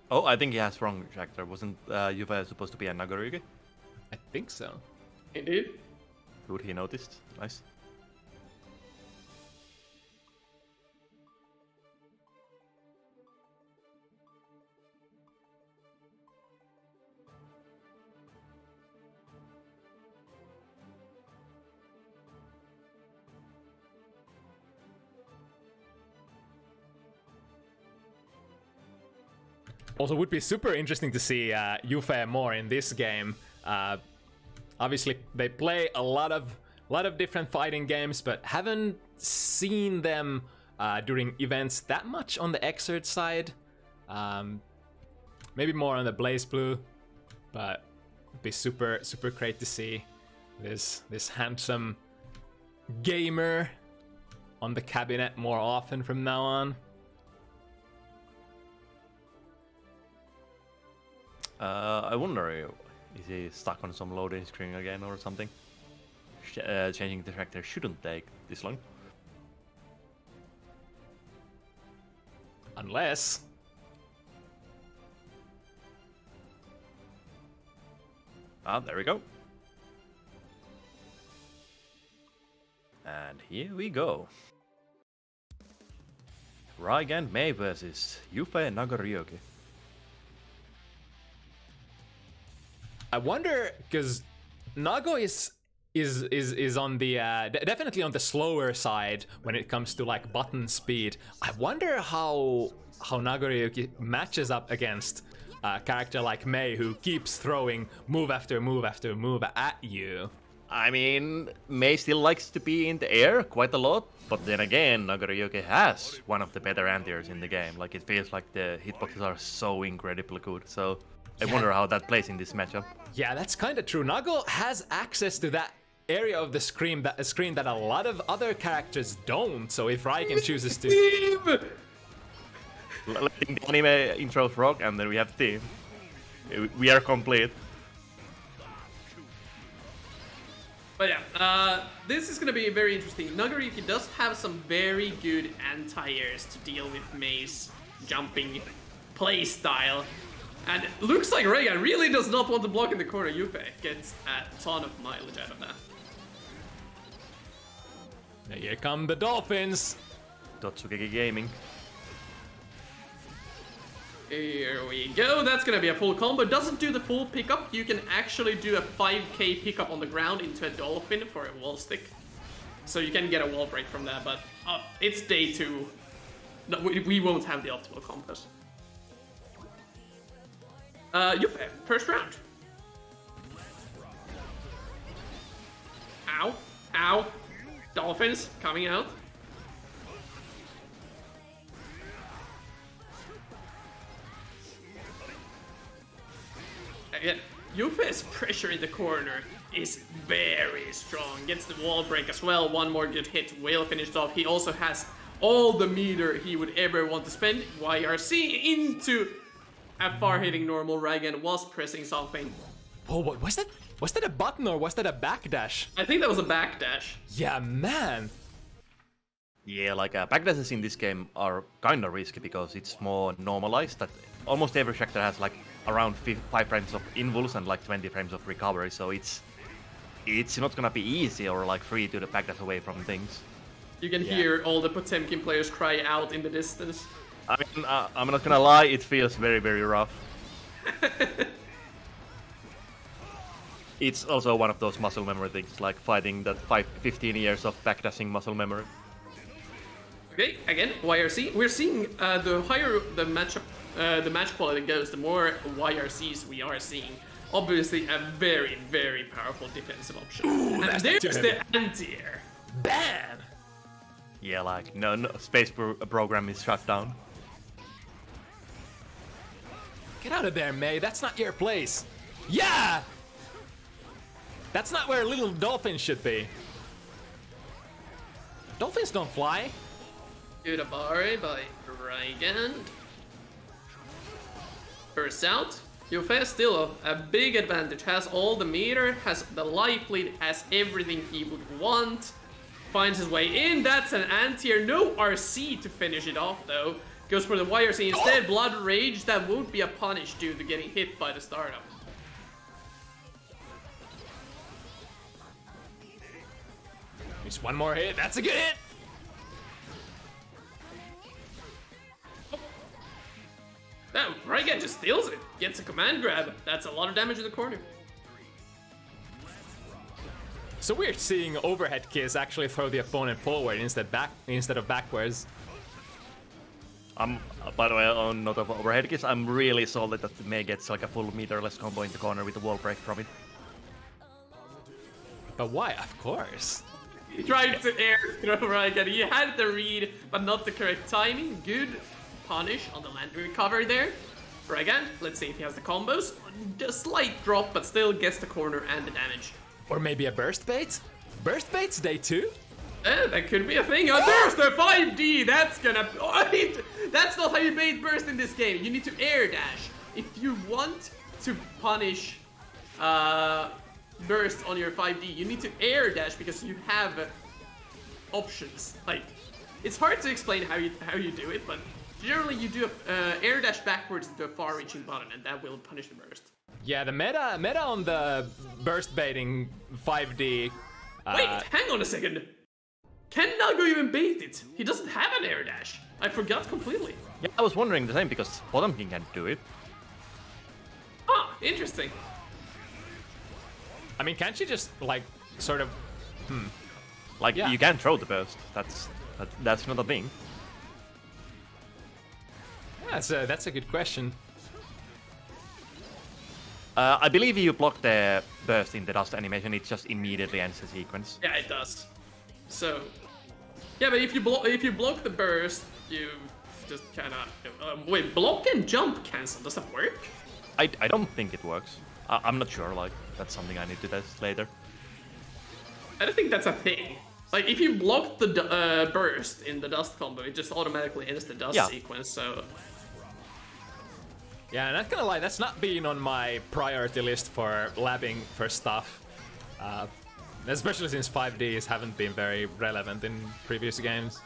Oh, I think he has wrong reactor. Wasn't Jufee supposed to be a Nagarugi? I think so. Indeed. Good, he noticed. Nice. Also, would be super interesting to see Jufee more in this game. Obviously, they play a lot of different fighting games, but haven't seen them during events that much on the Xrd side. Maybe more on the Blaze Blue, but it'd be super great to see this handsome gamer on the cabinet more often from now on. I wonder, is he stuck on some loading screen again or something? Changing the tractor shouldn't take this long. Unless... Ah, there we go. And here we go. Rygand Mei versus Jufee Nagaryoki. I wonder, because Nago is on the definitely on the slower side when it comes to like button speed. I wonder how Nagaryoki matches up against a character like Mei, who keeps throwing move after move after move at you. I mean, Mei still likes to be in the air quite a lot, but then again, Nagaryoki has one of the better anti-airs in the game. Like, it feels like the hitboxes are so incredibly good, so I wonder how that plays in this matchup. Yeah, that's kind of true. Nago has access to that area of the screen that a lot of other characters don't, so if Rygand chooses to... Letting the anime intros rock, and then we have the team. We are complete. But yeah, this is gonna be very interesting. Nagaryoki does have some very good anti-airs to deal with Mei's jumping play style. And looks like Rygand really does not want to block in the corner. Jufee gets a ton of mileage out of that. Here come the Dolphins. Totsukeki Gaming. Here we go. That's gonna be a full combo. Doesn't do the full pickup. You can actually do a 5k pickup on the ground into a dolphin for a wall stick. So you can get a wall break from that, but it's day 2. No, we won't have the optimal combos. Jufee, first round. Ow. Ow. Dolphins coming out. Again, Jufee's pressure in the corner is very strong. Gets the wall break as well. One more good hit will finish it off. He also has all the meter he would ever want to spend. YRC into a far-hitting normal. Rygand was pressing something. Whoa, what was that? Was that a button or was that a backdash? I think that was a backdash. Yeah, man. Yeah, like backdashes in this game are kind of risky because it's more normalized. That almost every character has like around 5 frames of invulse and like 20 frames of recovery. So it's not gonna be easy or like free to backdash away from things. You can hear all the Potemkin players cry out in the distance. I mean, I'm not gonna lie, it feels very, very rough. It's also one of those muscle memory things, like fighting that 15 years of backdashing muscle memory. Okay, again, YRC. We're seeing the higher the match quality goes, the more YRCs we are seeing. Obviously, a very, very powerful defensive option. Ooh, and there's the anti-air. Bam! Yeah, like, no space program is shut down. Get out of there, Mei. That's not your place. Yeah! That's not where little dolphins should be. Dolphins don't fly. Good Abare by Rygand. First out. Jufee still a big advantage. Has all the meter, has the life lead, has everything he would want. Finds his way in. That's an anti-air. No RC to finish it off though. Goes for the YRC instead. Blood Rage. That won't be a punish due to getting hit by the startup. Just one more hit. That's a good hit. Now, Rygand just steals it. Gets a command grab. That's a lot of damage in the corner. So we're seeing overhead kiss actually throw the opponent forward instead of backwards. By the way, on note of overhead kiss, I'm really solid that Mei gets like a full meterless combo in the corner with a wall break from it. But why? Of course. He tried to air throw Rygand. He had the read, but not the correct timing. Good punish on the land recover there. Rygand, let's see if he has the combos. A slight drop, but still gets the corner and the damage. Or maybe a burst bait? Burst bait's day 2? That could be a thing. Oh, there's the 5D. That's gonna. That's not how you bait burst in this game. You need to air dash. If you want to punish burst on your 5D, you need to air dash because you have options. Like, it's hard to explain how you do it, but generally you do air dash backwards into a far-reaching button, and that will punish the burst. Yeah, the meta on the burst baiting 5D. Wait, hang on a second. Can Nago even bait it? He doesn't have an air dash. I forgot completely. Yeah, I was wondering the same because Bottom King can't do it. Ah, interesting. I mean, can't she just like sort of? Like you can throw the burst. That's not a thing. Yeah, that's a good question. Uh, I believe you block the burst in the dust animation, it just immediately ends the sequence. Yeah, it does. So, yeah, but if you block the burst, you just kind of wait. Block and jump cancel. Does that work? I don't think it works. I'm not sure. Like that's something I need to test later. I don't think that's a thing. Like if you block the burst in the dust combo, it just automatically ends the dust sequence. So. Yeah, not gonna lie, that's not been on my priority list for labbing for stuff. Especially since 5Ds haven't been very relevant in previous games.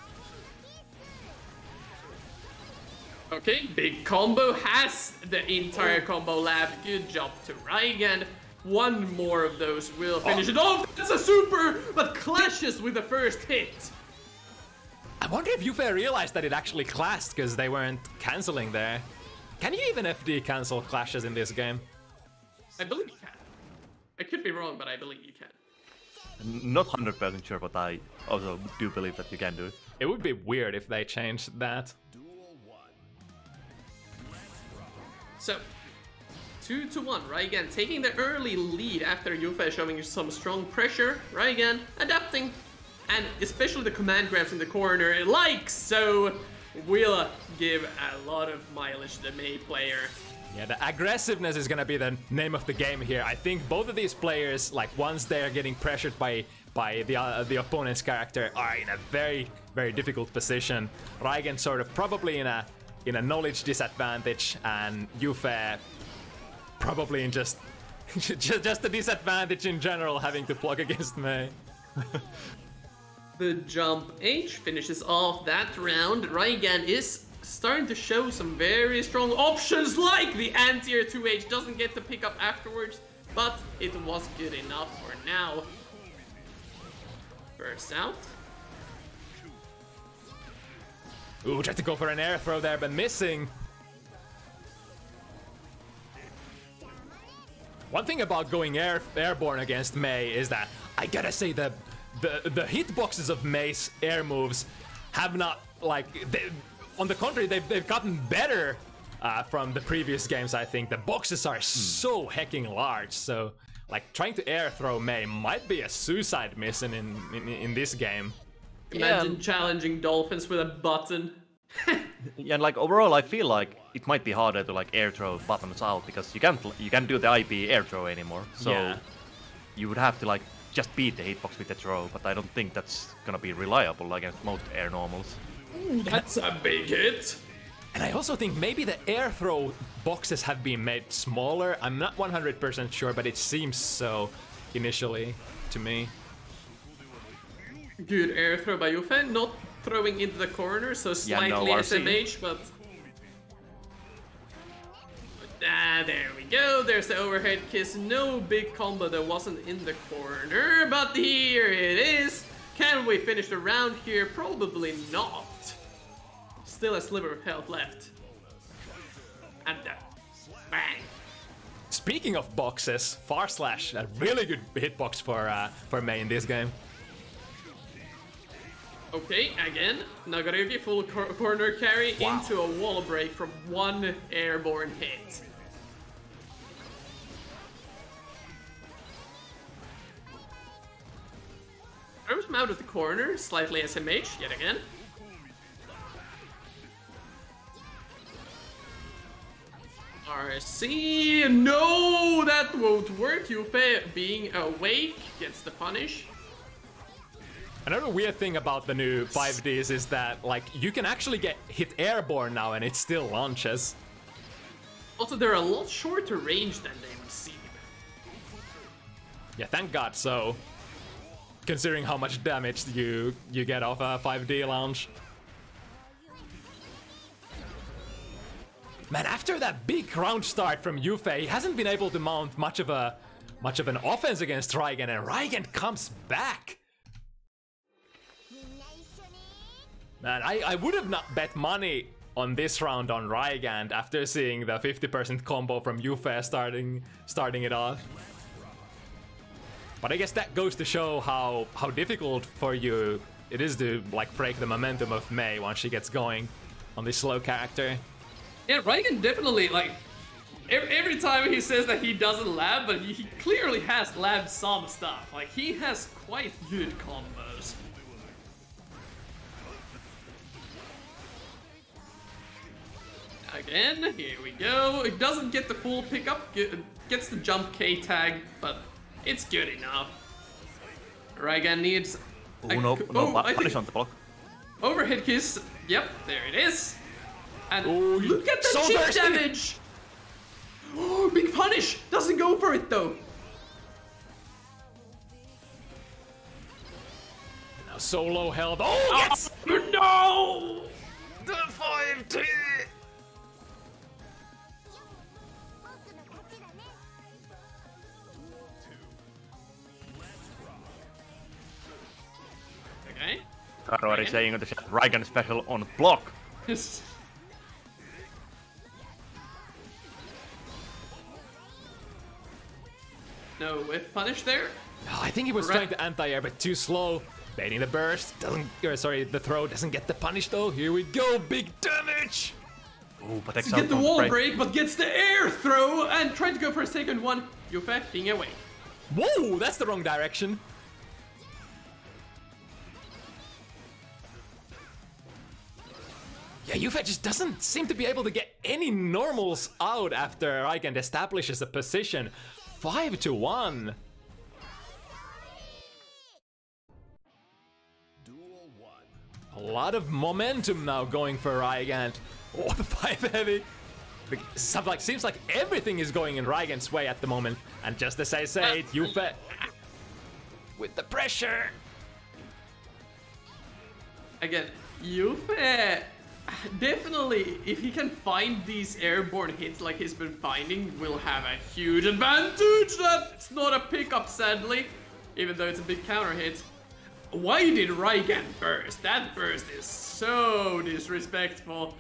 Okay, big combo has the entire combo lab. Good job to Rygand. One more of those will finish it off. That's a super, but clashes with the first hit. I wonder if Jufee realized that it actually clashed because they weren't canceling there. Can you even FD cancel clashes in this game? I believe you can. I could be wrong, but I believe you can. Not 100% sure, but I also do believe that you can do it. It would be weird if they changed that. So, 2-1, Rygand taking the early lead after Jufee showing some strong pressure. Rygand adapting, and especially the command grabs in the corner, like so, will give a lot of mileage to the Mei player. Yeah, the aggressiveness is gonna be the name of the game here. I think both of these players, like once they're getting pressured by the opponent's character, are in a very, very difficult position. Rygand sort of probably in a knowledge disadvantage, and Jufee probably in just a disadvantage in general, having to block against Mei. The jump H finishes off that round. Rygand is starting to show some very strong options, like the anti-air 2H doesn't get to pick up afterwards, but it was good enough for now. Burst out. Ooh, tried to go for an air throw there, but missing. One thing about going airborne against Mei is that I gotta say the hitboxes of Mei's air moves have not, like, on the contrary, they've gotten better from the previous games. I think the boxes are so hecking large, so like trying to air throw Mei might be a suicide mission in this game. Imagine challenging dolphins with a button. Yeah, and like overall, I feel like it might be harder to like air throw buttons out because you can't do the IP air throw anymore. So you would have to like just beat the hitbox with the throw, but I don't think that's gonna be reliable against most air normals. That's a big hit. And I also think maybe the air throw boxes have been made smaller. I'm not 100% sure, but it seems so initially to me. Good air throw by Jufee, not throwing into the corner, so slightly SMH, but... there we go, there's the overhead kiss. No big combo that wasn't in the corner, but here it is. Can we finish the round here? Probably not. Still a sliver of health left. And bang. Speaking of boxes, Far Slash, a really good hitbox for Mei in this game. Okay, again, Nagarajuki full corner carry into a wall break from one airborne hit. Throws him out of the corner, slightly SMH, yet again. RC, no, that won't work. Jufee, being awake, gets the punish. Another weird thing about the new 5Ds is that, like, you can actually get hit airborne now and it still launches. Also, they're a lot shorter range than they would seem. Yeah, thank God so. Considering how much damage you get off a 5D launch. Man, after that big round start from Jufee, he hasn't been able to mount much of an offense against Rygand, and Rygand comes back. Man, I would have not bet money on this round on Rygand after seeing the 50% combo from Jufee starting it off. But I guess that goes to show how difficult for you it is to like break the momentum of Mei once she gets going on this slow character. Yeah, Rygand definitely, like, every time he says that he doesn't lab, but he clearly has labbed some stuff. Like, he has quite good combos. Again, here we go. It doesn't get the full pickup, gets the jump K tag, but it's good enough. Rygand needs... punish on the block. Overhead kiss, yep, there it is. And look at the so chip thirsty. damage! Oh, big punish! Doesn't go for it though. Now so low health. Oh, yes! No! The 5T! Okay. Karo is saying the Rygand special on block. No whiff punish there. Oh, I think he was trying to anti-air, but too slow. Baiting the burst. The throw doesn't get the punish though. Here we go, big damage! Ooh, but Get the wall break, but gets the air throw and trying to go for a second one. Jufee being away. Whoa, that's the wrong direction. Yeah, Jufee just doesn't seem to be able to get any normals out after Rygand establishes a position. 5-1. A lot of momentum now going for Rygand. Oh, the 5 heavy. Seems like everything is going in Rygand's way at the moment. And just as I said, Jufee with the pressure. Again, Jufee definitely, if he can find these airborne hits like he's been finding, will have a huge advantage. That's not a pickup, sadly, even though it's a big counter hit. Why did Rygand burst? That burst is so disrespectful.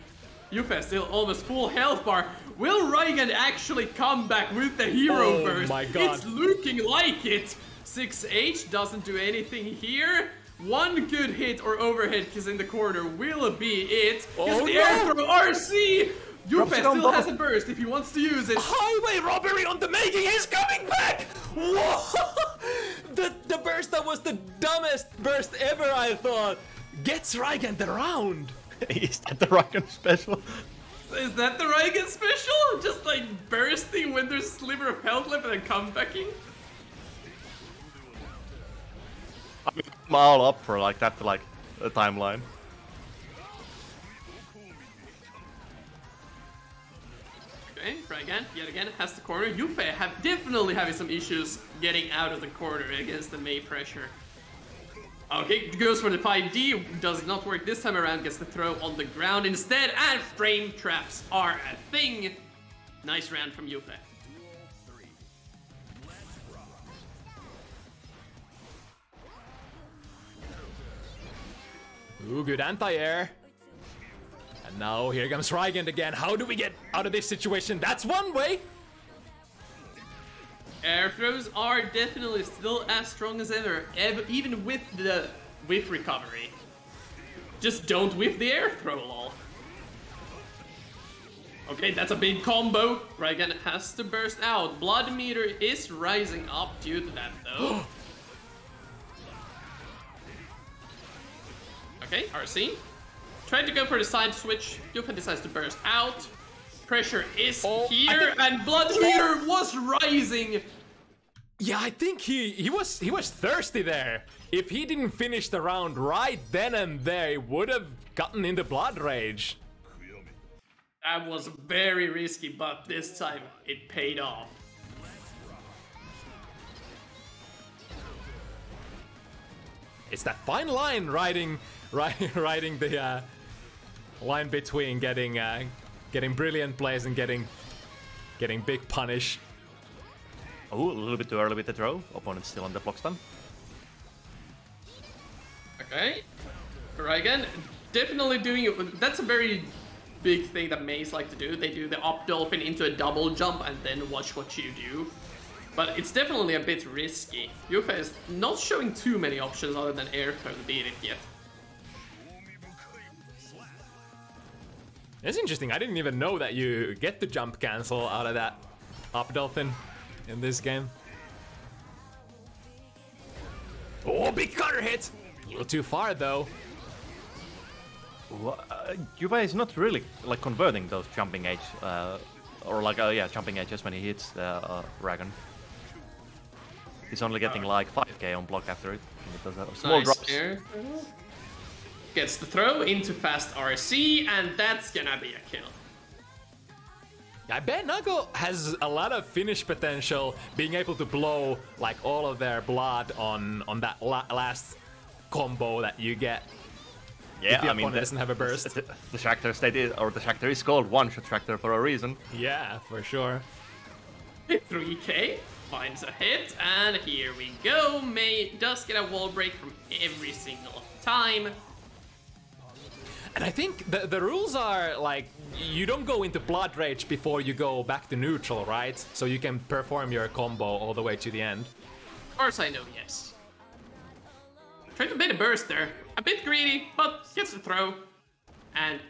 Jufee still almost full health bar. Will Rygand actually come back with the hero burst? My God. It's looking like it. 6H doesn't do anything here. One good hit or overhead kiss in the corner will be it. Gets the air throw RC! Jufee still has a burst if he wants to use it. Highway robbery on the making is coming back! Whoa! The burst that was the dumbest burst ever, I thought. Gets Rygand around. Is that the Rygand special? Is that the Rygand special? Just like bursting when there's a sliver of health left and then comebacking? I mean, I'm all up for like that, like a timeline. Okay, Rygand yet again has the corner. Jufee definitely having some issues getting out of the corner against the Mei pressure. Okay, goes for the 5D, does not work this time around, gets the throw on the ground instead, and frame traps are a thing. Nice round from Jufee. Ooh, good anti-air. And now here comes Rygand again. How do we get out of this situation? That's one way. Air throws are definitely still as strong as ever, even with the whiff recovery. Just don't whip the air throw, lol. Okay, that's a big combo. Rygand has to burst out. Blood meter is rising up due to that, though. Okay, RC. Tried to go for the side switch. Jufee decides to burst out. Pressure is here, and blood meter was rising. Yeah, I think he was thirsty there. If he didn't finish the round right then and there, he would have gotten into blood rage. That was very risky, but this time it paid off. It's that fine line riding the line between getting brilliant plays and getting big punish. Oh, a little bit too early with the throw. Opponent's still on the block stun. Okay. Rygand definitely doing it. That's a very big thing that Mays like to do. They do the up dolphin into a double jump and then watch what you do. But it's definitely a bit risky. Jufee is not showing too many options other than air throw to beat it yet. It's interesting. I didn't even know that you get the jump cancel out of that up dolphin in this game. Oh, big cutter hit! A little too far though. Jufee is not really like converting those jumping edge, or like jumping edges when he hits Rygand. He's only getting like 5k on block after it. It does a small nice drops. Air. Gets the throw into fast RC, and that's gonna be a kill. I bet Nago has a lot of finish potential, being able to blow like all of their blood on that last combo that you get. Yeah, if the I mean, opponent doesn't have a burst. The Tractor state is, or the Tractor is called one-shot Tractor for a reason. Yeah, for sure. 3k finds a hit, and here we go. May does get a wall break from every single time. And I think the rules are like, you don't go into blood rage before you go back to neutral, right? So you can perform your combo all the way to the end. Of course I know, yes. Trying to bait a burst there. A bit greedy, but gets the throw. And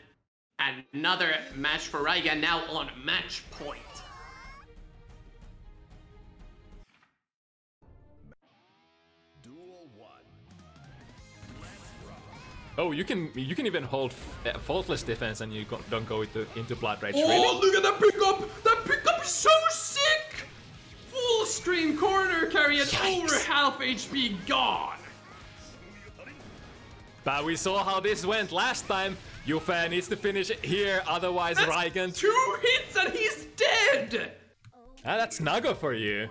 another match for Rygand now on match point. Oh, you can even hold faultless defense and you don't go into blood rage. Oh, really? look at that pickup! That pickup is so sick! Full screen corner carry at over half HP gone. But we saw how this went last time. Jufee needs to finish it here, otherwise Rygand. 2 hits and he's dead! Ah, that's Nago for you.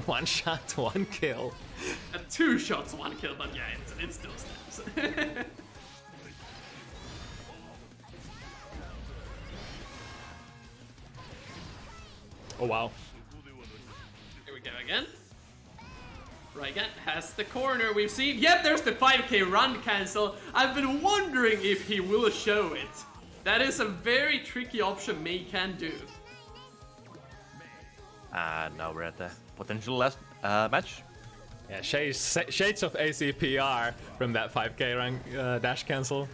One shot, one kill. 2 shots, 1 kill, but yeah, it still stands. Oh wow. Here we go again. Rygand has the corner. We've seen. Yep, there's the 5k run cancel. I've been wondering if he will show it. That is a very tricky option May can do. And now we're at the potential last match. Yeah, shades of ACPR from that 5k rank dash cancel.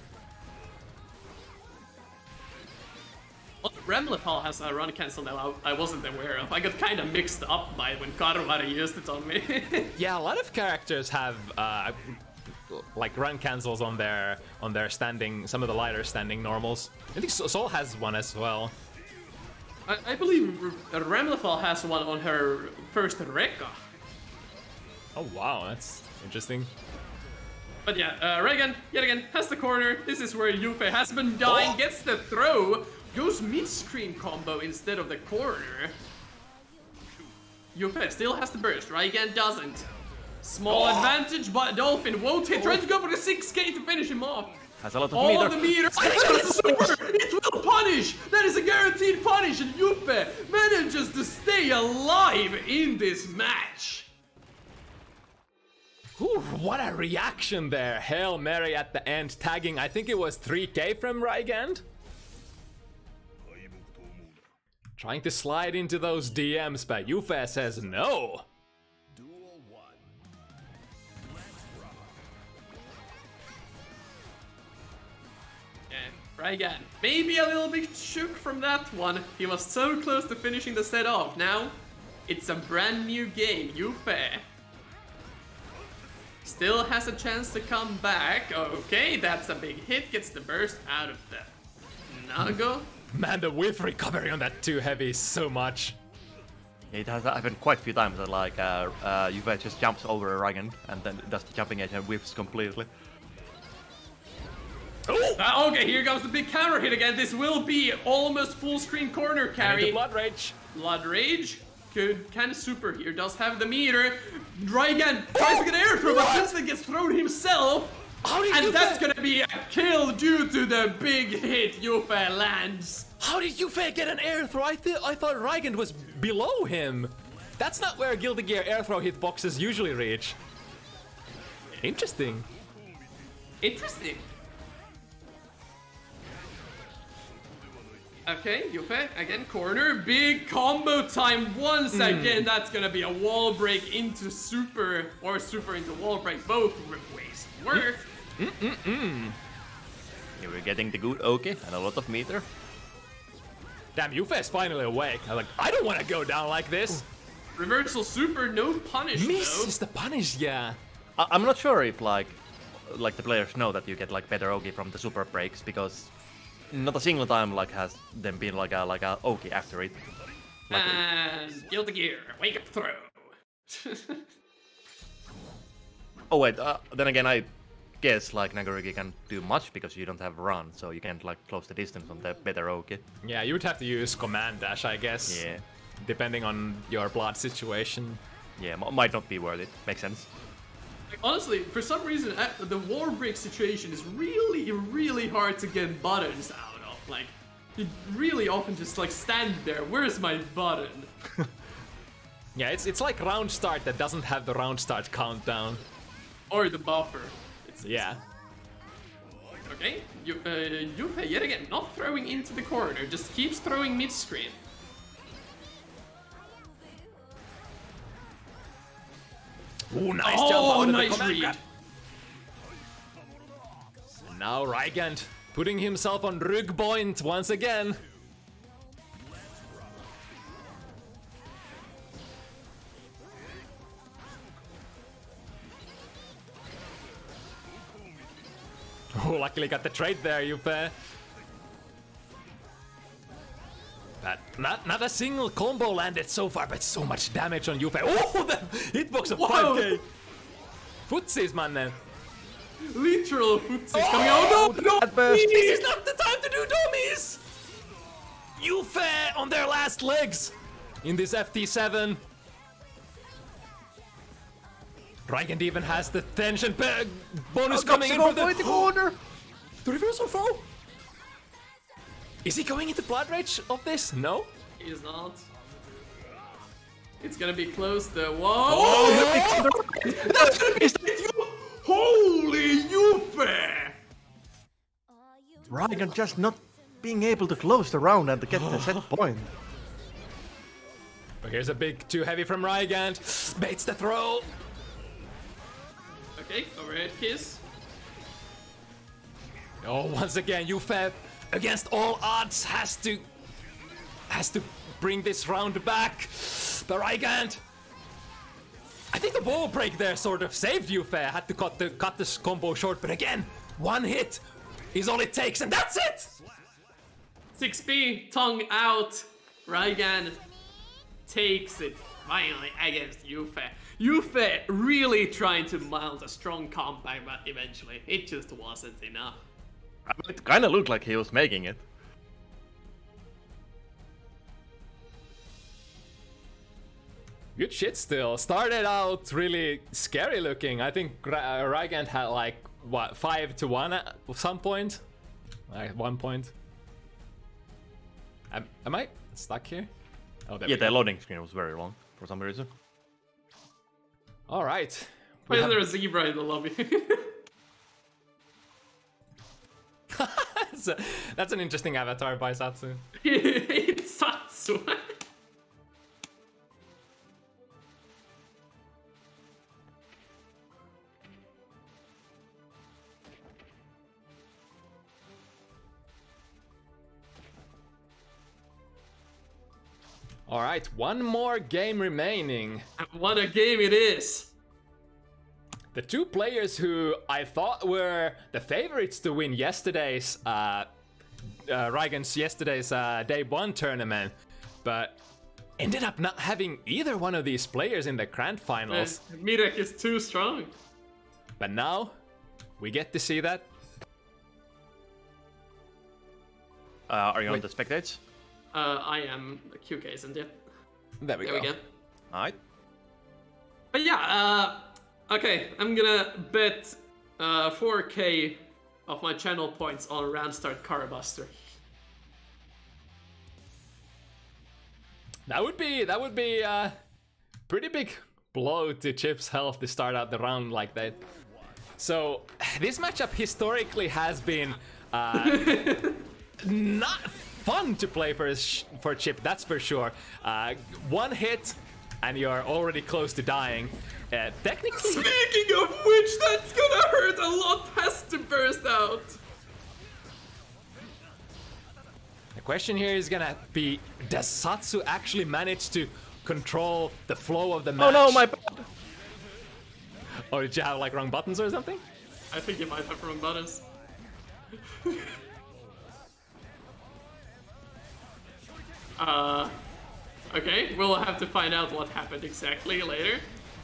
Remlethal has a run cancel now I wasn't aware of. I got kind of mixed up by when Karvara used it on me. Yeah, a lot of characters have like run cancels on their standing, some of the lighter standing normals. I think Sol has one as well. I believe Remlethal has one on her first Rekka. Oh wow, that's interesting. But yeah, Rygand, yet again, has the corner. This is where Jufee has been dying, gets the throw, goes mid-screen combo instead of the corner. Jufee still has the burst, Rygand doesn't. Small advantage, but Dolphin won't hit. Trying to go for the 6k to finish him off. Has a lot of All meter. of the meter. It will punish. That is a guaranteed punish, and Jufee manages to stay alive in this match. Whew, what a reaction there. Hail Mary at the end, tagging, I think it was 3k from Rygand. Trying to slide into those DMs, but Jufee says no. Rygand, maybe a little bit shook from that one. He was so close to finishing the set off. Now, it's a brand new game. Jufee still has a chance to come back. Okay, that's a big hit. Gets the burst out of the Nago. Man, the whiff recovery on that 2 heavy is so much. It has happened quite a few times that like Jufee just jumps over a Rygand and then does the jumping edge and whiffs completely. Okay, here comes the big counter hit again. This will be almost full screen corner carry. Blood Rage. Blood Rage. Good, kind of super here. Does have the meter. Rygand tries to get air throw, but Winston gets thrown himself. And that's gonna be a kill due to the big hit Jufee lands. How did Jufee get an air throw? I thought Rygand was below him. That's not where Guilty Gear air throw hitboxes usually reach. Interesting. Interesting. Okay, Jufee, again, corner, big combo time once again. That's gonna be a wall break into super, or super into wall break, both ways work. Here we're getting the good okay and a lot of meter. Damn, Jufee's finally awake. I'm like, I don't want to go down like this. Reversal super, no punish Miss though. is the punish, yeah. I'm not sure if like the players know that you get like better okay from the super breaks, because not a single time like has them been like a okay after it. Like, and Guilty Gear, wake up throw. oh wait, then again I guess like Nagorigi can do much because you don't have run, so you can't like close the distance on the better okay. Yeah, you would have to use command dash, I guess. Yeah. Depending on your blood situation. Yeah, might not be worth it. Makes sense. Like, honestly, for some reason, the wall break situation is really, really hard to get buttons out of. Like, you really often just like stand there. Where's my button? Yeah, it's like round start that doesn't have the round start countdown. Or the buffer. Yeah. Okay, Jufee yet again not throwing into the corner, just keeps throwing mid-screen. Ooh, nice jump out nice of the read. command. Now Rygand putting himself on rug point once again. Oh, luckily got the trade there, Jufee. Not a single combo landed so far, but so much damage on Jufee. Oh, the hitbox of 5k. Footsies, man. Literal footsies coming out. No, This is not the time to do dummies. Jufee on their last legs in this FT7. Rygand even has the tension bonus coming in from the corner. The reversal throw. Is he going into blood rage of this? No. He is not. It's gonna be close to whoa! Oh, That's gonna be holy Jufee! Rygand just not being able to close the round and to get the set point. But here's a big too heavy from Rygand. Baits the throw. Okay, overhead kiss. Oh, once again, Jufee against all odds has to bring this round back. But Rygand, I think the wall break there sort of saved Jufee. Had to cut this combo short, but again, one hit is all it takes, and that's it. 6B, tongue out. Rygand takes it finally against Jufee. Jufee really trying to mount a strong comeback, but eventually it just wasn't enough. I mean, it kind of looked like he was making it. Good shit still. Started out really scary looking. I think Rygand had like, what, 5-1 at some point? Like 1 point. Am I stuck here? Oh, there Yeah, we go. the loading screen was very long for some reason. Alright. Why is there a zebra in the lobby? That's an interesting avatar by Satsu. It's Satsu. All right, one more game remaining. What a game it is! The two players who I thought were the favorites to win yesterday's Rygand's yesterday's day 1 tournament, but ended up not having either one of these players in the grand finals. Mirek is too strong. But now we get to see that. Are you on the spectates? I am. QK isn't yet. There we go. Alright. But yeah, okay, I'm gonna bet 4k of my channel points on Randstart Carabuster. That would be a pretty big blow to Chip's health to start out the round like that. So this matchup historically has been not fun to play for Chip, that's for sure. One hit and you're already close to dying. Technically... Speaking of which, that's gonna hurt a lot, has to burst out. The question here is gonna be, does Satsu actually manage to control the flow of the match? Oh no, my bad! Or did you have like wrong buttons or something? I think you might have wrong buttons. Okay, we'll have to find out what happened exactly later.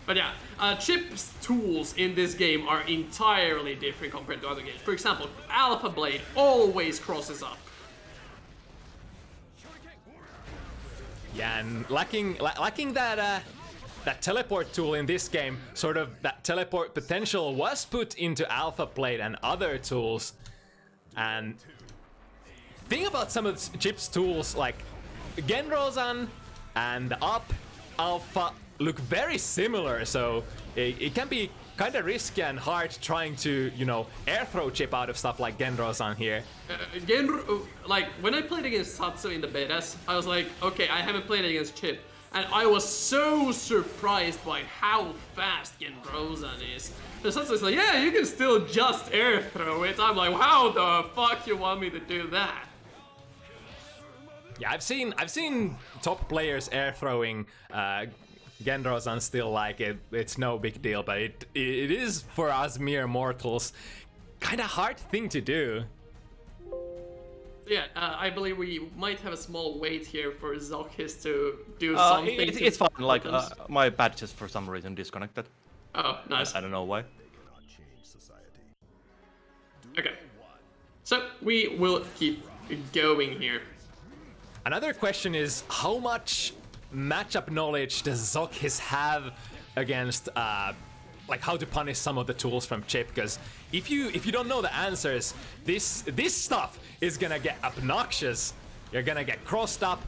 But yeah, Chip's tools in this game are entirely different compared to other games. For example, Alpha Blade always crosses up. Yeah, and lacking that that teleport tool in this game, sort of that teleport potential was put into Alpha Blade and other tools. And thing about some of Chip's tools, like Genrozan and Up Alpha, look very similar, so it can be kind of risky and hard trying to, you know, air throw Chip out of stuff like Genrozan here. Like, when I played against Satsu in the betas, I was like, okay, I haven't played against Chip. And I was so surprised by how fast Genrozan is. And Satsu's like, yeah, you can still just air throw it. I'm like, how the fuck you want me to do that? Yeah, I've seen top players air throwing Genrozan still, like it's no big deal, but it is for us mere mortals kind of hard thing to do. Yeah, I believe we might have a small wait here for ZoKHiZ to do something. It's fine, like my badge just for some reason disconnected. Oh, nice. I don't know why. Okay, so we will keep going here. Another question is, how much matchup knowledge does ZoKHiZ have against like how to punish some of the tools from Chip? Because if you don't know the answers, this stuff is gonna get obnoxious. You're gonna get crossed up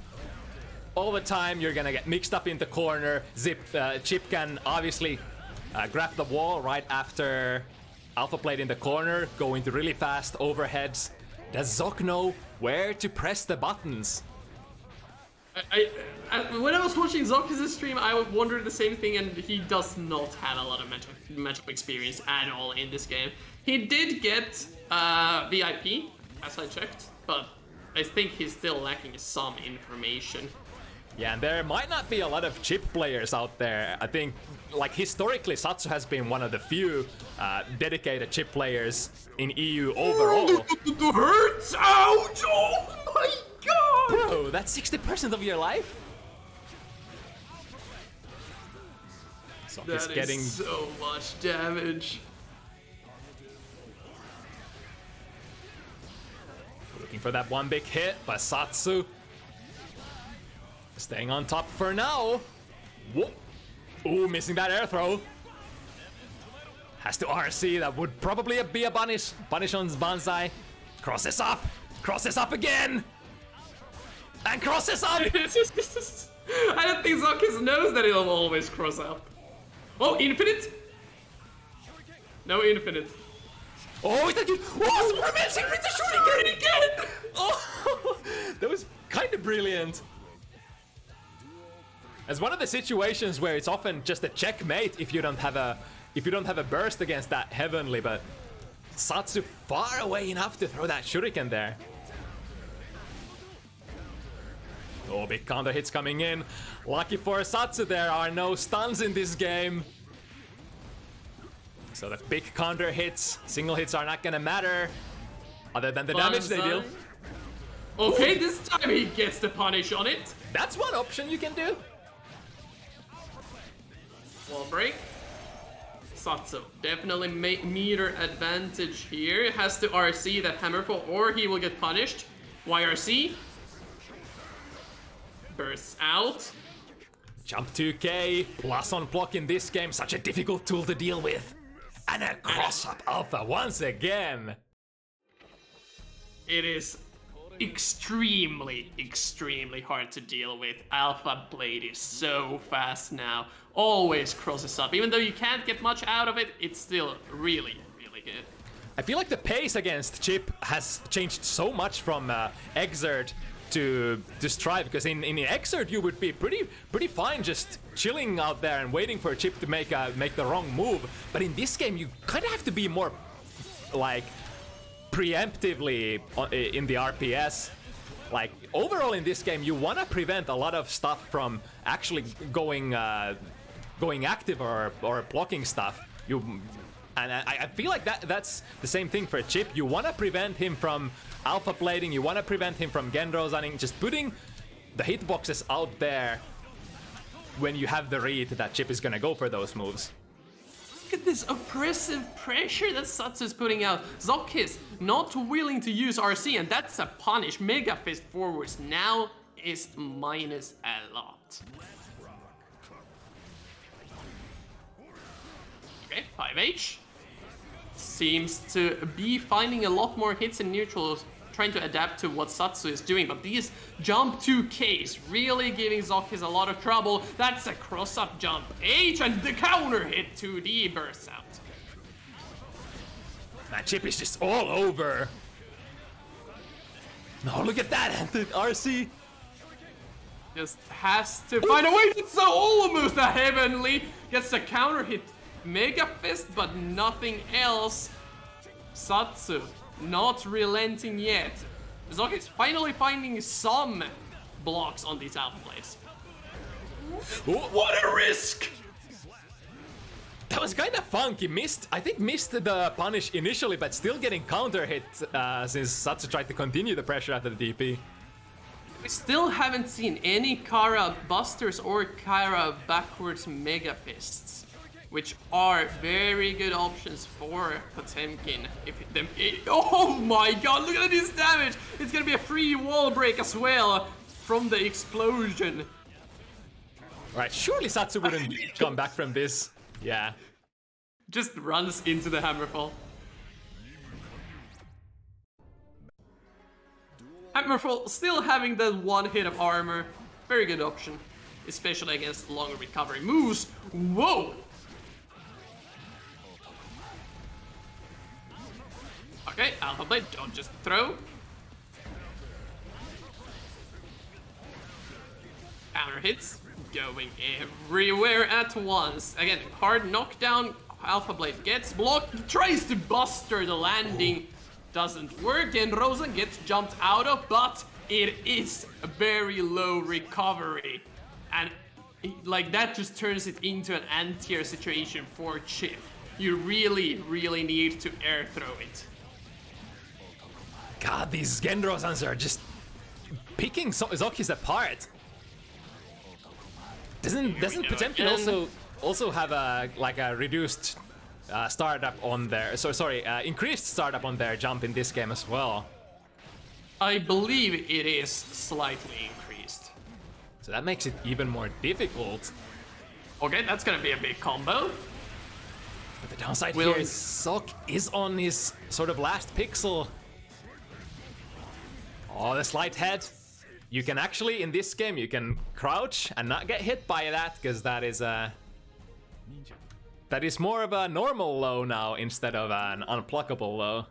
all the time. You're gonna get mixed up in the corner. Chip can obviously grab the wall right after Alpha Blade in the corner, go into really fast overheads. Does Zok know where to press the buttons? When I was watching ZoKHiZ's stream, I wondered the same thing, and he does not have a lot of matchup experience at all in this game. He did get VIP, as I checked, but I think he's still lacking some information. Yeah, and there might not be a lot of Chip players out there. I think, like, historically, Satsu has been one of the few dedicated Chip players in EU overall. It hurts! Ouch! Oh my god! Bro, that's 60% of your life? So that is getting so much damage. Looking for that one big hit, but Satsu staying on top for now. Whoop. Ooh, missing that air throw. Has to RC, that would probably be a punish on Banzai. Crosses up again! And crosses up! I don't think ZoKHiZ knows that he'll always cross up. Oh, infinite? No infinite. Oh, it's like shooting again! Oh, that was kind of brilliant. It's one of the situations where it's often just a checkmate if you don't have a burst against that heavenly, but Satsu far away enough to throw that shuriken there. Oh, big counter hits coming in. Lucky for Satsu, there are no stuns in this game. So the big counter hits, single hits are not gonna matter. Other than the damage they deal. Okay, this time he gets the punish on it. That's one option you can do. Wall break. Satsu definitely meter advantage here. Has to RC that Hammerfall or he will get punished. YRC. Bursts out. Jump 2k, plus on block in this game, such a difficult tool to deal with. And a cross-up alpha once again. It is extremely hard to deal with. Alpha Blade is so fast now. Always crosses up. Even though you can't get much out of it, it's still really good. I feel like the pace against Chip has changed so much from Exert to Strive, because in Exert you would be pretty fine just chilling out there and waiting for Chip to make the wrong move. But in this game you kind of have to be more like preemptively in the RPS. Like overall in this game you want to prevent a lot of stuff from actually going active or blocking stuff. And I feel like that's the same thing for Chip. You want to prevent him from alpha plating, you want to prevent him from Genrozaning, just putting the hitboxes out there when you have the read that Chip is gonna go for those moves. Look at this oppressive pressure that Satsu is putting out. ZoKHiZ not willing to use RC, and that's a punish. Mega Fist forwards now is minus a lot. Okay, 5H. Seems to be finding a lot more hits in neutrals, trying to adapt to what Satsu is doing, but these jump 2Ks really giving ZoKHiZ a lot of trouble. That's a cross-up jump H, and the counter hit 2D bursts out. That Chip is just all over. No, look at that, the RC. Just has to find a way. It's almost a heavenly. Gets a counter hit Mega Fist, but nothing else. Satsu not relenting yet. ZoKHiZ finally finding some blocks on these alpha plays. What a risk! That was kind of funky. I think missed the punish initially, but still getting counter hit since Satsu tried to continue the pressure after the DP. We still haven't seen any Kara Busters or Kara backwards Mega Fists, which are very good options for Potemkin. Oh my god, look at this damage! It's gonna be a free wall break as well from the explosion. Right, surely Satsu wouldn't come back from this. Yeah. Just runs into the Hammerfall. Hammerfall still having that one hit of armor. Very good option, especially against longer recovery moves. Whoa! Okay, Alpha Blade, don't just throw. Counter hits, going everywhere at once. Again, hard knockdown, Alpha Blade gets blocked, tries to buster the landing, doesn't work, and Rosen gets jumped out of, but it is a very low recovery. And like that just turns it into an anti-air situation for Chip. You really need to air throw it. God, these Genrozans are just picking ZoKHiZ apart. Doesn't Potemkin also have a reduced startup on their increased startup on their jump in this game as well? I believe it is slightly increased. So that makes it even more difficult. Okay, that's gonna be a big combo. But the downside here is ZoK is on his sort of last pixel. Oh, the slight head. You can actually, in this game, you can crouch and not get hit by that, because that is more of a normal low now instead of an unpluckable low.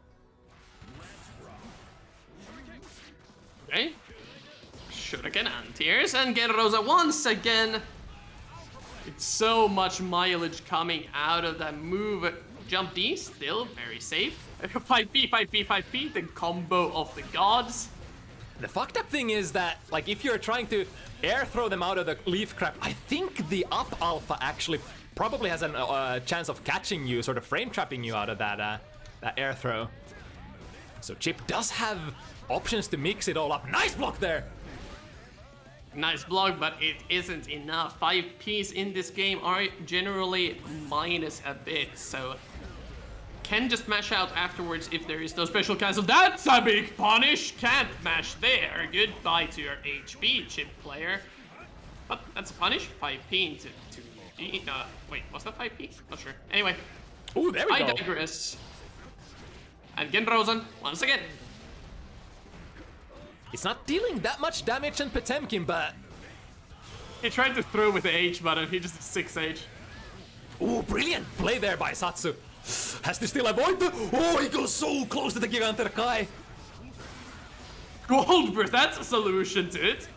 Okay. Shuriken anti-airs and Genroza once again. It's so much mileage coming out of that move. Jump D, still very safe. 5P, 5P, 5P, the combo of the gods. The fucked up thing is that, like, if you're trying to air throw them out of the leaf crab, I think the up alpha actually probably has a chance of catching you, sort of frame trapping you out of that air throw. So Chip does have options to mix it all up. Nice block there! Nice block, but it isn't enough. 5Ps in this game are generally minus a bit, so can just mash out afterwards if there is no special cancel. That's a big punish! Can't mash there. Goodbye to your HP, Chip player. But that's a punish. 5P into wait, was that 5P? Not sure. Anyway. Ooh, there we go. I digress. And Genrosen, once again. It's not dealing that much damage on Potemkin, but... He tried to throw with the H button, he just 6H. Ooh, brilliant play there by Satsu. Has to still avoid the... Oh, he goes so close to the Giganter Kai. Gold burst, that's a solution to it.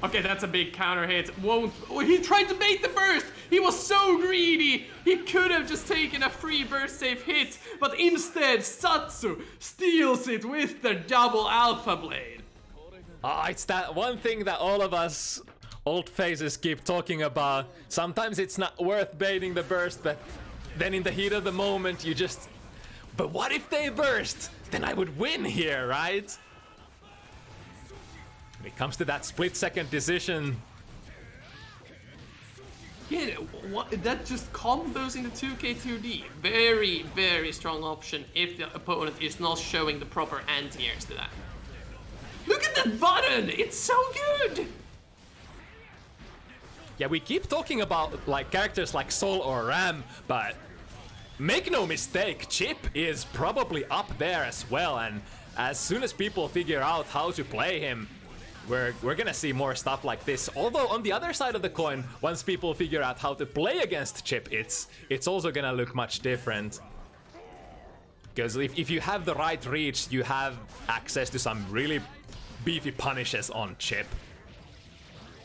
Okay, that's a big counter hit. Won't... Oh, he tried to bait the burst! He was so greedy! He could have just taken a free burst safe hit, but instead Satsu steals it with the double alpha blade. It's that one thing that all of us old faces keep talking about. Sometimes it's not worth baiting the burst, but then in the heat of the moment you just... But what if they burst? Then I would win here, right? When it comes to that split-second decision... Yeah, that just combos into 2K2D. Very, very strong option if the opponent is not showing the proper anti-airs to that. Look at that button! It's so good! Yeah, we keep talking about like characters like Sol or Ram, but make no mistake, Chip is probably up there as well, and as soon as people figure out how to play him, we're gonna see more stuff like this. Although on the other side of the coin, once people figure out how to play against Chip, it's also gonna look much different. Because if you have the right reach, you have access to some really beefy punishes on Chip.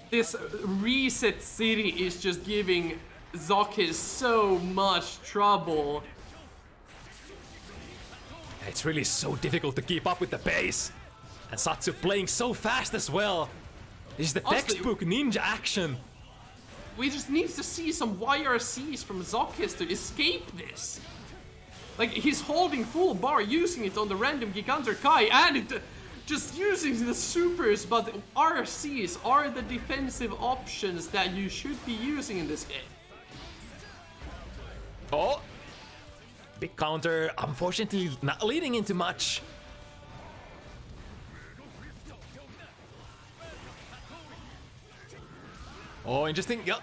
This reset city is just giving ZoKHiZ so much trouble. It's really so difficult to keep up with the pace. And Satsu playing so fast as well. This is the textbook ninja action. We just need to see some YRCs from ZoKHiZ to escape this. Like, he's holding full bar, using it on the random Giganter Kai, and just using the supers, but RCs are the defensive options that you should be using in this game. Oh! Big counter, unfortunately not leading into much. Oh, interesting. Yep.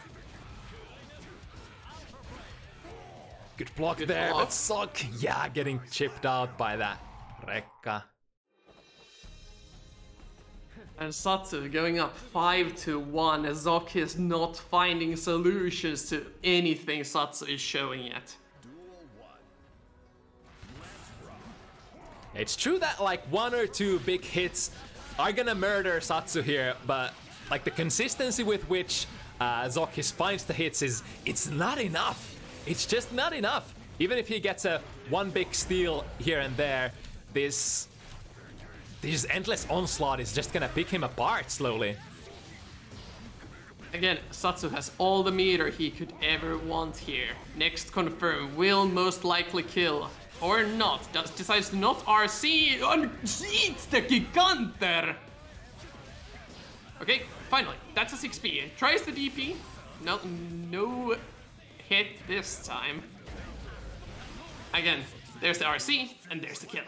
Good block there, but suck. Yeah, getting chipped out by that Rekka. And Satsu going up 5-1 as ZoKHiZ not finding solutions to anything Satsu is showing yet. It's true that like one or two big hits are gonna murder Satsu here, but like the consistency with which ZoKHiZ finds the hits it's not enough. It's just not enough. Even if he gets one big steal here and there, this endless onslaught is just gonna pick him apart slowly. Again, Satsu has all the meter he could ever want here. Next confirm will most likely kill. Or not, decides to not RC and eats the Giganter! Okay, finally, that's a 6P. Tries the DP. No hit this time. Again, there's the RC, and there's the kill.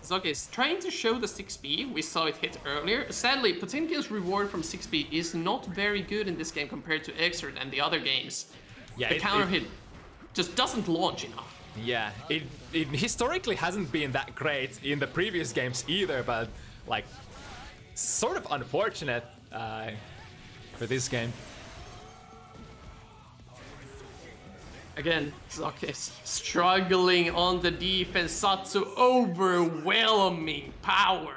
ZoKHiZ trying to show the 6P, we saw it hit earlier. Sadly, Potemkin's reward from 6P is not very good in this game compared to Xrd and the other games. Yeah, the counter hit just doesn't launch enough. Yeah, it historically hasn't been that great in the previous games either, but like, sort of unfortunate for this game. Again, ZoKHiZ struggling on the defense. Satsu overwhelming power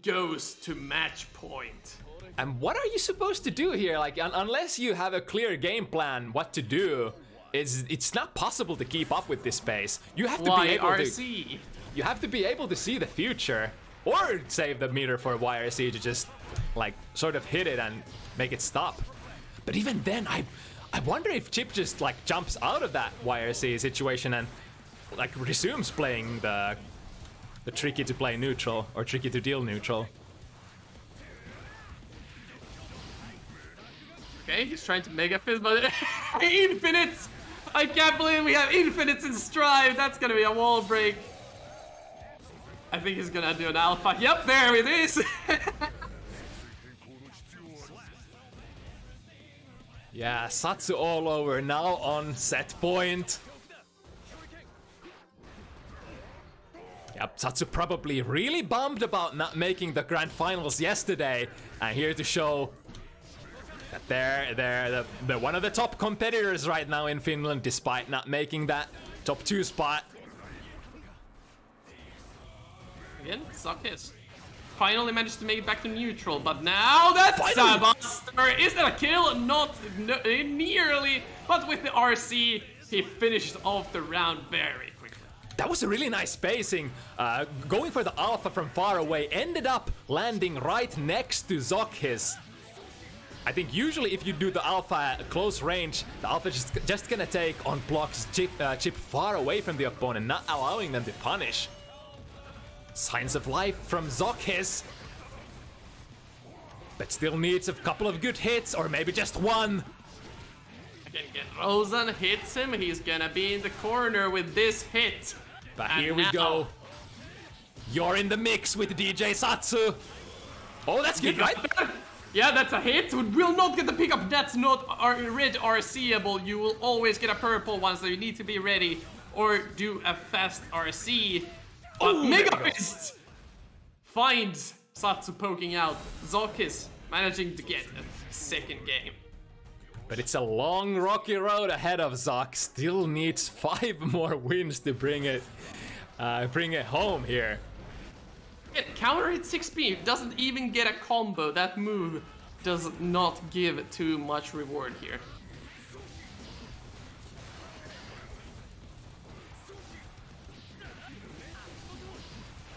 goes to match point. And what are you supposed to do here? Like, unless you have a clear game plan what to do, it's not possible to keep up with this pace. You have to be able YRC. to. You have to be able to see the future, or save the meter for YRC to just like sort of hit it and make it stop. But even then, I wonder if Chip just like jumps out of that YRC situation and like resumes playing the tricky to play neutral or tricky to deal neutral. Okay, he's trying to mega fizz, but infinites! I can't believe we have infinites in Strive. That's gonna be a wall break. I think he's gonna do an alpha. Yep, there it is. Yeah, Satsu all over now on set point. Yep, Satsu probably really bummed about not making the grand finals yesterday, and here to show that they're one of the top competitors right now in Finland, despite not making that top 2 spot. Again, ZoKHiZ finally managed to make it back to neutral, but now that's a buster. Is that a kill? Not nearly, but with the RC, he finishes off the round very quickly. That was a really nice spacing. Going for the alpha from far away, ended up landing right next to ZoKHiZ. I think usually if you do the alpha at close range, the alpha is just gonna take on blocks chip far away from the opponent, not allowing them to punish. Signs of life from ZoKHiZ. But still needs a couple of good hits, or maybe just one. Again, Rosen hits him. He's gonna be in the corner with this hit. But here we go. You're in the mix with DJ Satsu. Oh, that's good, right? Yeah, that's a hit. Will not get the pickup. That's not red RCable. You will always get a purple one, so you need to be ready. Or do a fast RC. But Mega Fist finds Satsu poking out. ZoKHiZ managing to get a second game. But it's a long, rocky road ahead of Zok. Still needs 5 more wins to bring it home here. Counter hit 6p, doesn't even get a combo. That move does not give too much reward here.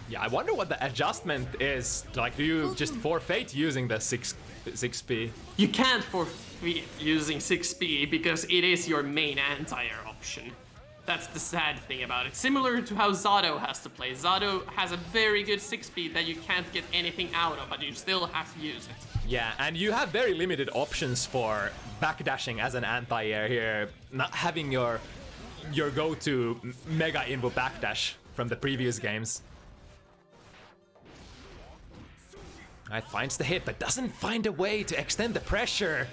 Yeah, I wonder what the adjustment is. Like, do you just forfeit using the 6p? You can't forfeit using 6p because it is your main anti-air option. That's the sad thing about it. Similar to how Zato has to play. Zato has a very good 6p that you can't get anything out of, but you still have to use it. Yeah, and you have very limited options for backdashing as an anti-air here. Not having your go-to mega invo backdash from the previous games. Alright, finds the hit, but doesn't find a way to extend the pressure.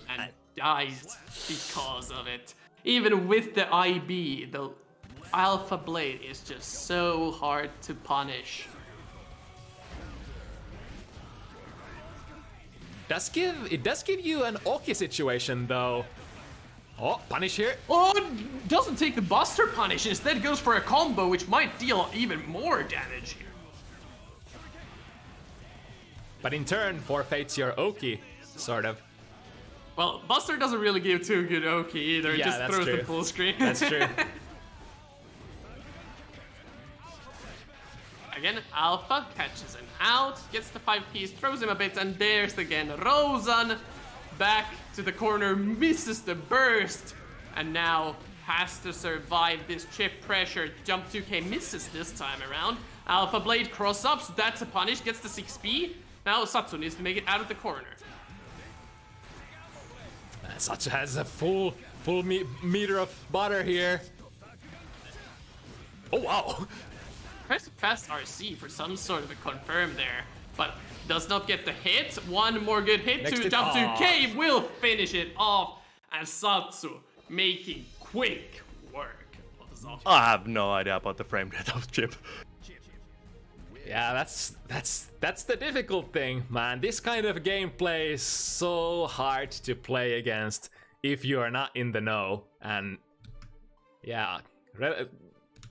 And dies because of it. Even with the IB, the Alpha Blade is just so hard to punish. It does give you an Oki situation though. Oh, punish here. Oh, doesn't take the Buster punish, instead goes for a combo which might deal even more damage here. But in turn, forfeits your Oki, sort of. Well, Buster doesn't really give too good Oki either, Yeah, just that's throws true. the full screen. That's true. Again, Alpha catches him out, gets the 5 piece, throws him a bit, and there's again Rosen back to the corner, misses the burst, and now has to survive this chip pressure. Jump 2K misses this time around. Alpha Blade cross-ups, that's a punish, gets the 6p. Now Satsu needs to make it out of the corner. Satsu has a full meter of butter here. Oh wow! Press fast RC for some sort of a confirm there, but does not get the hit. One more good hit Next to hit. jump Aw. 2K will finish it off, and Satsu making quick work of ZoKHiZ. I have no idea about the frame rate of Chip. Yeah, that's the difficult thing, man. This kind of gameplay is so hard to play against if you are not in the know. And yeah,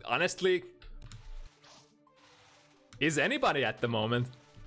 honestly, is anybody at the moment?